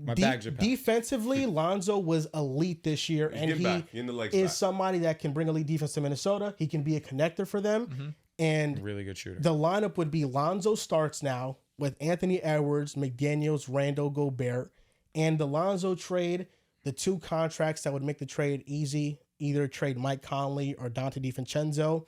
My bags are packed. Defensively, Lonzo was elite this year, and he is somebody that can bring elite defense to Minnesota. He can be a connector for them. And really good shooter. The lineup would be Lonzo starts now with Anthony Edwards, McDaniels, Randall, Gobert. And the Lonzo trade, the two contracts that would make the trade easy, either trade Mike Conley or Dante DiVincenzo,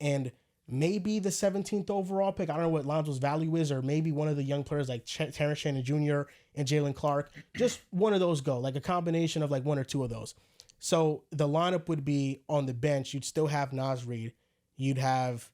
and maybe the 17th overall pick. I don't know what Lonzo's value is, or maybe one of the young players like Terrence Shannon Jr. and Jalen Clark. Just one of those go, like a combination of like one or two of those. So the lineup would be on the bench. You'd still have Naz Reid. You'd have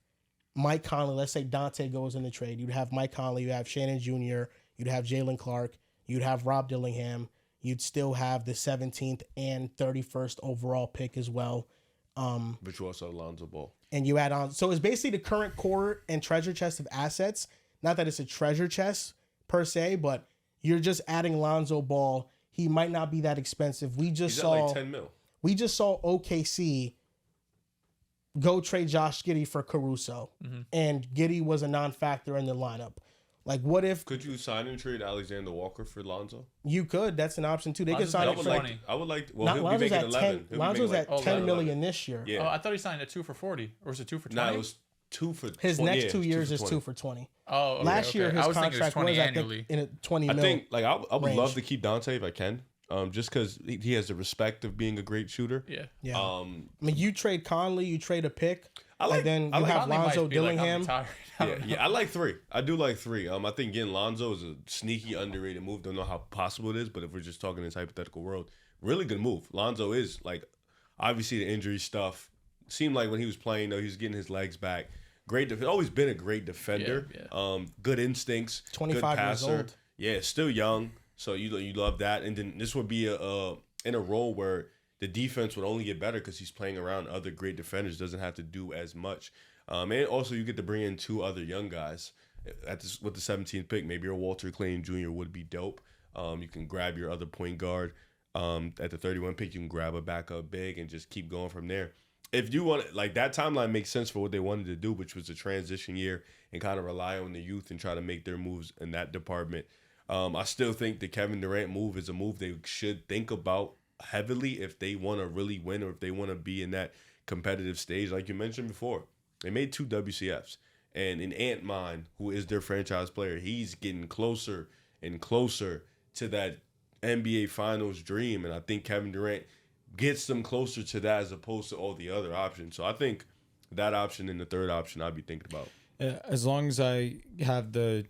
Mike Conley. Let's say Dante goes in the trade. You'd have Mike Conley. You'd have Shannon Jr. You'd have Jalen Clark. You'd have Rob Dillingham. You'd still have the 17th and 31st overall pick as well. But you also have Lonzo Ball. And you add on. So it's basically the current core and treasure chest of assets. Not that it's a treasure chest per se, but you're just adding Lonzo Ball. He might not be that expensive. He's at like 10 mil. We just saw OKC go trade Josh Giddey for Caruso. And Giddey was a non-factor in the lineup. Like, what if... Could you sign and trade Alexander Walker for Lonzo? You could. That's an option, too. They could sign it for... I would like... Well, he'll Lonzo's be at making 11. Lonzo's at 10 million this year. Yeah. Oh, I thought he signed a 2 for 40. Or was it 2 for 20? Nah, it was 2 for 20. His next 2 years is 2 for 20. Oh, okay, Last year, his contract was, I annually. think, in a 20 mil I think, like, I would range. love to keep Dante if I can. Just because he has the respect of being a great shooter. Yeah. I mean, you trade Conley, you trade a pick, like- and then I you like have Conley might Lonzo be like, I'm Dillingham. retired. I like 3. I do like 3. I think getting Lonzo is a sneaky, underrated move. Don't know how possible it is, but if we're just talking in this hypothetical world, really good move. Lonzo is, like, obviously the injury stuff. Seemed like when he was playing, though, he was getting his legs back. Great always been a great defender. Yeah. Good instincts. 25 good years passer. old. Yeah, still young. So you love that. And then this would be in a role where the defense would only get better because he's playing around other great defenders. Doesn't have to do as much. And also you get to bring in 2 other young guys with the 17th pick. Maybe your Walter Clayton Jr. would be dope. You can grab your other point guard. At the 31 pick, you can grab a backup big and just keep going from there. if you want, like, that timeline makes sense for what they wanted to do, which was a transition year and kind of rely on the youth and try to make their moves in that department. I still think the Kevin Durant move is a move they should think about heavily if they want to really win or if they want to be in that competitive stage. Like you mentioned before, they made 2 WCFs. And in Ant-Man, who is their franchise player, he's getting closer and closer to that NBA Finals dream. And I think Kevin Durant gets them closer to that as opposed to all the other options. So I think that option and the third option I'd be thinking about. As long as I have the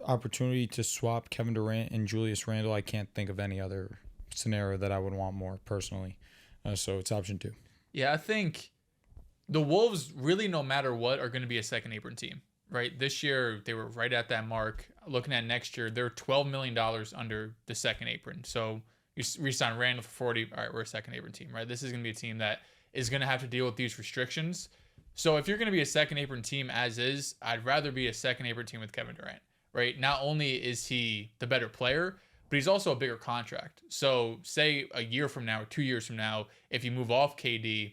opportunity to swap Kevin Durant and Julius Randle, I can't think of any other scenario that I would want more personally. So it's option 2. Yeah, I think the Wolves really, no matter what, are going to be a second apron team, right? This year, they were right at that mark. Looking at next year, they're $12 million under the second apron. So you re-sign Randall for 40. All right, we're a second apron team, right? This is going to be a team that is going to have to deal with these restrictions. So if you're going to be a second apron team as is, I'd rather be a second apron team with Kevin Durant, right? Not only is he the better player, but he's also a bigger contract. So say a year from now or 2 years from now, if you move off KD,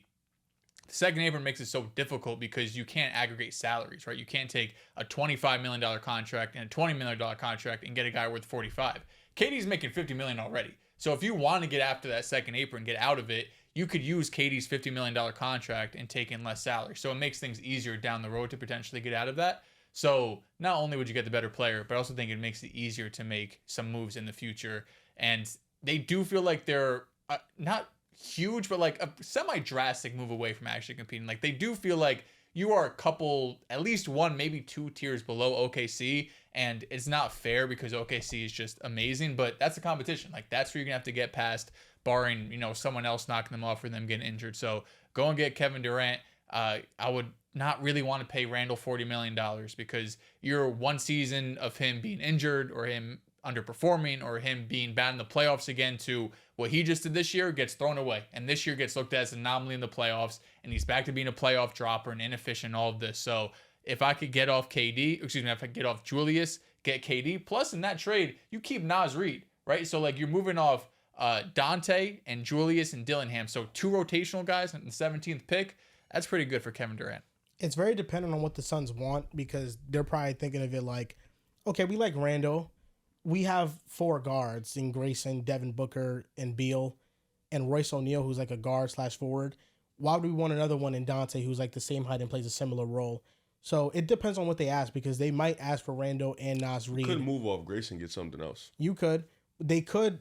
the second apron makes it so difficult because you can't aggregate salaries, right? You can't take a $25 million contract and a $20 million contract and get a guy worth 45. KD's making $50 million already. So if you want to get after that second apron, get out of it, you could use KD's $50 million contract and take in less salary. So it makes things easier down the road to potentially get out of that. So not only would you get the better player, but I also think it makes it easier to make some moves in the future. And they do feel like they're not huge, but like a semi-drastic move away from actually competing. Like they do feel like you are a couple, at least 1, maybe 2 tiers below OKC, and it's not fair because OKC is just amazing, but that's a competition. Like that's where you're gonna have to get past, barring, you know, someone else knocking them off or them getting injured. So go and get Kevin Durant. I would not really want to pay Randall $40 million because you're one season of him being injured or him underperforming or him being bad in the playoffs again to what he just did this year gets thrown away. And this year gets looked at as an anomaly in the playoffs, and he's back to being a playoff dropper and inefficient, all of this. So if I could get off if I could get off Julius, get KD, plus in that trade, you keep Naz Reid, right? So like you're moving off Dante and Julius and Dillingham. So 2 rotational guys in the 17th pick. That's pretty good for Kevin Durant. It's very dependent on what the Suns want because they're probably thinking of it like, okay, we like Randall. We have 4 guards in Grayson, Devin Booker, and Beal, and Royce O'Neal, who's like a guard/forward. Why would we want another one in Dante, who's like the same height and plays a similar role? So it depends on what they ask because they might ask for Randall and Naz Reid. You could move off Grayson and get something else. You could. They could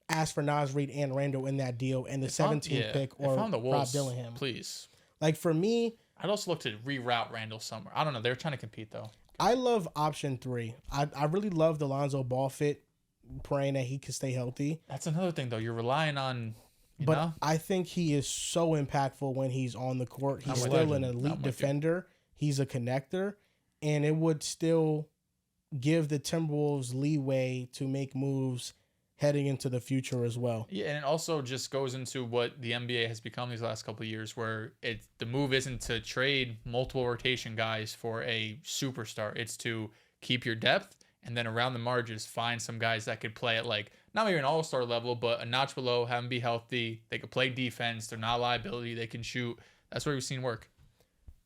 ask for Naz Reid and Randall in that deal and the 17th pick or Rob Dillingham. Please. Like for me, I'd also look to reroute Randall somewhere. I don't know. They're trying to compete though. I love option 3. I really love the Lonzo Ball fit, praying that he can stay healthy. That's another thing though. You're relying on, you know? I think he is so impactful when he's on the court. He's still an elite defender. He's a connector, and it would still give the Timberwolves leeway to make moves heading into the future as well. Yeah, and it also just goes into what the NBA has become these last couple of years, where the move isn't to trade multiple rotation guys for a superstar. It's to keep your depth and then around the margins find some guys that could play at like not maybe an all-star level, but a notch below, have them be healthy. They could play defense. They're not a liability. They can shoot. That's where we've seen work.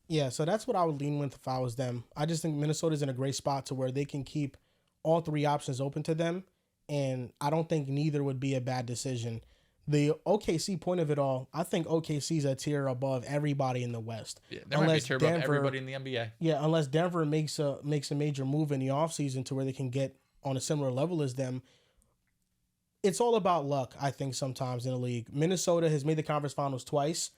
Yeah, so that's what I would lean with if I was them. I just think Minnesota's in a great spot to where they can keep all 3 options open to them. And I don't think neither would be a bad decision. The OKC point of it all, I think OKC's a tier above everybody in the West. Yeah, they might be a tier above everybody in the NBA. Yeah, unless Denver makes a major move in the offseason to where they can get on a similar level as them. It's all about luck, I think, sometimes in the league. Minnesota has made the conference finals twice.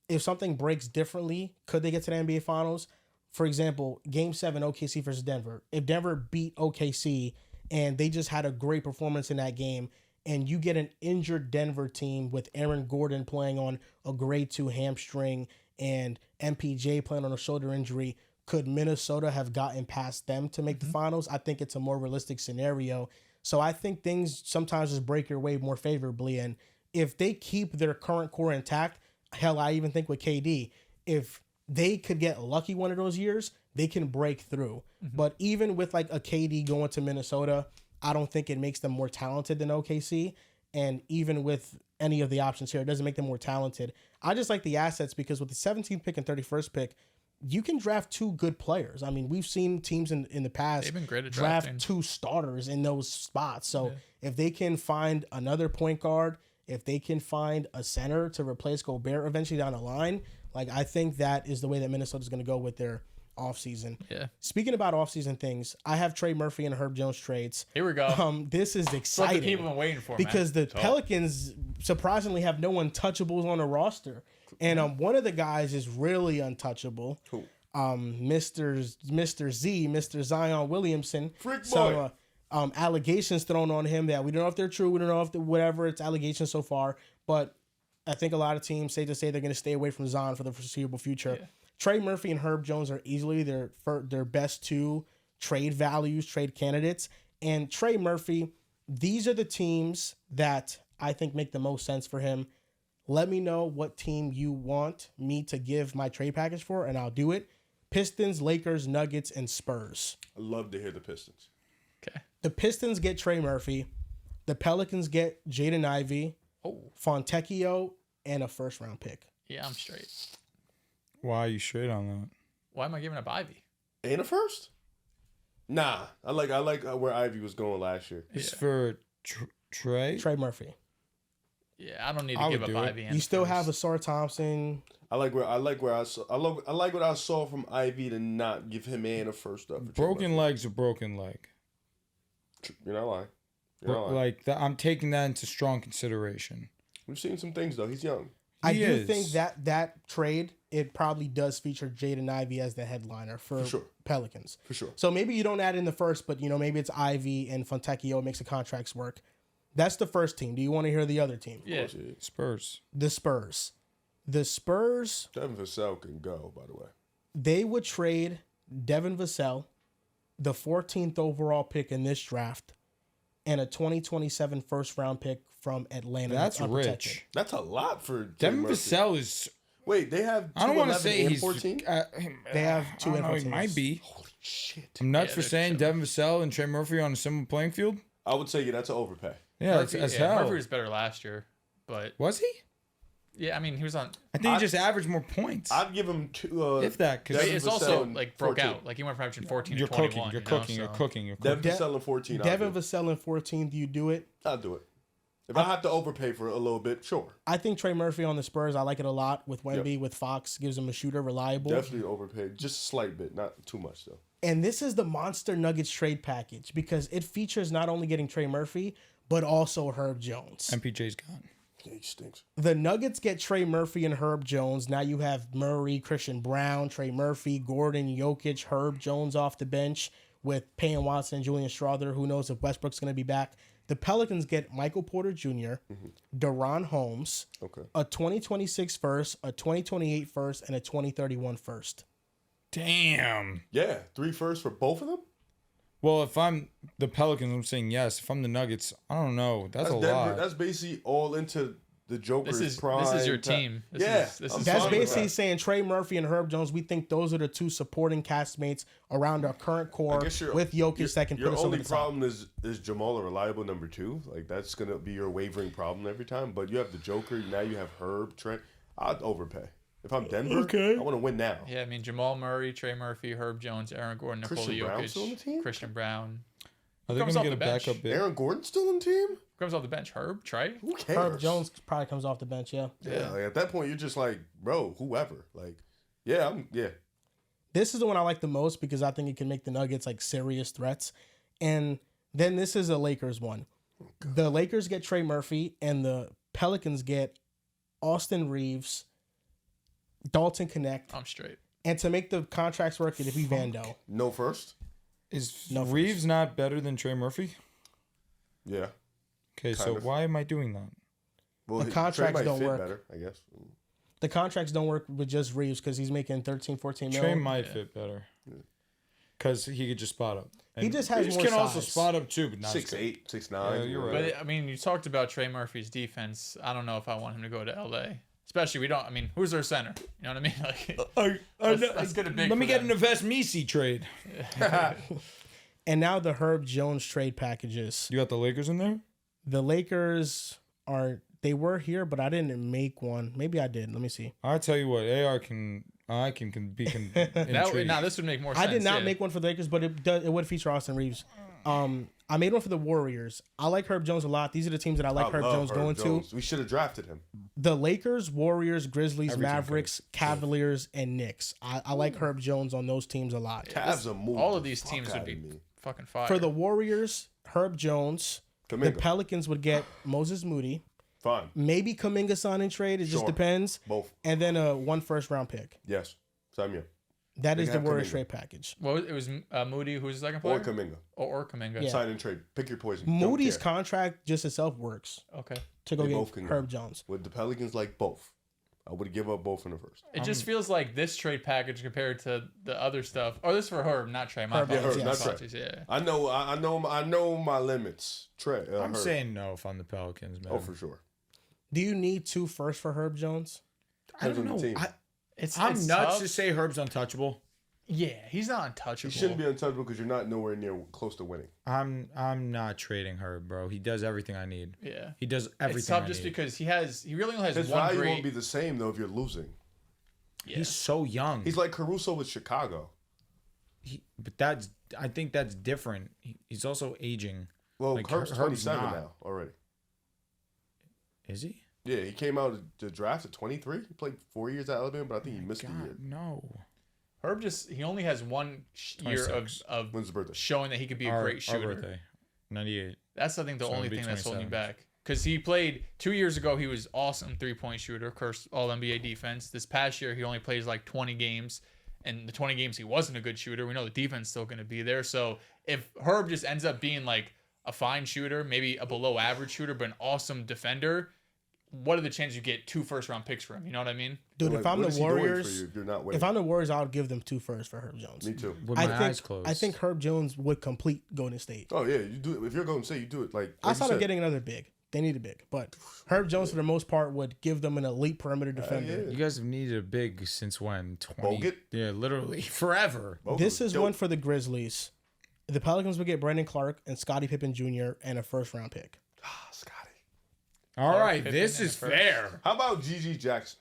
If something breaks differently, could they get to the NBA finals? For example, Game 7, OKC versus Denver. If Denver beat OKC and they just had a great performance in that game, and you get an injured Denver team with Aaron Gordon playing on a grade 2 hamstring and MPJ playing on a shoulder injury, could Minnesota have gotten past them to make the finals? I think it's a more realistic scenario. So I think things sometimes just break your way more favorably. And if they keep their current core intact, hell, I even think with KD, if they could get lucky one of those years, they can break through. But even with like a KD going to Minnesota, I don't think it makes them more talented than OKC. And even with any of the options here, it doesn't make them more talented. I just like the assets because with the 17th pick and 31st pick, you can draft 2 good players. I mean, we've seen teams in the past They've been great at draft drafting. 2 starters in those spots. So if they can find another point guard, if they can find a center to replace Gobert eventually down the line, like I think that is the way that Minnesota's going to go with their offseason. Yeah. Speaking about offseason things, I have Trey Murphy and Herb Jones trades. Here we go. This is That's what exciting the people have been waiting for, because man. the Pelicans surprisingly have no untouchables on the roster. And one of the guys is really untouchable. Who? Mr. Z, Mr. Zion Williamson. Freak boy. So, allegations thrown on him that we don't know if they're true. We don't know if whatever. It's allegations so far. But I think a lot of teams say they're going to stay away from Zion for the foreseeable future. Yeah. Trey Murphy and Herb Jones are easily their best 2 trade values, trade candidates. And Trey Murphy, these are the teams that I think make the most sense for him. Let me know what team you want me to give my trade package for, and I'll do it. Pistons, Lakers, Nuggets, and Spurs. I love to hear the Pistons. Okay. The Pistons get Trey Murphy. The Pelicans get Jaden Ivey, Fontecchio, and a 1st-round pick. Yeah, I'm straight. Why are you straight on that? Why am I giving up Ivy? And a first? Nah, I like where Ivy was going last year. It's for Trey. Trey Murphy. Yeah, I don't need to give up Ivy. You still have Asar Thompson. I like what I saw from Ivy to not give him and a first up. Broken leg's a broken leg. You're not lying. You're not lying. Like that, I'm taking that into strong consideration. We've seen some things though. He's young. I do think that trade, it probably does feature Jaden Ivey as the headliner for sure. Pelicans. For sure. So maybe you don't add in the first, but maybe it's Ivy and Fontecchio. It makes the contracts work. That's the first team. Do you want to hear the other team? Yeah. Spurs. The Spurs. The Spurs. Devin Vassell can go, by the way. They would trade Devin Vassell, the 14th overall pick in this draft, and a 2027 first-round pick from Atlanta. That's rich. That's a lot for Devin Vassell is. Wait, they have. I don't want to say he's 14. They have 2 and 14. He might be. Holy shit! I'm nuts for saying Devin Vassell and Trey Murphy on a similar playing field. I would say that's an overpay. Yeah, as hell. Murphy was better last year, but was he? Yeah, I mean he was on. I think he just averaged more points. I'd give him 2. If that, because it's also like broke 14. out. Like he went from averaging 14 You're to 21. cooking. You're cooking. Devin Vassell in 14. Devin Vassell in 14. Do you do it? I'll do it. If I have to overpay for a little bit, sure. I think Trey Murphy on the Spurs, I like it a lot with Wemby, with Fox, gives him a shooter, reliable. Definitely overpaid. Just a slight bit, not too much though. And this is the Monster Nuggets trade package because it features not only getting Trey Murphy, but also Herb Jones. MPJ's gone. Yeah, he stinks. The Nuggets get Trey Murphy and Herb Jones. Now you have Murray, Christian Brown, Trey Murphy, Gordon, Jokic, Herb Jones off the bench with Payne Watson, Julian Strawther. Who knows if Westbrook's going to be back. The Pelicans get Michael Porter Jr., Deron Holmes, a 2026 first, a 2028 first, and a 2031 first. Damn. Yeah, 3 firsts for both of them? Well, if I'm the Pelicans, I'm saying yes. If I'm the Nuggets, I don't know. That's a lot. That's basically all into the Joker's prime. This is your team. That's basically saying Trey Murphy and Herb Jones. We think those are the 2 supporting castmates around our current core with Jokic that can put us over the top. Your only problem is Jamal a reliable number 2? Like that's gonna be your wavering problem every time. But you have the Joker. Now you have Herb, Trent. I'd overpay. If I'm Denver, I want to win now. Yeah, I mean Jamal Murray, Trey Murphy, Herb Jones, Aaron Gordon, Nikola Jokic, Christian Brown. Are they going to get a backup bit? Aaron Gordon still on the team? Comes off the bench. Herb, Trey. Who cares? Herb Jones probably comes off the bench, yeah. Yeah, like at that point, you're just like, bro, whoever. Like, yeah. This is the one I like the most because I think it can make the Nuggets like serious threats. And then this is a Lakers one. The Lakers get Trey Murphy and the Pelicans get Austin Reeves, Dalton Connect. I'm straight. And to make the contracts work, it'd be Vando. No first? Is Reeves not better than Trey Murphy? Yeah. Okay, so why am I doing that? Well, the contracts don't work. Better, I guess. The contracts don't work with just Reeves because he's making 13, 14 Trey million. might fit better. Because he could just spot up. And he just has Reeves more can size. also spot up too, but not 6'8", 6'9". Yeah, you're right. But I mean, you talked about Trey Murphy's defense. I don't know if I want him to go to LA. Especially, who's their center? You know what I mean? Like, let's get a big. Let me get an Invest Misi trade. And now the Herb Jones trade packages. You got the Lakers in there? The Lakers they were here, but I didn't make one. Maybe I did. Let me see. I'll tell you what, I can be intrigued. Now this would make more sense. I did not make one for the Lakers, but it would feature Austin Reeves. I made one for the Warriors. I like Herb Jones a lot. These are the teams that I like Herb Jones going to. We should have drafted him. The Lakers, Warriors, Grizzlies, Mavericks, Cavaliers, and Knicks. I like Herb Jones on those teams a lot. Cavs are moving. All of these teams would be fucking fire. For the Warriors, Herb Jones. Kuminga. The Pelicans would get Moses Moody. Fine. Maybe Kuminga sign and trade. It just depends. Both. And then one first-round pick. Yes. Sign me up. That is the Warriors trade package. Well, it was Moody, who's the second player? Or Kuminga. Or Kuminga. Yeah. Sign and trade. Pick your poison. Moody's contract just itself works. Okay. To go get Herb Jones. Would the Pelicans like both? I would give up both in the first. It just feels like this trade package compared to the other stuff. Oh, this is for Herb, not Trey. My apologies. Herb, not Trey. Yeah. I know my limits. Trey. I'm Herb. saying no if I'm the Pelicans, man. Oh, for sure. Do you need 2 firsts for Herb Jones? I don't know. Team. I'm nuts tough. to say Herb's untouchable. Yeah, he's not untouchable. He shouldn't be untouchable because you're not nowhere near close to winning. I'm not trading Herb, bro. He does everything I need. Yeah, he does everything. It's tough I just need. because he really only has His one value great. won't be the same though if you're losing. Yeah. He's so young. He's like Caruso with Chicago. But I think that's different. He's also aging. Well, Like, Herb's Herb's 27 not. now already. Is he? Yeah, he came out of the draft at 23. He played 4 years at Alabama, but I think he missed a year. No. Herb he only has one year 26. of When's his birthday? showing that he could be a great shooter. Our birthday, 98. That's I think the So only it'd be thing that's holding you 27. back. Because he played 2 years ago, he was awesome 3-point shooter, of course, all NBA defense. This past year, he only plays like 20 games. And the 20 games, he wasn't a good shooter. We know the defense is still going to be there. So if Herb just ends up being like a fine shooter, maybe a below average shooter, but an awesome defender, what are the chances you get 2 first-round picks for him? You know what I mean? Dude, Like, if I'm what the is he doing for Warriors, you if you're not winning? if I'm the Warriors, I would give them 2 firsts for Herb Jones. Me too. With my eyes closed. I think Herb Jones would complete Golden State. Oh yeah, you do it. If you're going to say you do it, like Outside you of said. getting another big, they need a big. But Herb Jones, for the most part, would give them an elite perimeter defender. yeah. You guys have needed a big since when? 20. Bogut? Yeah, literally forever. Bogut This was is dope. one for the Grizzlies. The Pelicans would get Brandon Clark and Scottie Pippen Jr. and a first-round pick. Scotty. All Clark, right, Pippen, this and is a first. fair. How about Gigi Jackson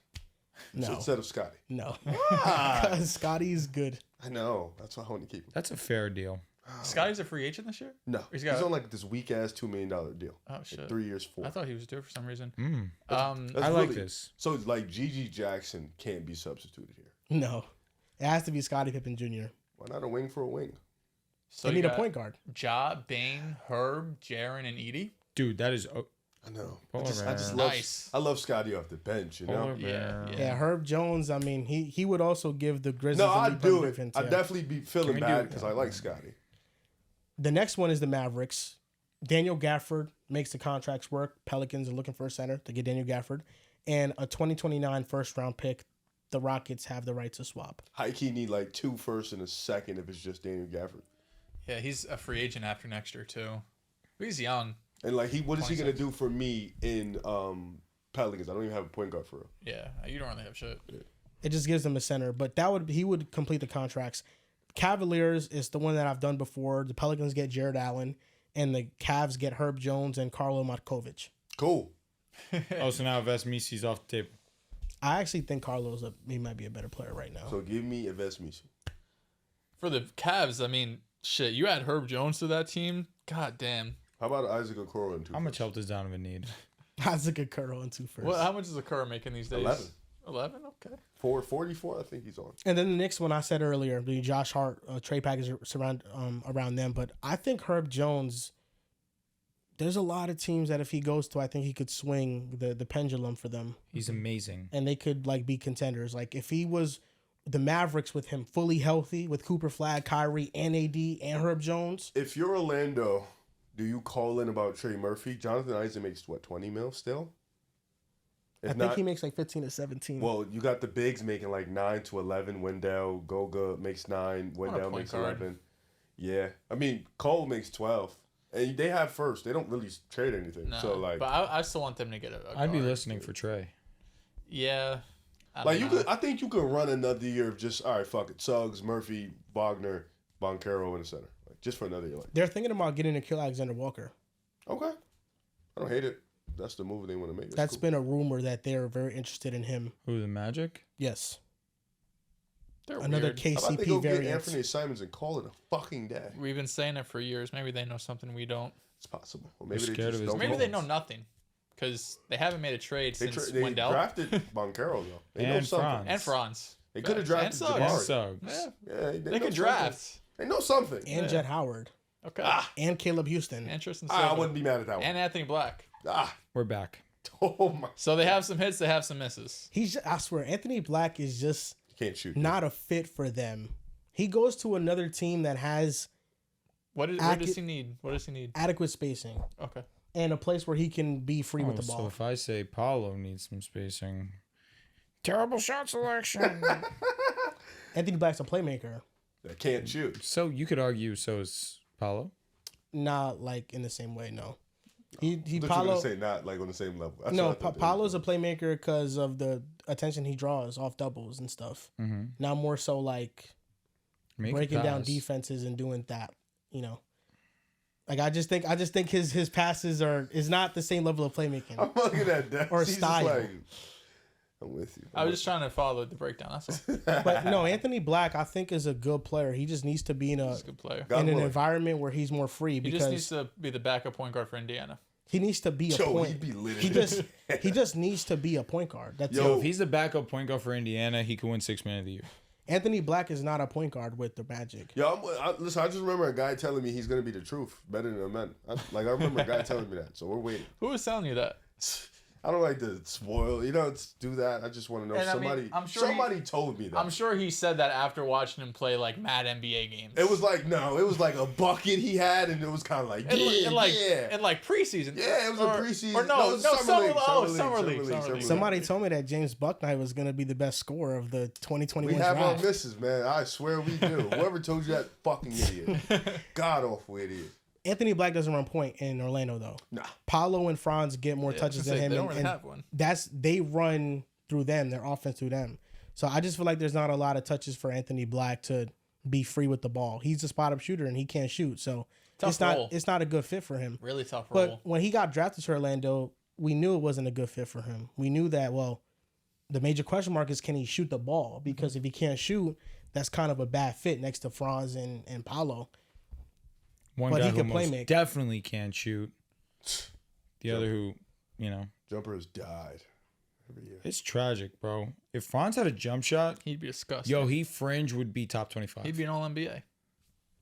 No, instead of Scotty? no, Why? because Scotty's good. I know. That's why I want to keep him. That's a fair deal. Scotty's a free agent this year? No, He's he's got- on like this weak ass $2 million deal. Oh, shit. Like 3 years, 4. I thought he was due for some reason. Mm. That's I like really- this. So it's like Gigi Jackson can't be substituted here. No, it has to be Scottie Pippen Jr. Why not a wing for a wing? So They you need a got point guard. Ja, Bane, Herb, Jaren, and Edie. Dude, that is... I know. Polar I just bear. love. Nice. I love Scotty off the bench. You know. Polar bear. Yeah, Herb Jones. I mean, he would also give the Grizzlies. No, elite I'd do perimeter it. defense, I'd yeah. definitely be feeling we do bad it? because I like Scotty. The next one is the Mavericks. Daniel Gafford makes the contracts work. Pelicans are looking for a center to get Daniel Gafford. And a 2029 first-round pick. The Rockets have the right to swap. High key need like 2 firsts and a second if it's just Daniel Gafford. Yeah, he's a free agent after next year, too. He's young. And like what is he gonna 26. do for me in Pelicans? I don't even have a point guard for real. Yeah, you don't really have shit. It just gives them a center. But he would complete the contracts. Cavaliers is the one that I've done before. The Pelicans get Jared Allen. And the Cavs get Herb Jones and Carlo Matkovic. Cool. Oh, so now Vesmisi's off the table. I actually think he might be a better player right now. So give me a Vesmisi. For the Cavs, I mean, shit, you add Herb Jones to that team? God damn. How about Isaac Okoro and 2 How much firsts? help does Donovan need? Isaac Okoro on 2 firsts. What? How much is a Kerr making these days? 11. 11? Okay. 444, I think he's on. And then the next one I said earlier, the Josh Hart trade package around them. But I think Herb Jones, there's a lot of teams that if he goes to, I think he could swing the pendulum for them. He's amazing. And they could like be contenders. Like if he was the Mavericks with him fully healthy with Cooper Flag, Kyrie, and AD, and Herb Jones. If you're Orlando, do you call in about Trey Murphy? Jonathan Isaac makes what, 20 mil still? If I think he makes like 15 to 17. Well, you got the bigs making like 9 to 11. Wendell, Goga makes 9. Wendell point makes guard. 11. Yeah. I mean, Cole makes 12. And they have first. They don't really trade anything. No, So, like, but I still want them to get a I'd be guard. listening for Trey. Yeah. I like don't you know. could. I think you could run another year of just, all right, fuck it. Suggs, Murphy, Wagner, Boncaro in the center. Like, just for another year. Like, They're thinking about getting a kill Alexander Walker. okay. I don't don't hate it. That's the move they want to make. That's cool. Been a rumor that they're very interested in him. Who, the Magic? Yes. They're another weird. KCP How about they go variant. get Anthony Simons and call it a fucking day? We've been saying it for years. Maybe they know something we don't. It's possible. Or maybe We're they scared just of his don't. Maybe they know nothing. Because they haven't made a trade since They Wendell. drafted Boncaro, though. They know And something. Franz. And Franz. They could have drafted And Jabari. Suggs. Yeah, They know could draft. something. They know something. And Jet Howard. Okay. And Caleb Houston. And Tristan I Silva. wouldn't be mad at that one. And Anthony Black. We're back. Oh my! So they have some hits, they have some misses. I swear, Anthony Black is just Can't shoot. not a fit for them. He goes to another team that has What does he need? What does he need? adequate spacing Okay. and a place where he can be free with the So ball. if I say Paulo needs some spacing, terrible shot selection. Anthony Black's a playmaker, That can't shoot. So you could argue so is Paulo. not like in the same way. No, he Literally Paulo. gonna say not like on the same level. That's No, what I thought they Paulo's were a playmaker because of the attention he draws off doubles and stuff. Mm-hmm. Now more so like breaking down defenses and doing that. You know, like I just think his passes is not the same level of playmaking. I'm looking at that. Or He's just style. like, I'm with you. I was just trying to follow the breakdown. That's all. But no, Anthony Black I think is a good player. He just needs to be in He's a good player. God in an willing. environment where he's more free He because just needs to be the backup point guard for Indiana. he needs to be a Joe, point. he'd be lit. He just needs to be a point guard. That's Yo. So it. if he's the backup point guard for Indiana, he could win 6 Man of the Year. Anthony Black is not a point guard with the Magic. Yo, listen. I just remember a guy telling me he's gonna be the truth, better than men. I remember a guy telling me that. So we're waiting. Who was telling you that? I don't like to spoil. Do that. I just want to know. And I mean, Somebody. I'm sure somebody told me that. I'm sure he said that after watching him play like mad NBA games. It was like no. It was like a bucket he had, and it was kind of like in like preseason. Yeah, it was a preseason. Or no, it was summer league. Somebody told me that James Bucknight was going to be the best scorer of the 2021 We have draft. our misses, man. I swear we do. Whoever told you that, fucking idiot. God awful idiot. Anthony Black doesn't run point in Orlando though. Nah. Paulo and Franz get more touches than him. They don't really have one. They run through them, their offense through them. So I just feel like there's not a lot of touches for Anthony Black to be free with the ball. He's a spot up shooter and he can't shoot. So Tough role. it's not a good fit for him. Really tough But role. when he got drafted to Orlando, we knew it wasn't a good fit for him. We knew that, well, the major question mark is can he shoot the ball? Because if he can't shoot, that's kind of a bad fit next to Franz and Paulo. One But guy he who can most play-make. definitely can't shoot. The other who, Jumper has died every year. it's tragic, bro. If Franz had a jump shot, He'd be disgusting. yo, he fringe would be top 25. He'd be an All NBA.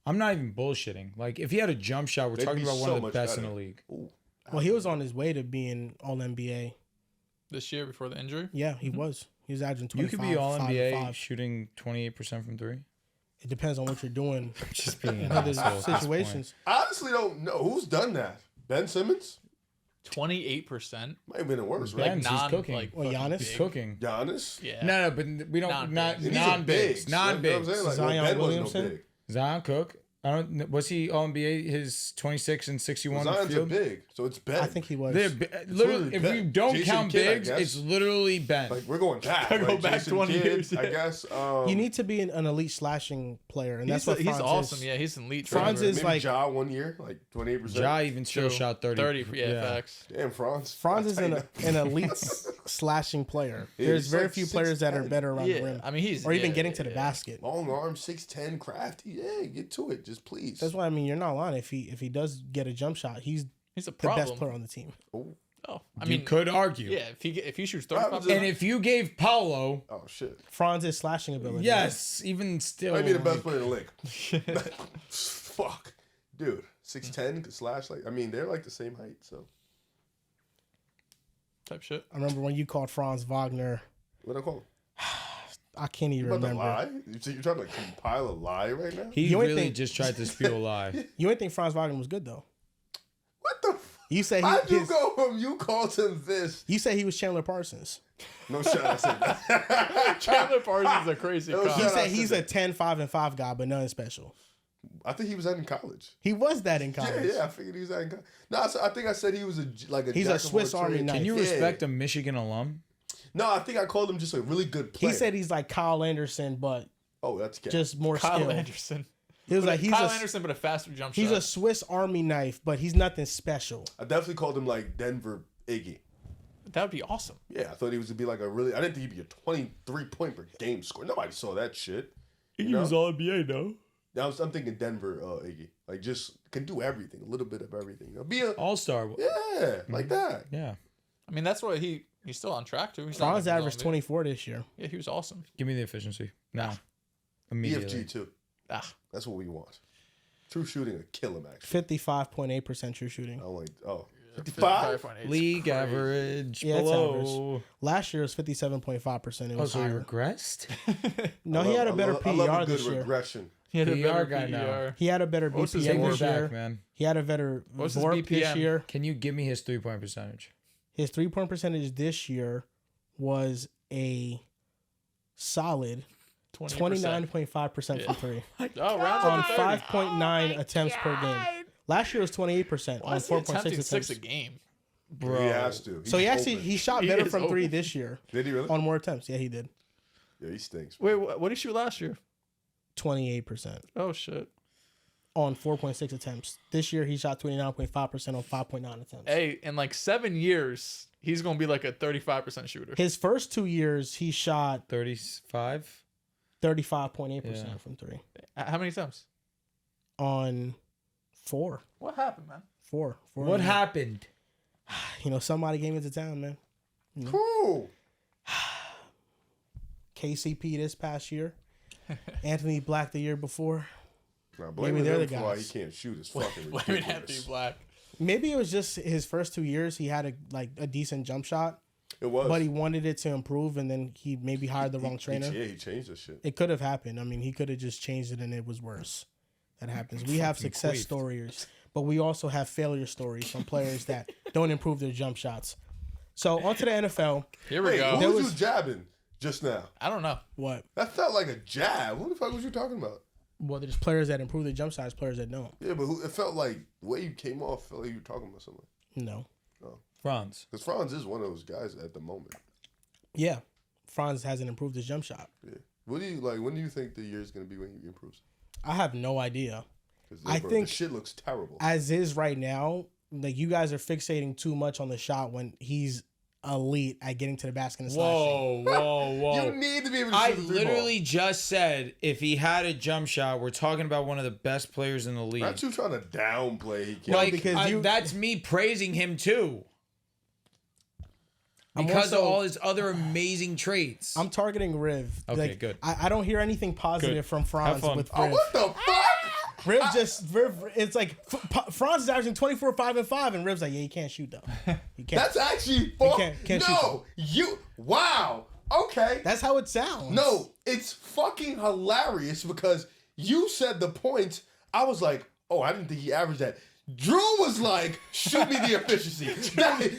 I'm not even bullshitting. Like, if he had a jump shot, we're They'd talking be about one so of the much best in better. the league. Ooh. Well, he was on his way to being All NBA. This year before the injury. Yeah, he was. He was averaging 25. You could be all 5 NBA and 5. shooting 28% from three. It depends on what you're doing Just being in an other asshole at this point. situations. I honestly don't know who's done that. Ben Simmons 28%. might have been the worst, Like right? Ben's, he's cooking. Well, fucking Giannis? big. Cooking. Giannis. Yeah. No, but we don't. Non-bigs. These are Non-bigs. bigs. Non-bigs. You know what I'm saying? Like, Zion Ben wasn't Williamson? no big. Zion Cook. Was he all NBA? His 26 and 61 Zion's a field. big, so it's Ben. I think he was. They're literally, if Ben. you don't Jason count Kidd, I bigs, guess. it's literally Ben. Like we're going back. Gotta go like, back Jason 20 Kidd, years, I yeah. guess. You need to be an elite slashing player, and that's what he's Franz awesome. is. Yeah, he's an elite. Franz driver. is Maybe like- Ja 1 year, like 28%. Ja even still True. shot 30. Yeah, facts. Damn, Franz. Franz I'll is tell you an that. elite slashing player. Yeah, There's he's very like few players that are 6'10". better around the Yeah, rim, I mean he's or even yeah, getting to the yeah. basket. Long arm, 6'10", crafty. Yeah, get to it, just please. That's why I mean you're not lying. If he does get a jump shot, he's He's a the problem. best player on the team. Oh, I You mean, could argue. yeah, if he shoots happens 35%, And if you gave Paulo, oh shit. Franz's slashing ability. yes, even still, Might be the best like, player in the league. Fuck, dude. 6'10" slash like. I mean, they're like the same height. So type shit. I remember when you called Franz Wagner. what I call him? I can't even You about to remember. lie? You're trying to compile a lie right now? he You ain't really think- just tried to spew a lie. You ain't think Franz Wagner was good though. What the? You said How'd you his- go from you called him this? You said he was Chandler Parsons. No shot. I said that. Chandler Parsons is a crazy No cop. You shot. said I he's said a 10, 5, and 5 guy, but nothing special. I think he was out in college. He was that in college. Yeah, I figured he was out in college. No, I think I said he was He's jack a of Swiss all Army trades. knife. Can you Yeah. respect a Michigan alum? No, I think I called him just a really good player. He said he's like Kyle Anderson, but "Oh, that's cat." just more Kyle skilled. Anderson. He was like, Kyle Anderson, but a faster jump shot. He's a Swiss Army knife, but he's nothing special. I definitely called him like Denver Iggy. That would be awesome. Yeah, I thought he was to be like a really. I didn't think he'd be a 23-point per game score. Nobody saw that shit. He was all NBA though. I'm thinking Denver Iggy. Like just can do everything, a little bit of everything. Be a all-star. Yeah, like that. Yeah. I mean, that's what he's still on track to. Franz averaged 24 this year. Yeah, he was awesome. Give me the efficiency now. Immediately. BFG too. Ah, That's what we want. True shooting, a kill him actually. 55.8% true shooting. I like 55. 55.8. League average Yeah, it's below. average. Last year was 57.5%. It was So he higher. regressed? No, he had a better I love PER a good this year. regression. He had a PR better guy now. PER. He had a better What's his BPM name? this Back, year. man. He had a better What's his VORP this BPM? year. Can you give me his 3-point percentage? His 3-point percentage this year was a solid 29.5% from three Oh, rounds on up to 30. 5.9 attempts per game. Last year was 28% Why on is he 4.6 attempting attempts. 6 a game? Bro. He has to. So he He's actually open. he shot He better is from three open. this year Did he really? on more attempts. Yeah, he did. Yeah, he stinks. Wait, what did he shoot last year? 28% Oh, shit. on 4.6 attempts. This year he shot 29.5% on 5.9 attempts. Hey, in like 7 years, he's going to be like a 35% shooter. His first 2 years he shot 35? 35.8% from three How many attempts? on four. What happened, man? Four. What happened? You know, somebody came into town, man. Cool. KCP this past year. Anthony Black the year before. Nah, Maybe blaming they're him the for why guys. he can't shoot is fucking Blaming Anthony ridiculous. Black. Maybe it was just his first 2 years he had a decent jump shot, It was. but he wanted it to improve, and then he maybe hired the wrong trainer. Yeah, he changed the shit. It could have happened. I mean, he could have just changed it and it was worse. That happens. We have success stories, but we also have failure stories from players that don't improve their jump shots. So onto the NFL. Here we Wait, go. who was was- you jabbing just now? I don't know. What? That felt like a jab. Who the fuck was you talking about? Well, there's players that improve their jump shots, players that don't. Yeah, but it felt like the way you came off felt like you were talking about someone. No. Franz. Because Franz is one of those guys at the moment. Yeah. Franz hasn't improved his jump shot. Yeah. What do you like? When do you think the year is going to be when he improves? I have no idea. 'Cause, I bro, think- the shit looks terrible. As is right now, like you guys are fixating too much on the shot when he's elite at getting to the basket and slashing. Whoa. You need to be able to I shoot the three literally just said if he had a jump shot, we're talking about one of the best players in the league. ball. Not you trying to downplay. He can't. Well, Like, because that's me praising him too. I'm Because also- of all his other amazing traits. I'm targeting Riv. Okay, Like, good. I don't hear anything positive Good. from Have Franz fun. with Oh, Riv. what the fuck? Riv, it's like Franz is averaging 24, 5, and 5, and Riv's like, yeah, he can't shoot though. He can't. That's actually fuck. can't shoot No, you. Wow. Okay. That's how it sounds. No, it's fucking hilarious because you said the points. I was like, oh, I didn't think he averaged that. Drew was like, shoot me the efficiency. That- he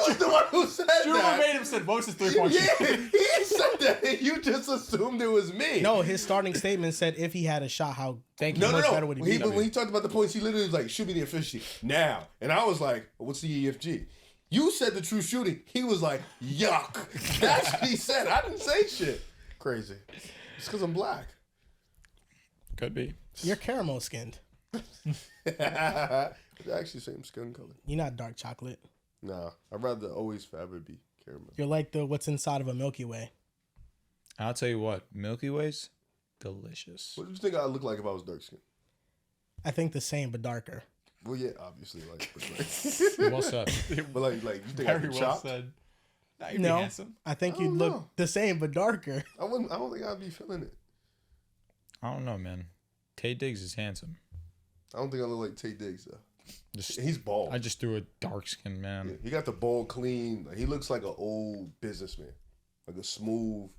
was the one who said Drew that. verbatim said most is 3-point Yeah, shooting. he said that. And you just assumed it was me. No, his starting statement said if he had a shot, how Thank you. No, much no, better no. would he When he, be? when he talked about the points, he literally was like, shoot me the efficiency now. And I was like, what's the EFG? You said the true shooting. He was like, yuck. That's what he said. I didn't say shit. Crazy. It's because I'm black. Could be. You're caramel skinned. It's actually same skin color. You're not dark chocolate. Nah, I'd rather always forever be caramel. You're like the what's inside of a Milky Way. I'll tell you what, Milky Ways, delicious. What do you think I'd look like if I was dark skinned? I think the same but darker. Well, yeah, obviously, like, Well said. but like you think I'd Very be well chopped? said. Nah, you'd be No, handsome. I think I you'd don't look know. the same but darker. I don't think I'd be feeling it. I don't know, man. Tay Diggs is handsome. I don't think I look like Tay Diggs though. Just, He's bald. I just threw a dark skinned man. Yeah, he got the bald clean. Like, he looks like an old businessman, like a smooth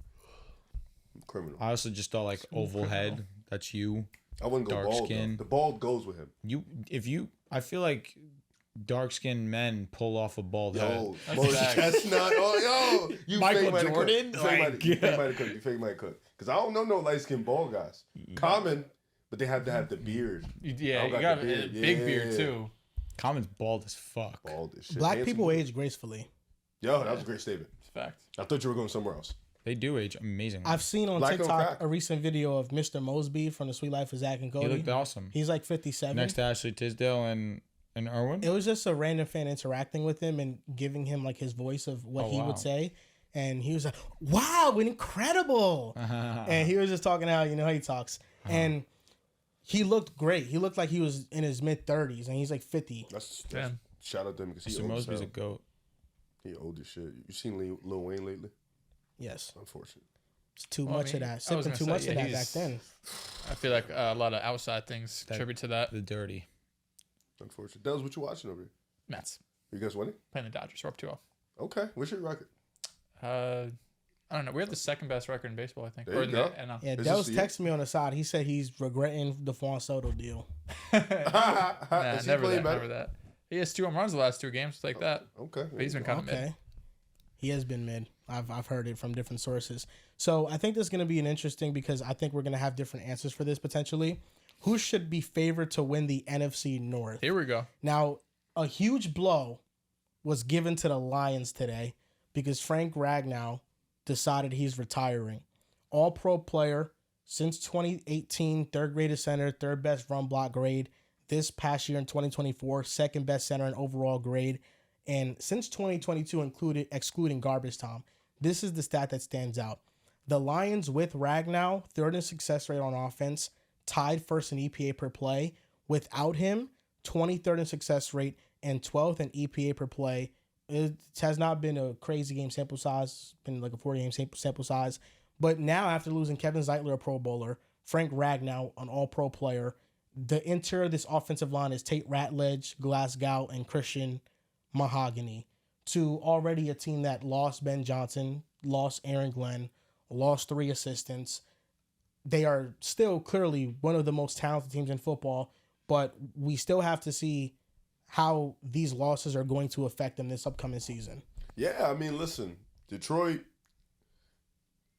criminal. I also just thought like oval head. That's you. I wouldn't go dark bald. skin. Though. The bald goes with him. I feel like dark skinned men pull off a bald head. Yo, That's Morris facts. Chestnut. Oh, yo, you Michael fake might have cooked. Jordan? You fake Like, might- you fake might have cooked. You fake might have cooked. Because I don't know no light skinned bald guys. Common, but they have to have the beard. Yeah, I you got got the a beard. big Yeah. beard too. Common's bald as fuck. Bald as shit. Black Handsome people dude. age gracefully. Yo, that was a great statement. It's a fact. I thought you were going somewhere else. They do age amazingly. I've seen on Black TikTok a recent video of Mr. Mosby from The Sweet Life of Zach and Cody. He looked awesome. He's like 57. Next to Ashley Tisdale and Irwin. It was just a random fan interacting with him and giving him like his voice of what he would say. And he was like, wow, incredible. And he was just talking how, how he talks. And he looked great. He looked like he was in his mid-30s, and he's like 50. That's shout out to him because he's Mr. Mosby's a goat. He old as shit. You seen Lil Wayne lately? Yes. Unfortunate. It's too much of that. Sipping too much of that back then. I feel like a lot of outside things contribute to that. The dirty. Unfortunate. That was what you watching over here. Mets. You guys winning? Playing the Dodgers. We're up 2-0. Okay. What's your record? I don't know. We have the second best record in baseball, I think. There you go. Yeah, Del was texting me on the side. He said he's regretting the Juan Soto deal. Never that. He has 2 home runs the last 2 games like that. Okay. But he's been kind of mid. He has been mid. I've heard it from different sources. So I think this is going to be an interesting because I think we're going to have different answers for this potentially. Who should be favored to win the NFC North? Here we go. Now, a huge blow was given to the Lions today because Frank Ragnow decided he's retiring. All-pro player since 2018, third graded center, third best run block grade. This past year in 2024, second best center in overall grade. And since 2022, excluding garbage time, this is the stat that stands out. The Lions with Ragnow, third in success rate on offense, tied first in EPA per play. Without him, 23rd in success rate and 12th in EPA per play. It has not been a crazy game sample size. It's been like a 40-game sample size. But now, after losing Kevin Zeitler, a Pro Bowler, Frank Ragnow, an All-Pro player, the interior of this offensive line is Tate Ratledge, Glasgow, and Christian Mahogany, to already a team that lost Ben Johnson, lost Aaron Glenn, lost 3 assistants. They are still clearly one of the most talented teams in football, but we still have to see how these losses are going to affect them this upcoming season. Yeah, I mean, listen, Detroit.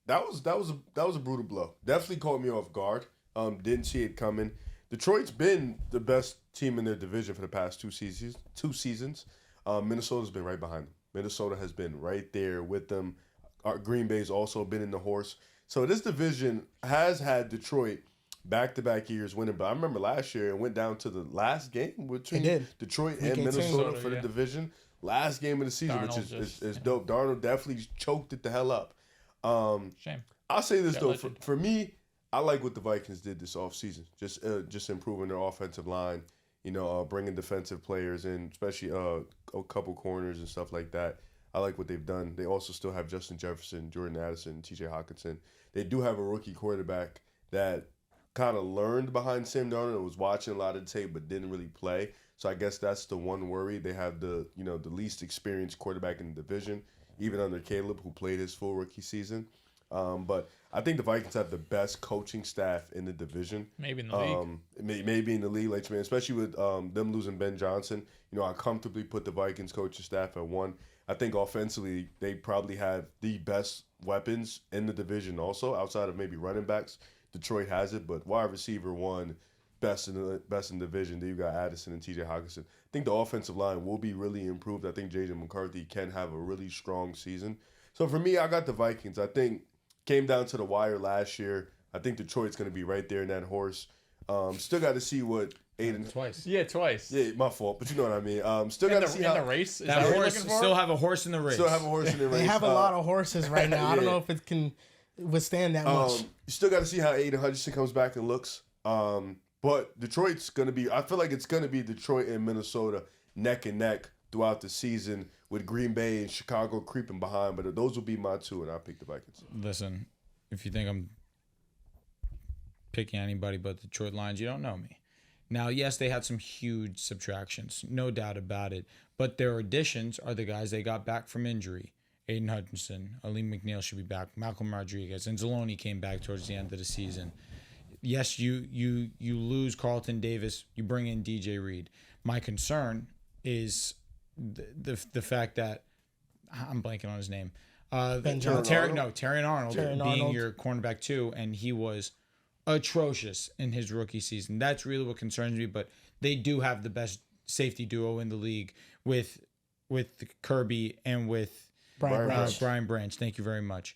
That was a brutal blow. Definitely caught me off guard. Didn't see it coming. Detroit's been the best team in their division for the past 2 seasons. Minnesota's been right behind them. Minnesota has been right there with them. Green Bay's also been in the horse. So this division has had Detroit back-to-back years winning. But I remember last year it went down to the last game between Detroit and Minnesota for the division. Last game of the season, which is dope. Darnold definitely choked it the hell up. Shame. I'll say this, though. For me, I like what the Vikings did this offseason. Just improving their offensive line, bringing defensive players in, especially a couple corners and stuff like that. I like what they've done. They also still have Justin Jefferson, Jordan Addison, T.J. Hawkinson. They do have a rookie quarterback that kind of learned behind Sam Darnold and was watching a lot of the tape but didn't really play. So I guess that's the one worry. They have the least experienced quarterback in the division, even under Caleb, who played his full rookie season. But I think the Vikings have the best coaching staff in the division. Maybe in the league. Maybe in the league, especially with them losing Ben Johnson. I comfortably put the Vikings coaching staff at 1. I think offensively, they probably have the best weapons in the division also, outside of maybe running backs. Detroit has it, but wide receiver 1, best in the division. Then you got Addison and T.J. Hawkinson. I think the offensive line will be really improved. I think J.J. McCarthy can have a really strong season. So for me, I got the Vikings. I think came down to the wire last year. I think Detroit's going to be right there in that horse. Still got to see what Aiden... Twice. Yeah, twice. Yeah, my fault, but you know what I mean. Still got to see in the race. Is that that horse still have a horse in the race. Still have a horse in the race. They have a lot of horses right now. I don't know if it can withstand that much. You still got to see how Aiden Hutchinson comes back and looks. But Detroit's going to be... I feel like it's going to be Detroit and Minnesota neck and neck throughout the season with Green Bay and Chicago creeping behind. But those will be my 2, and I'll pick the Vikings. Listen, if you think I'm picking anybody but the Detroit Lions, you don't know me. Now, yes, they had some huge subtractions, no doubt about it. But their additions are the guys they got back from injury. Aiden Hutchinson, Aleem McNeil should be back. Malcolm Rodriguez, and Anzalone came back towards the end of the season. Yes, you lose Carlton Davis. You bring in DJ Reed. My concern is the fact that I'm blanking on his name. Terrion Arnold being your cornerback too, and he was atrocious in his rookie season. That's really what concerns me. But they do have the best safety duo in the league with Kirby and with Brian Branch. Thank you very much.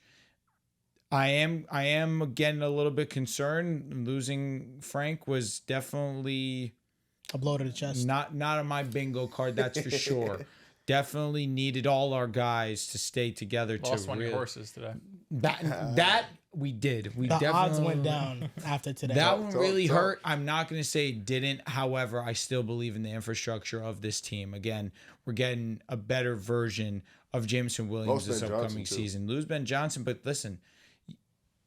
I am getting a little bit concerned. Losing Frank was definitely a blow to the chest. Not on my bingo card, that's for sure. Definitely needed all our guys to stay together. Lost one of your horses today. That we did. We the definitely odds went down after today. That one really hurt. I'm not going to say it didn't. However, I still believe in the infrastructure of this team. Again, we're getting a better version of Jameson Williams this upcoming season. Lose Ben Johnson, but listen,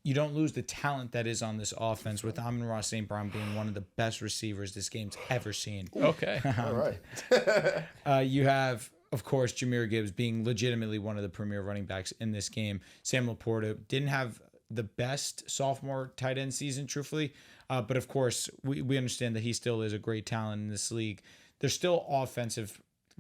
you don't lose the talent that is on this offense with Amon-Ra St. Brown being one of the best receivers this game's ever seen. Okay. All right. You have, of course, Jahmyr Gibbs being legitimately one of the premier running backs in this game. Sam Laporta didn't have the best sophomore tight end season, truthfully. But, of course, we understand that he still is a great talent in this league. There's still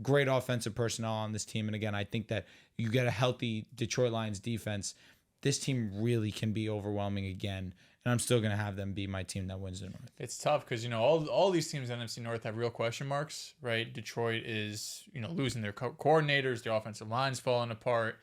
great offensive personnel on this team. And, again, I think that you get a healthy Detroit Lions defense, this team really can be overwhelming again. And I'm still going to have them be my team that wins the North. It's tough because, all these teams in NFC North have real question marks, right? Detroit is, losing their coordinators. The offensive line's falling apart.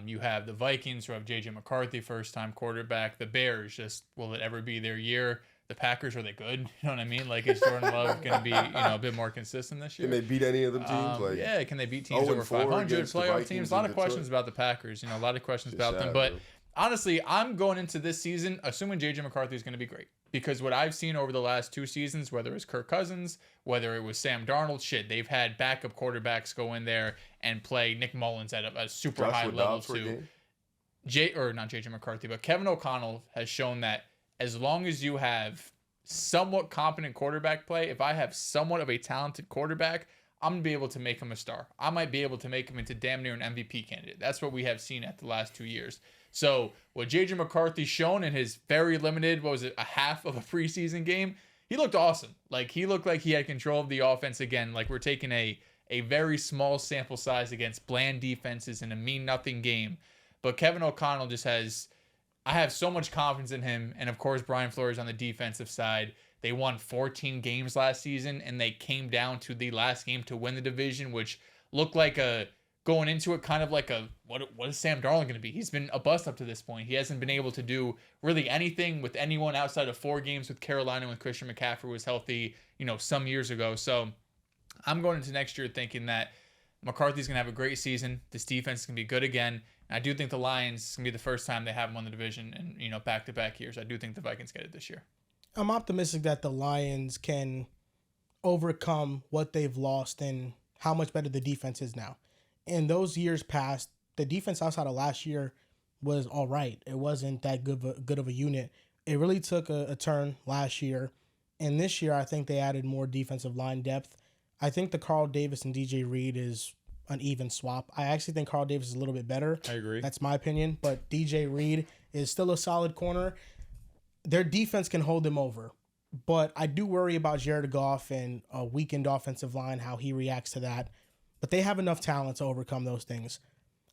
You have the Vikings who have J.J. McCarthy, first-time quarterback. The Bears, just will it ever be their year? The Packers, are they good? You know what I mean? Like, is Jordan Love going to be, a bit more consistent this year? Can they beat any of them teams? Yeah, can they beat teams over 500, playoff teams? A lot of questions about the Packers. A lot of questions about them. But honestly, I'm going into this season assuming J.J. McCarthy is going to be great. Because what I've seen over the last 2 seasons, whether it's Kirk Cousins, whether it was Sam Darnold, they've had backup quarterbacks go in there and play Nick Mullins at a super high level too. Not J.J. McCarthy, but Kevin O'Connell has shown that as long as you have somewhat competent quarterback play, if I have somewhat of a talented quarterback, I'm going to be able to make him a star. I might be able to make him into damn near an MVP candidate. That's what we have seen at the last 2 years. So what J.J. McCarthy's shown in his very limited, a half of a preseason game, he looked awesome. Like, he looked like he had control of the offense again. Like, we're taking a very small sample size against bland defenses in a mean-nothing game. But Kevin O'Connell I have so much confidence in him. And, of course, Brian Flores on the defensive side. They won 14 games last season, and they came down to the last game to win the division, which looked like going into it kind of like what is Sam Darnold going to be? He's been a bust up to this point. He hasn't been able to do really anything with anyone outside of 4 games with Carolina when Christian McCaffrey was healthy, some years ago. So I'm going into next year thinking that McCarthy's going to have a great season. This defense is going to be good again. And I do think the Lions is going to be the first time they haven't won the division in, back-to-back years. I do think the Vikings get it this year. I'm optimistic that the Lions can overcome what they've lost and how much better the defense is now. In those years past, the defense outside of last year was all right. It wasn't that good of a unit. It really took a turn last year. And this year, I think they added more defensive line depth. I think the Carl Davis and DJ Reed is an even swap. I actually think Carl Davis is a little bit better. I agree. That's my opinion. But DJ Reed is still a solid corner. Their defense can hold them over. But I do worry about Jared Goff and a weakened offensive line, how he reacts to that. But they have enough talent to overcome those things.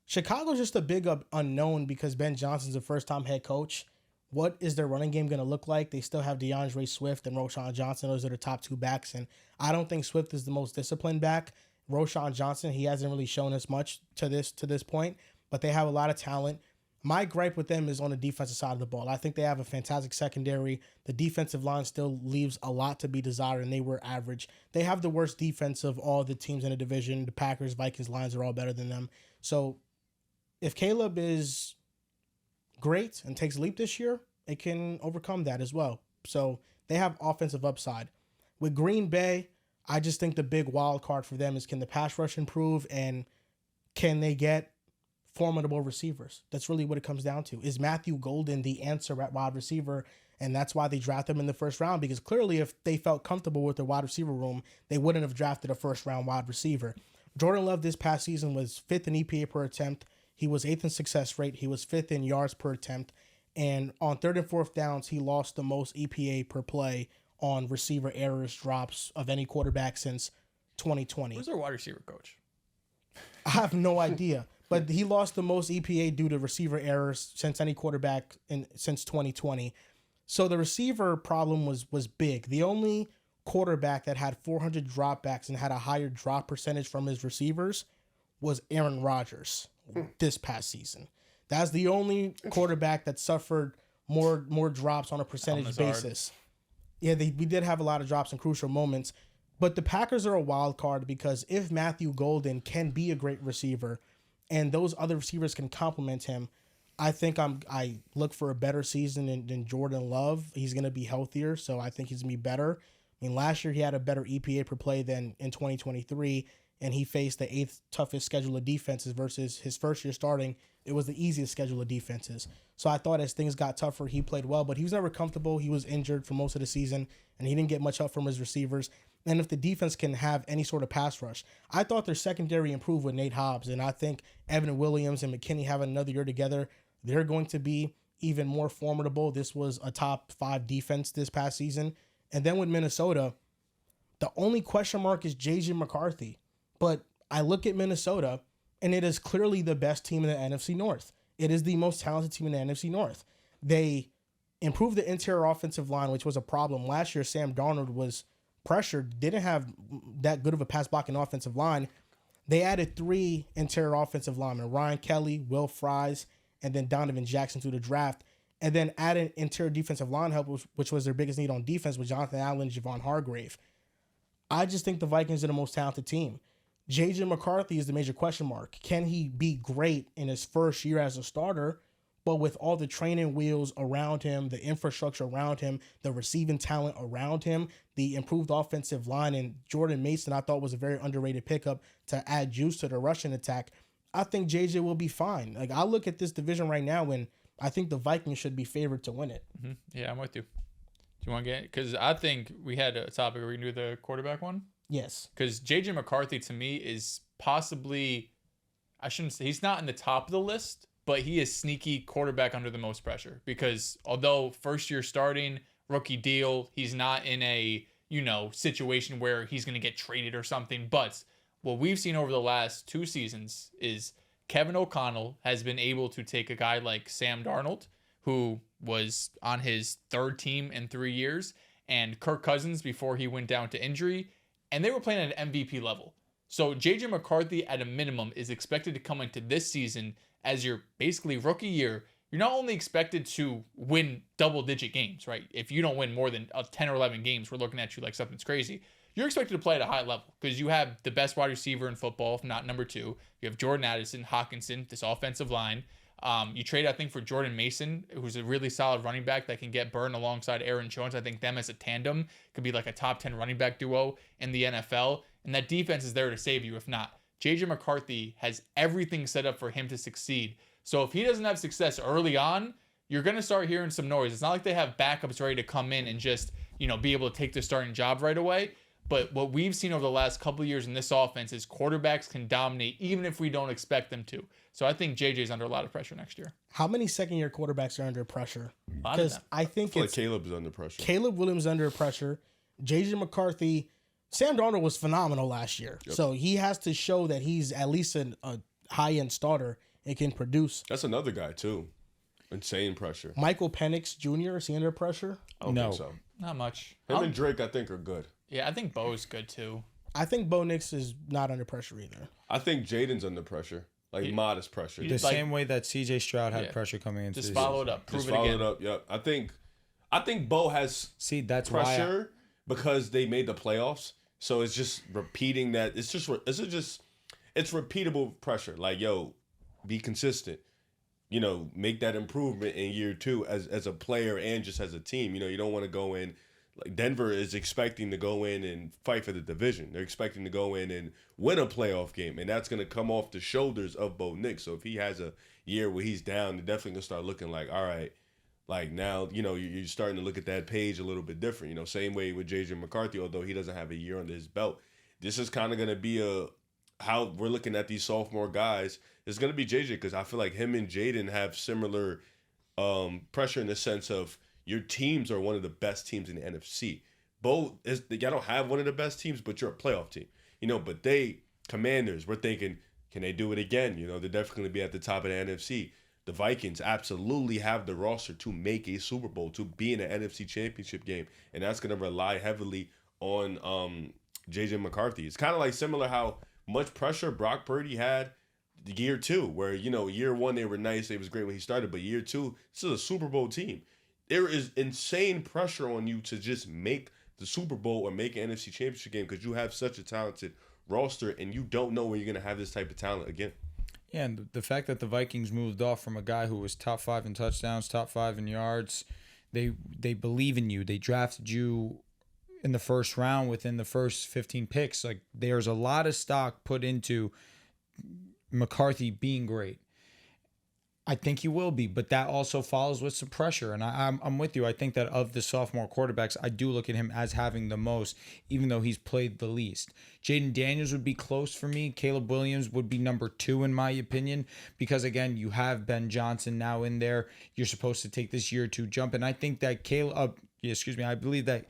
Chicago's just a big unknown because Ben Johnson's a first-time head coach. What is their running game going to look like? They still have DeAndre Swift and Roschon Johnson. Those are the top 2 backs. And I don't think Swift is the most disciplined back. Roschon Johnson, he hasn't really shown us much to this point. But they have a lot of talent. My gripe with them is on the defensive side of the ball. I think they have a fantastic secondary. The defensive line still leaves a lot to be desired, and they were average. They have the worst defense of all the teams in the division. The Packers, Vikings, Lions are all better than them. So if Caleb is great and takes a leap this year, it can overcome that as well. So they have offensive upside. With Green Bay, I just think the big wild card for them is, can the pass rush improve, and can they get formidable receivers? That's really what it comes down to. Is Matthew Golden the answer at wide receiver? And that's why they drafted him in the first round, because clearly if they felt comfortable with their wide receiver room, they wouldn't have drafted a first-round wide receiver. Jordan Love this past season was 5th in EPA per attempt. He was 8th in success rate. He was 5th in yards per attempt. And on 3rd and 4th downs, he lost the most EPA per play on receiver errors, drops of any quarterback since 2020. Who's our wide receiver coach? I have no idea. But he lost the most EPA due to receiver errors since any quarterback since 2020. So the receiver problem was big. The only quarterback that had 400 dropbacks and had a higher drop percentage from his receivers was Aaron Rodgers this past season. That's the only quarterback that suffered more drops on a percentage basis. Yeah, we did have a lot of drops in crucial moments. But the Packers are a wild card because if Matthew Golden can be a great receiver and those other receivers can complement him, I think I look for a better season than Jordan Love. He's going to be healthier, so I think he's going to be better. I mean, last year he had a better EPA per play than in 2023, and he faced the 8th toughest schedule of defenses versus his first year starting. It was the easiest schedule of defenses. So I thought as things got tougher, he played well, but he was never comfortable. He was injured for most of the season, and he didn't get much help from his receivers. And if the defense can have any sort of pass rush, I thought their secondary improved with Nate Hobbs, and I think Evan Williams and McKinney having another year together, they're going to be even more formidable. This was a top 5 defense this past season. And then with Minnesota, the only question mark is J.J. McCarthy. But I look at Minnesota, and it is clearly the best team in the NFC North. It is the most talented team in the NFC North. They improved the interior offensive line, which was a problem. Last year, Sam Darnold was pressured, didn't have that good of a pass blocking offensive line. They added 3 interior offensive linemen, Ryan Kelly, Will Fries, and then Donovan Jackson through the draft, and then added interior defensive line help, which was their biggest need on defense with Jonathan Allen and Javon Hargrave. I just think the Vikings are the most talented team. J.J. McCarthy is the major question mark. Can he be great in his first year as a starter? But with all the training wheels around him, the infrastructure around him, the receiving talent around him, the improved offensive line, and Jordan Mason I thought was a very underrated pickup to add juice to the rushing attack, I think JJ will be fine. Like, I look at this division right now and I think the Vikings should be favored to win it. Mm-hmm. Yeah, I'm with you. Do you want to get it? Because I think we had a topic. Are we going to do the quarterback one? Yes. Because JJ McCarthy to me is possibly, I shouldn't say, he's not in the top of the list, but he is sneaky quarterback under the most pressure. Because although first year starting, rookie deal, he's not in a, situation where he's going to get traded or something. But what we've seen over the last 2 seasons is Kevin O'Connell has been able to take a guy like Sam Darnold, who was on his 3rd team in 3 years, and Kirk Cousins before he went down to injury, and they were playing at an MVP level. So JJ McCarthy at a minimum is expected to come into this season as your basically rookie year. You're not only expected to win double-digit games, right? If you don't win more than 10 or 11 games, we're looking at you like something's crazy. You're expected to play at a high level because you have the best wide receiver in football, if not number 2. You have Jordan Addison, Hawkinson, this offensive line. You trade, I think, for Jordan Mason, who's a really solid running back that can get burned alongside Aaron Jones. I think them as a tandem could be like a top 10 running back duo in the NFL. And that defense is there to save you if not. JJ McCarthy has everything set up for him to succeed. So if he doesn't have success early on, you're going to start hearing some noise. It's not like they have backups ready to come in and just, be able to take the starting job right away. But what we've seen over the last couple of years in this offense is quarterbacks can dominate even if we don't expect them to. So I think JJ's under a lot of pressure next year. How many second-year quarterbacks are under pressure? Because I think like Caleb's under pressure. Caleb Williams under pressure. JJ McCarthy. Sam Darnold was phenomenal last year. Yep. So he has to show that he's at least a high-end starter and can produce. That's another guy, too. Insane pressure. Michael Penix Jr., is he under pressure? I don't think so. Not much. Him and Drake, I think, are good. Yeah, I think Bo's good, too. I think Bo Nix is not under pressure either. I think Jaden's under pressure. Modest pressure. The same way that CJ Stroud had pressure coming into just follow it up. Prove it again. Yep. I think Bo has that's pressure because they made the playoffs. So it's just repeating that. It's repeatable pressure. Like, yo, be consistent. Make that improvement in year 2 as a player and just as a team. You don't want to go in. Like Denver is expecting to go in and fight for the division. They're expecting to go in and win a playoff game, and that's going to come off the shoulders of Bo Nix. So if he has a year where he's down, they're definitely going to start looking like, all right, like now, you're starting to look at that page a little bit different. Same way with J.J. McCarthy, although he doesn't have a year under his belt. This is kind of going to be how we're looking at these sophomore guys. It's going to be J.J. because I feel like him and Jaden have similar pressure in the sense of, your teams are one of the best teams in the NFC. Y'all don't have one of the best teams, but you're a playoff team. But Commanders, we're thinking, can they do it again? They're definitely going to be at the top of the NFC. The Vikings absolutely have the roster to make a Super Bowl, to be in an NFC championship game. And that's going to rely heavily on J.J. McCarthy. It's kind of like similar how much pressure Brock Purdy had year 2, where, year 1 they were nice, it was great when he started, but year 2, this is a Super Bowl team. There is insane pressure on you to just make the Super Bowl or make an NFC Championship game because you have such a talented roster and you don't know when you're going to have this type of talent again. Yeah, and the fact that the Vikings moved off from a guy who was top 5 in touchdowns, top 5 in yards, they believe in you. They drafted you in the first round within the first 15 picks. Like, there's a lot of stock put into McCarthy being great. I think he will be, but that also follows with some pressure. And I'm with you. I think that of the sophomore quarterbacks, I do look at him as having the most, even though he's played the least. Jaden Daniels would be close for me. Caleb Williams would be number 2 in my opinion, because again, you have Ben Johnson now in there. You're supposed to take this year 2 jump. And I think that I believe that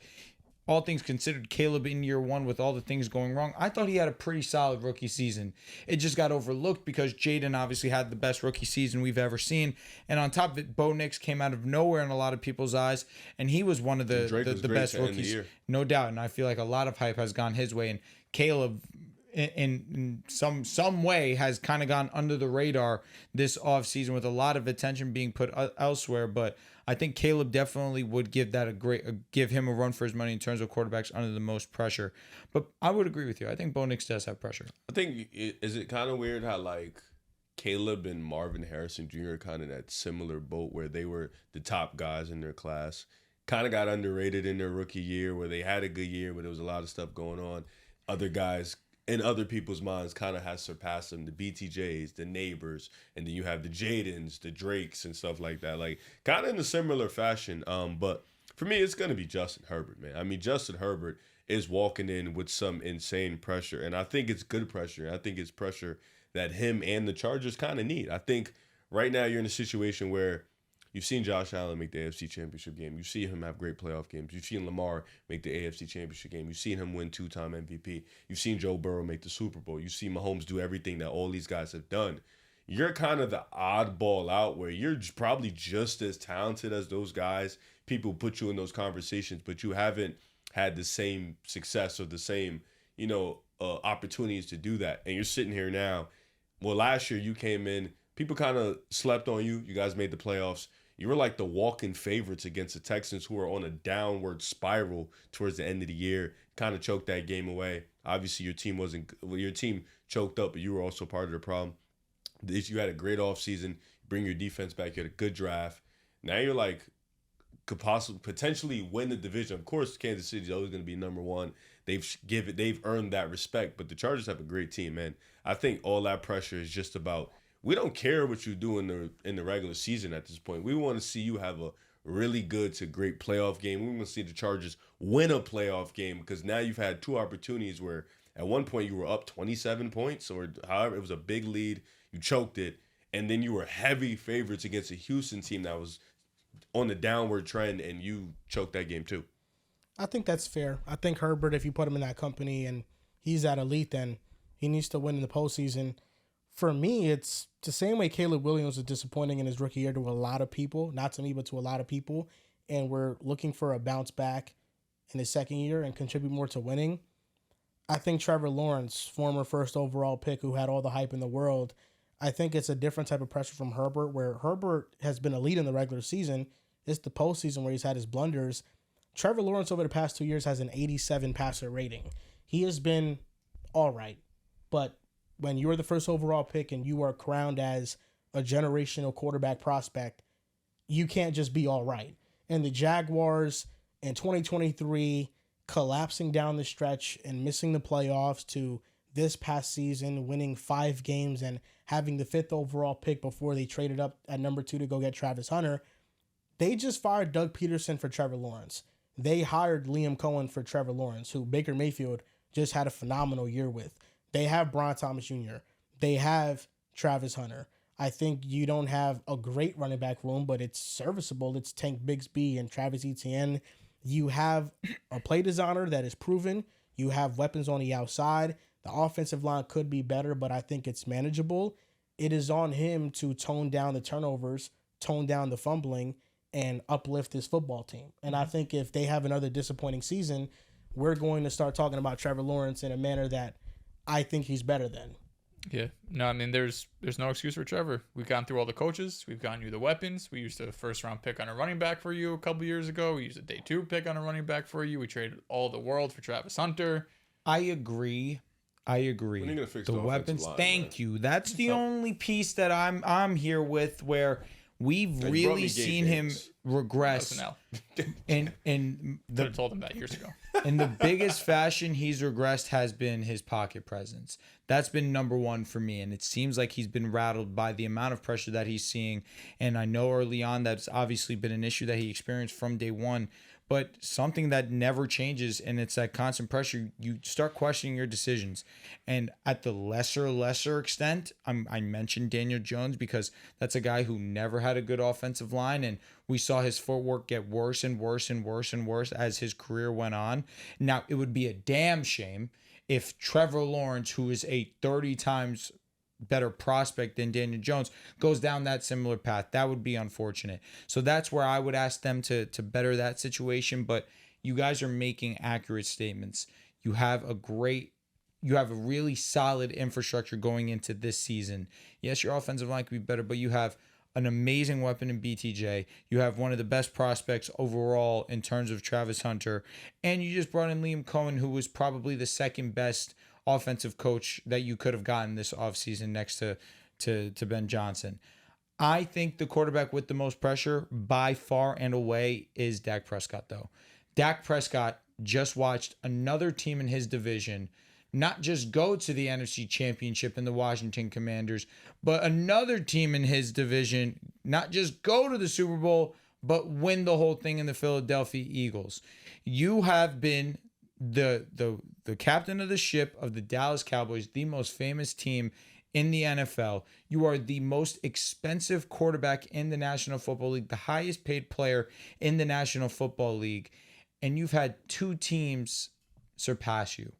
all things considered, Caleb in year 1 with all the things going wrong, I thought he had a pretty solid rookie season. It just got overlooked because Jaden obviously had the best rookie season we've ever seen. And on top of it, Bo Nix came out of nowhere in a lot of people's eyes, and he was one of the best rookies. No doubt. And I feel like a lot of hype has gone his way. And Caleb, in some way, has kind of gone under the radar this offseason with a lot of attention being put elsewhere. But I think Caleb definitely would give him a run for his money in terms of quarterbacks under the most pressure. But I would agree with you. I think Bo Nix does have pressure. I think, is it kind of weird how, like, Caleb and Marvin Harrison Jr. are kind of that similar boat where they were the top guys in their class, kind of got underrated in their rookie year where they had a good year, but there was a lot of stuff going on. Other guys in other people's minds kind of has surpassed them, the BTJs, the Neighbors, and then you have the Jadens, the Drakes, and stuff like that. Like, kind of in a similar fashion. But for me, it's going to be Justin Herbert, man. I mean, Justin Herbert is walking in with some insane pressure, and I think it's good pressure. I think it's pressure that him and the Chargers kind of need. I think right now you're in a situation where you've seen Josh Allen make the AFC Championship game. You've seen him have great playoff games. You've seen Lamar make the AFC Championship game. You've seen him win 2-time MVP. You've seen Joe Burrow make the Super Bowl. You've seen Mahomes do everything that all these guys have done. You're kind of the oddball out where you're probably just as talented as those guys. People put you in those conversations, but you haven't had the same success or the same, opportunities to do that. And you're sitting here now. Well, last year you came in. People kind of slept on you. You guys made the playoffs. You were like the walk-in favorites against the Texans, who were on a downward spiral towards the end of the year. Kind of choked that game away. Obviously, your team choked up, but you were also part of the problem. You had a great offseason. Bring your defense back. You had a good draft. Now you're like, could potentially win the division. Of course, Kansas City is always going to be number 1. They've earned that respect, but the Chargers have a great team, man. I think all that pressure is just about, we don't care what you do in the regular season at this point. We want to see you have a really good to great playoff game. We want to see the Chargers win a playoff game, because now you've had 2 opportunities where at one point you were up 27 points or however, it was a big lead. You choked it, and then you were heavy favorites against a Houston team that was on the downward trend, and you choked that game too. I think that's fair. I think Herbert, if you put him in that company and he's at elite, then he needs to win in the postseason. For me, it's the same way Caleb Williams was disappointing in his rookie year to a lot of people, not to me, but to a lot of people, and we're looking for a bounce back in his second year and contribute more to winning. I think Trevor Lawrence, former first overall pick who had all the hype in the world, I think it's a different type of pressure from Herbert, where Herbert has been elite in the regular season. It's the postseason where he's had his blunders. Trevor Lawrence over the past 2 years has an 87 passer rating. He has been all right, but when you're the first overall pick and you are crowned as a generational quarterback prospect, you can't just be all right. And the Jaguars in 2023 collapsing down the stretch and missing the playoffs to this past season, winning 5 games and having the 5th overall pick before they traded up at number 2 to go get Travis Hunter. They just fired Doug Peterson for Trevor Lawrence. They hired Liam Cohen for Trevor Lawrence, who Baker Mayfield just had a phenomenal year with. They have Brian Thomas Jr. They have Travis Hunter. I think you don't have a great running back room, but it's serviceable. It's Tank Bigsby and Travis Etienne. You have a play designer that is proven. You have weapons on the outside. The offensive line could be better, but I think it's manageable. It is on him to tone down the turnovers, tone down the fumbling, and uplift his football team. And I think if they have another disappointing season, we're going to start talking about Trevor Lawrence in a manner that I think he's better than. Yeah. No, I mean, there's no excuse for Trevor. We've gone through all the coaches. We've gotten you the weapons. We used a first-round pick on a running back for you a couple years ago. We used a day 2 pick on a running back for you. We traded all the world for Travis Hunter. I agree. When are you gonna fix the weapons? line, Thank you. That's the only piece that I'm here with where we've really seen him regress. And could have told him that years ago. In the biggest fashion he's regressed has been his pocket presence. That's been number one for me. And it seems like he's been rattled by the amount of pressure that he's seeing. And I know early on that's obviously been an issue that he experienced from day one, but something that never changes. And it's that constant pressure. You start questioning your decisions. And at the lesser extent, I mentioned Daniel Jones because that's a guy who never had a good offensive line. And we saw his footwork get worse and worse and worse and worse as his career went on. Now, it would be a damn shame if Trevor Lawrence, who is a 30 times better prospect than Daniel Jones, goes down that similar path. That would be unfortunate. So that's where I would ask them to better that situation. But you guys are making accurate statements. You have a really solid infrastructure going into this season. Yes, your offensive line could be better, but you have an amazing weapon in BTJ. You have one of the best prospects overall in terms of Travis Hunter. And you just brought in Liam Cohen, who was probably the second best offensive coach that you could have gotten this offseason next to Ben Johnson. I think the quarterback with the most pressure by far and away is Dak Prescott, though. Dak Prescott just watched another team in his division not just go to the NFC Championship in the Washington Commanders, but another team in his division not just go to the Super Bowl, but win the whole thing in the Philadelphia Eagles. You have been the captain of the ship of the Dallas Cowboys, the most famous team in the NFL. You are the most expensive quarterback in the National Football League, the highest paid player in the National Football League, and you've had 2 teams surpass you.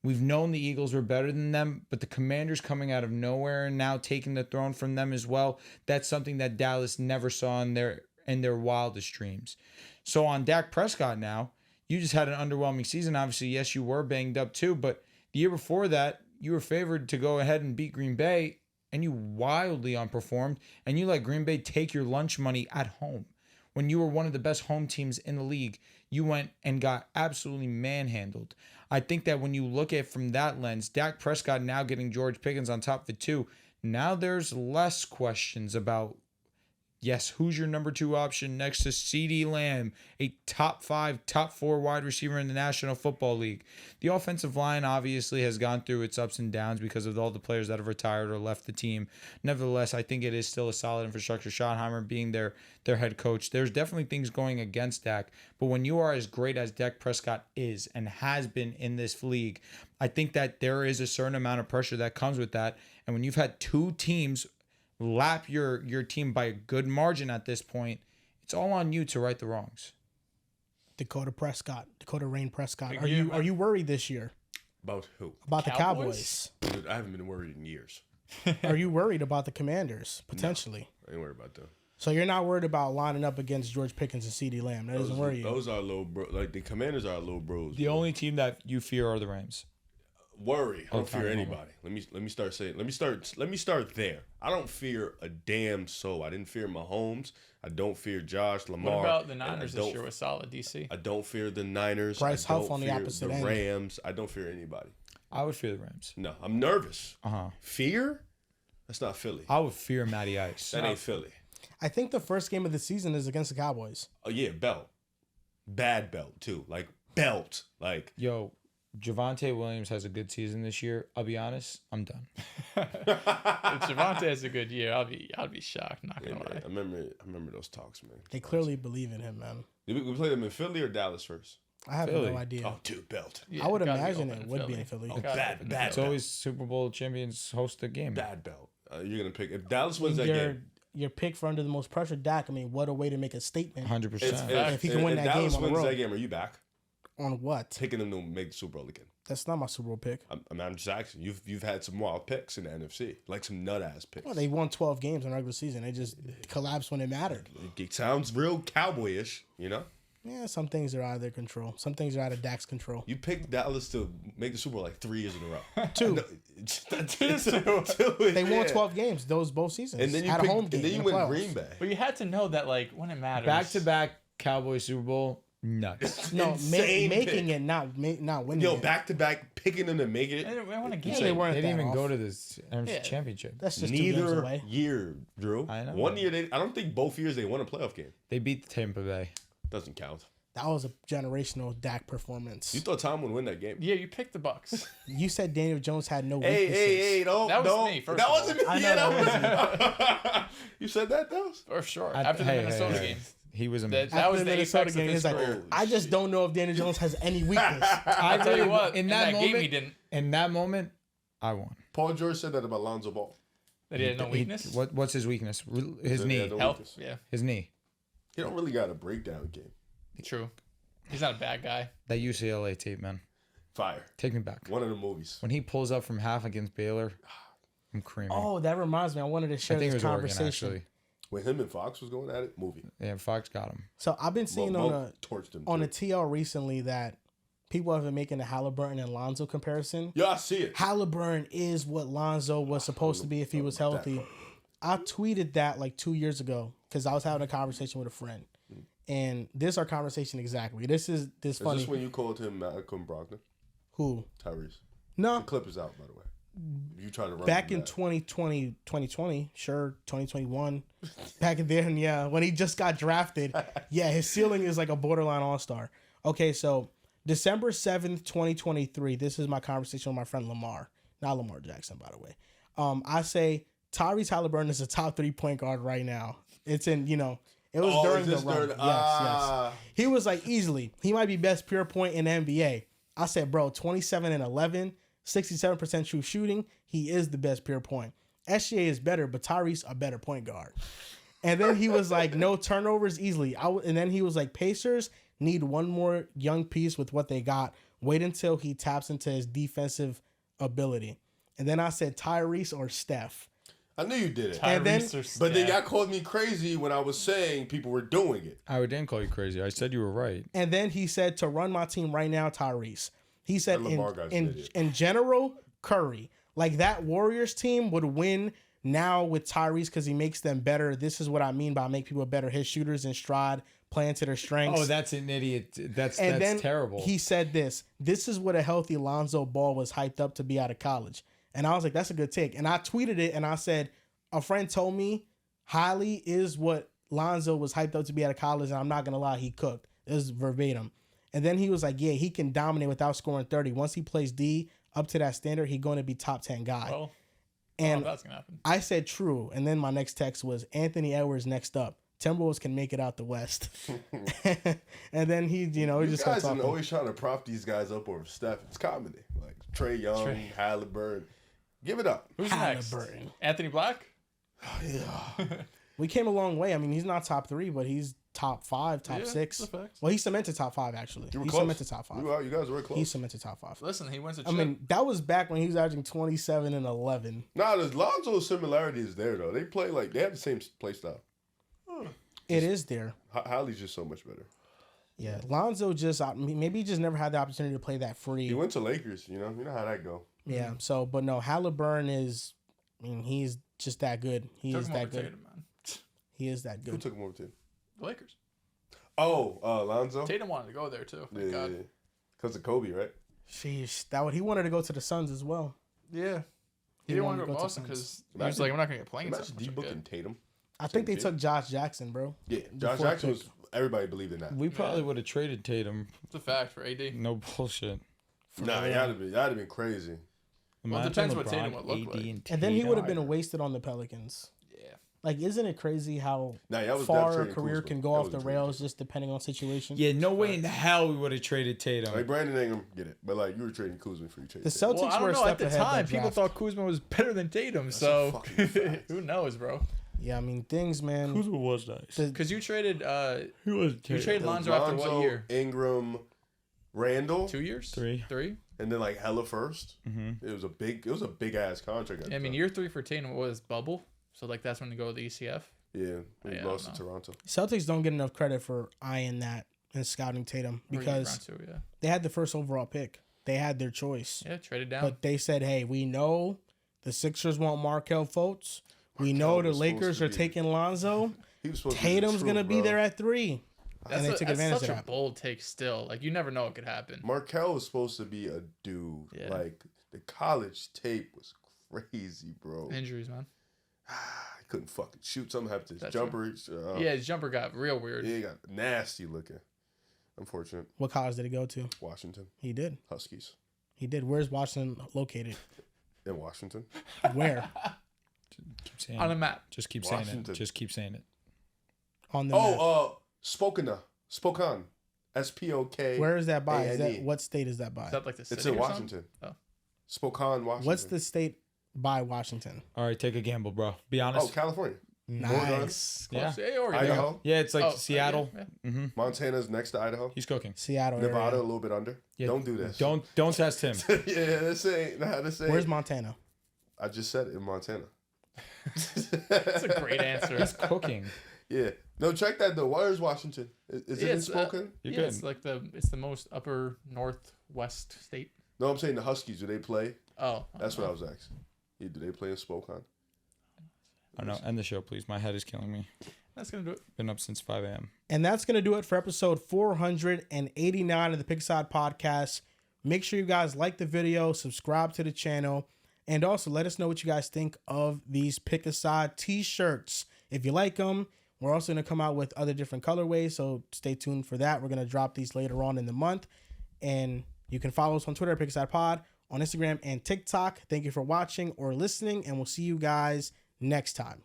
We've known the Eagles were better than them, but the Commanders coming out of nowhere and now taking the throne from them as well, that's something that Dallas never saw in their wildest dreams. So on Dak Prescott now, you just had an underwhelming season. Obviously, yes, you were banged up too, but the year before that, you were favored to go ahead and beat Green Bay, and you wildly underperformed, and you let Green Bay take your lunch money at home. When you were one of the best home teams in the league, you went and got absolutely manhandled. I think that when you look at it from that lens, Dak Prescott now getting George Pickens on top of it too, now there's less questions about, yes, who's your number 2 option next to CeeDee Lamb, a top 5, top 4 wide receiver in the National Football League. The offensive line obviously has gone through its ups and downs because of all the players that have retired or left the team. Nevertheless, I think it is still a solid infrastructure. Schottenheimer being their head coach. There's definitely things going against Dak, but when you are as great as Dak Prescott is and has been in this league, I think that there is a certain amount of pressure that comes with that. And when you've had 2 teams lap your team by a good margin at this point, it's all on you to right the wrongs. Dakota Rain Prescott. Are you worried this year? About who? About Cowboys? The Cowboys? Dude, I haven't been worried in years. Are you worried about the Commanders, potentially? No, I ain't worried about them. So you're not worried about lining up against George Pickens and CeeDee Lamb? That doesn't worry you? Those are little bro. Like, the Commanders are little bros. The only team that you fear are the Rams. Worry. I don't fear anybody. Let me start there. I don't fear a damn soul. I didn't fear Mahomes. I don't fear Josh Lamar. What about the Niners this year with solid DC? I don't fear the Niners. Bryce Huff on the opposite end. The Rams. I don't fear anybody. I would fear the Rams. No, I'm nervous. Uh-huh. Fear? That's not Philly. I would fear Matty Ice. That ain't Philly. I think the first game of the season is against the Cowboys. Oh yeah, belt. Bad belt too. Like belt. Like yo, Javonte Williams has a good season this year. I'll be honest, I'm done. If Javonte has a good year, I'll be shocked. Not gonna lie. I remember those talks, man. They clearly believe in him, man. Did we play them in Philly or Dallas first? I have no idea. Oh, dude, belt. Yeah, I would imagine it would be in Philly. Oh, bad. It's always Super Bowl champions host the game. Bad belt. You're gonna pick if Dallas wins that game. Your pick for under the most pressure, Dak. I mean, what a way to make a statement. 100%. If he can win that Dallas game on the wins road. that game, are you back? On what? Picking them to make the Super Bowl again. That's not my Super Bowl pick. I'm just asking. You've had some wild picks in the NFC, like some nut ass picks. Well, they won 12 games in the regular season. They just collapsed when it mattered. It sounds real cowboyish, you know. Yeah, some things are out of their control. Some things are out of Dak's control. You picked Dallas to make the Super Bowl like 3 years in a row. Two. Two. They won 12 games both seasons. And then you had a home game. and then you in the went playoffs. Green Bay. But you had to know that, like, when it matters. Back-to-back Cowboys Super Bowl. Nuts. No, Insane making pick. it, not winning. Yo, it. back-to-back picking them to make it. They won a game. Yeah, they weren't. They didn't that even off. go to this NFC Yeah. Championship. That's just 2 games Neither away. year, Drew. I know. 1 year, I don't think both years they won a playoff game. They beat Tampa Bay. Doesn't count. That was a generational Dak performance. You thought Tom would win that game. Yeah, you picked the Bucks. You said Daniel Jones had no weaknesses. Hey, don't. That was don't. me, first That of all. wasn't me. I know Yeah, that was you said that, though? For sure. I- After the hey, Minnesota hey. game. He was That, amazing. that was After the Minnesota apex of game, his he's like, career. I just don't know if Daniel Jones has any weakness. I tell you what, in that game he moment, didn't. in that moment, I won. Paul George said that about Lonzo Ball. That he had no weakness. What's his weakness? His He knee. had no Health. weakness. Yeah, His knee. He don't really got a breakdown game. true. He's not a bad guy. That UCLA tape, man. Fire. Take me back. One of the movies. When he pulls up from half against Baylor, I'm creaming. Oh, that reminds me. I wanted to I share think it this was Oregon, conversation. actually. When him and Fox was going at it, movie. Yeah, Fox got him. So I've been seeing Mo torched him. on too. a TL recently that people have been making the Halliburton and Lonzo comparison. Yeah, I see it. Halliburton is what Lonzo was supposed to be if he was healthy. I tweeted that like 2 years ago because I was having a conversation with a friend. And this is our conversation exactly. This is Is funny. this when you called him Malcolm Brogdon? Who? Tyrese. No. The clip is out, by the way. You try to run Back him in back. 2020, sure, 2021. Back then, yeah, when he just got drafted, yeah, his ceiling is like a borderline all-star. Okay, so December 7th, 2023, this is my conversation with my friend Lamar. Not Lamar Jackson, by the way. I say Tyrese Halliburton is a top 3 point guard right now. It's in, it was during the run. Yes. He was like easily. He might be best pure point in the NBA. I said, bro, 27 and 11, 67% true shooting. He is the best pure point. SGA is better, but Tyrese a better point guard. And then he was like, no turnovers easily. And then he was like, Pacers need one more young piece with what they got. Wait until he taps into his defensive ability. And then I said Tyrese or Steph. I knew you did it. And then- But then y'all called me crazy when I was saying people were doing it. I didn't call you crazy. I said you were right. And then he said to run my team right now, Tyrese. He said That Lamar guy's an idiot. in general, Curry. Like that Warriors team would win now with Tyrese because he makes them better. This is what I mean by make people better. His shooters in stride, playing to their strengths. Oh, that's an idiot. That's then terrible. He said this. This is what a healthy Lonzo Ball was hyped up to be out of college. And I was like, that's a good take. And I tweeted it and I said, a friend told me Hali is what Lonzo was hyped up to be out of college. And I'm not going to lie, he cooked. It was verbatim. And then he was like, yeah, he can dominate without scoring 30. Once he plays D up to that standard, he's going to be top 10 guy. Well, and that's gonna happen. I said true. And then my next text was Anthony Edwards next up. Timberwolves can make it out the West. And then he, he You just guys starts are talking. always trying to prop these guys up over Steph. It's comedy. Like Trey Young, Halliburton. Give it up. Who's next? Halliburton. Anthony Black? We came a long way. I mean, he's not top 3, but he's top 5, top Yeah, 6. that's a fact. Well, he cemented top 5 actually. You were He close. cemented top 5. You guys were close. He cemented top 5. Listen, he wins a I chip. mean, that was back when he was averaging 27 and 11. Nah, there's Lonzo's similarity is there though. They play like they have the same play style. It is there. Hallie's just so much better. Yeah, Lonzo maybe he just never had the opportunity to play that free. He went to Lakers. You know how that go. Yeah. So, but no, Halliburton is. I mean, he's just that good. He Took is him that over good. Tatum, man. He is that Who good. took him over to? The Lakers. Oh, Lonzo. Tatum wanted to go there too. Thank God. Because of Kobe, right? Sheesh, he wanted to go to the Suns as well. Yeah. He didn't want to go to Boston because he was like, I'm not gonna get playing time. Imagine D-booking Tatum. I think they team. took Josh Jackson, bro. Yeah, Josh Before Jackson pick. was. Everybody believed in that. we probably would have traded Tatum. It's a fact for AD. No bullshit. Nah, that'd have been crazy. Well, it Imagine depends what LeBron, Tatum would look AD, like. And then he would have been Tatum. wasted on the Pelicans. Yeah. Like, isn't it crazy how Nah, that was far a trading career Kuzma. can go That off was the a trade. rails just depending on situation? Yeah, no way in hell we would have traded Tatum. Like Brandon Ingram, get it, but like you were trading Kuzma for you traded. The Tatum. Celtics Well, I were a don't know. At step the ahead time, that people draft. thought Kuzma was better than Tatum. a So fucking fact. who knows, bro? Yeah, I mean, things, man. Kuzma was nice. Because you traded He was you traded Lonzo after what year? Ingram, Randall, 2 years? Three. and then like hella first. Mm-hmm. It was a big ass contract. I mean, year 3 for Tatum was bubble. So like that's when you go to the ECF. yeah, we Yeah, I lost don't to Toronto. Celtics don't get enough credit for eyeing that in scouting Tatum Or because round 2, yeah. they had the first overall pick. They had their choice. Yeah, traded down. But they said, hey, we know the Sixers want Markelle Fultz. We know the Lakers are taking Lonzo. Tatum's going to be there at 3. And they took advantage of that. That's such a bold take still. Like, you never know what could happen. Markelle was supposed to be a dude. Yeah. Like, the college tape was crazy, bro. Injuries, man. He couldn't fucking shoot. Something happened to his jumper. Yeah, his jumper got real weird. Yeah, he got nasty looking. Unfortunate. What college did he go to? Washington. He did. Huskies. He did. Where's Washington located? In Washington. Where? Keep saying on a map. Just keep saying it. Just keep saying it. On the map. Spokane. Spokane. Where is that by? What state is that by? Is that like the city? It's in Washington. Oh. Spokane, Washington. What's the state by Washington? All right, take a gamble, bro. Be honest. Oh, California. Nice. Yeah. Oregon. Idaho. Yeah, it's like Seattle. Yeah. Mm-hmm. Montana's next to Idaho. He's cooking. Seattle. Nevada, area. a little bit under. Yeah. Don't do this. Don't test him. Yeah, this ain't. Where's Montana? I just said it in Montana. That's a great answer. He's cooking. Yeah. No, check that though. Where is Washington? Is it in Spokane? You're good. It's like it's the most upper northwest state. No, I'm saying the Huskies. Do they play? Oh, that's what I was asking. Yeah, do they play in Spokane? I don't know. End the show, please. My head is killing me. That's gonna do it. Been up since 5 a.m. And that's gonna do it for episode 489 of the Pickside Podcast. Make sure you guys like the video, subscribe to the channel, and also let us know what you guys think of these Pick a Side t-shirts. If you like them, we're also going to come out with other different colorways, so stay tuned for that. We're going to drop these later on in the month. And you can follow us on Twitter at Pick a Side Pod, on Instagram and TikTok. Thank you for watching or listening, and we'll see you guys next time.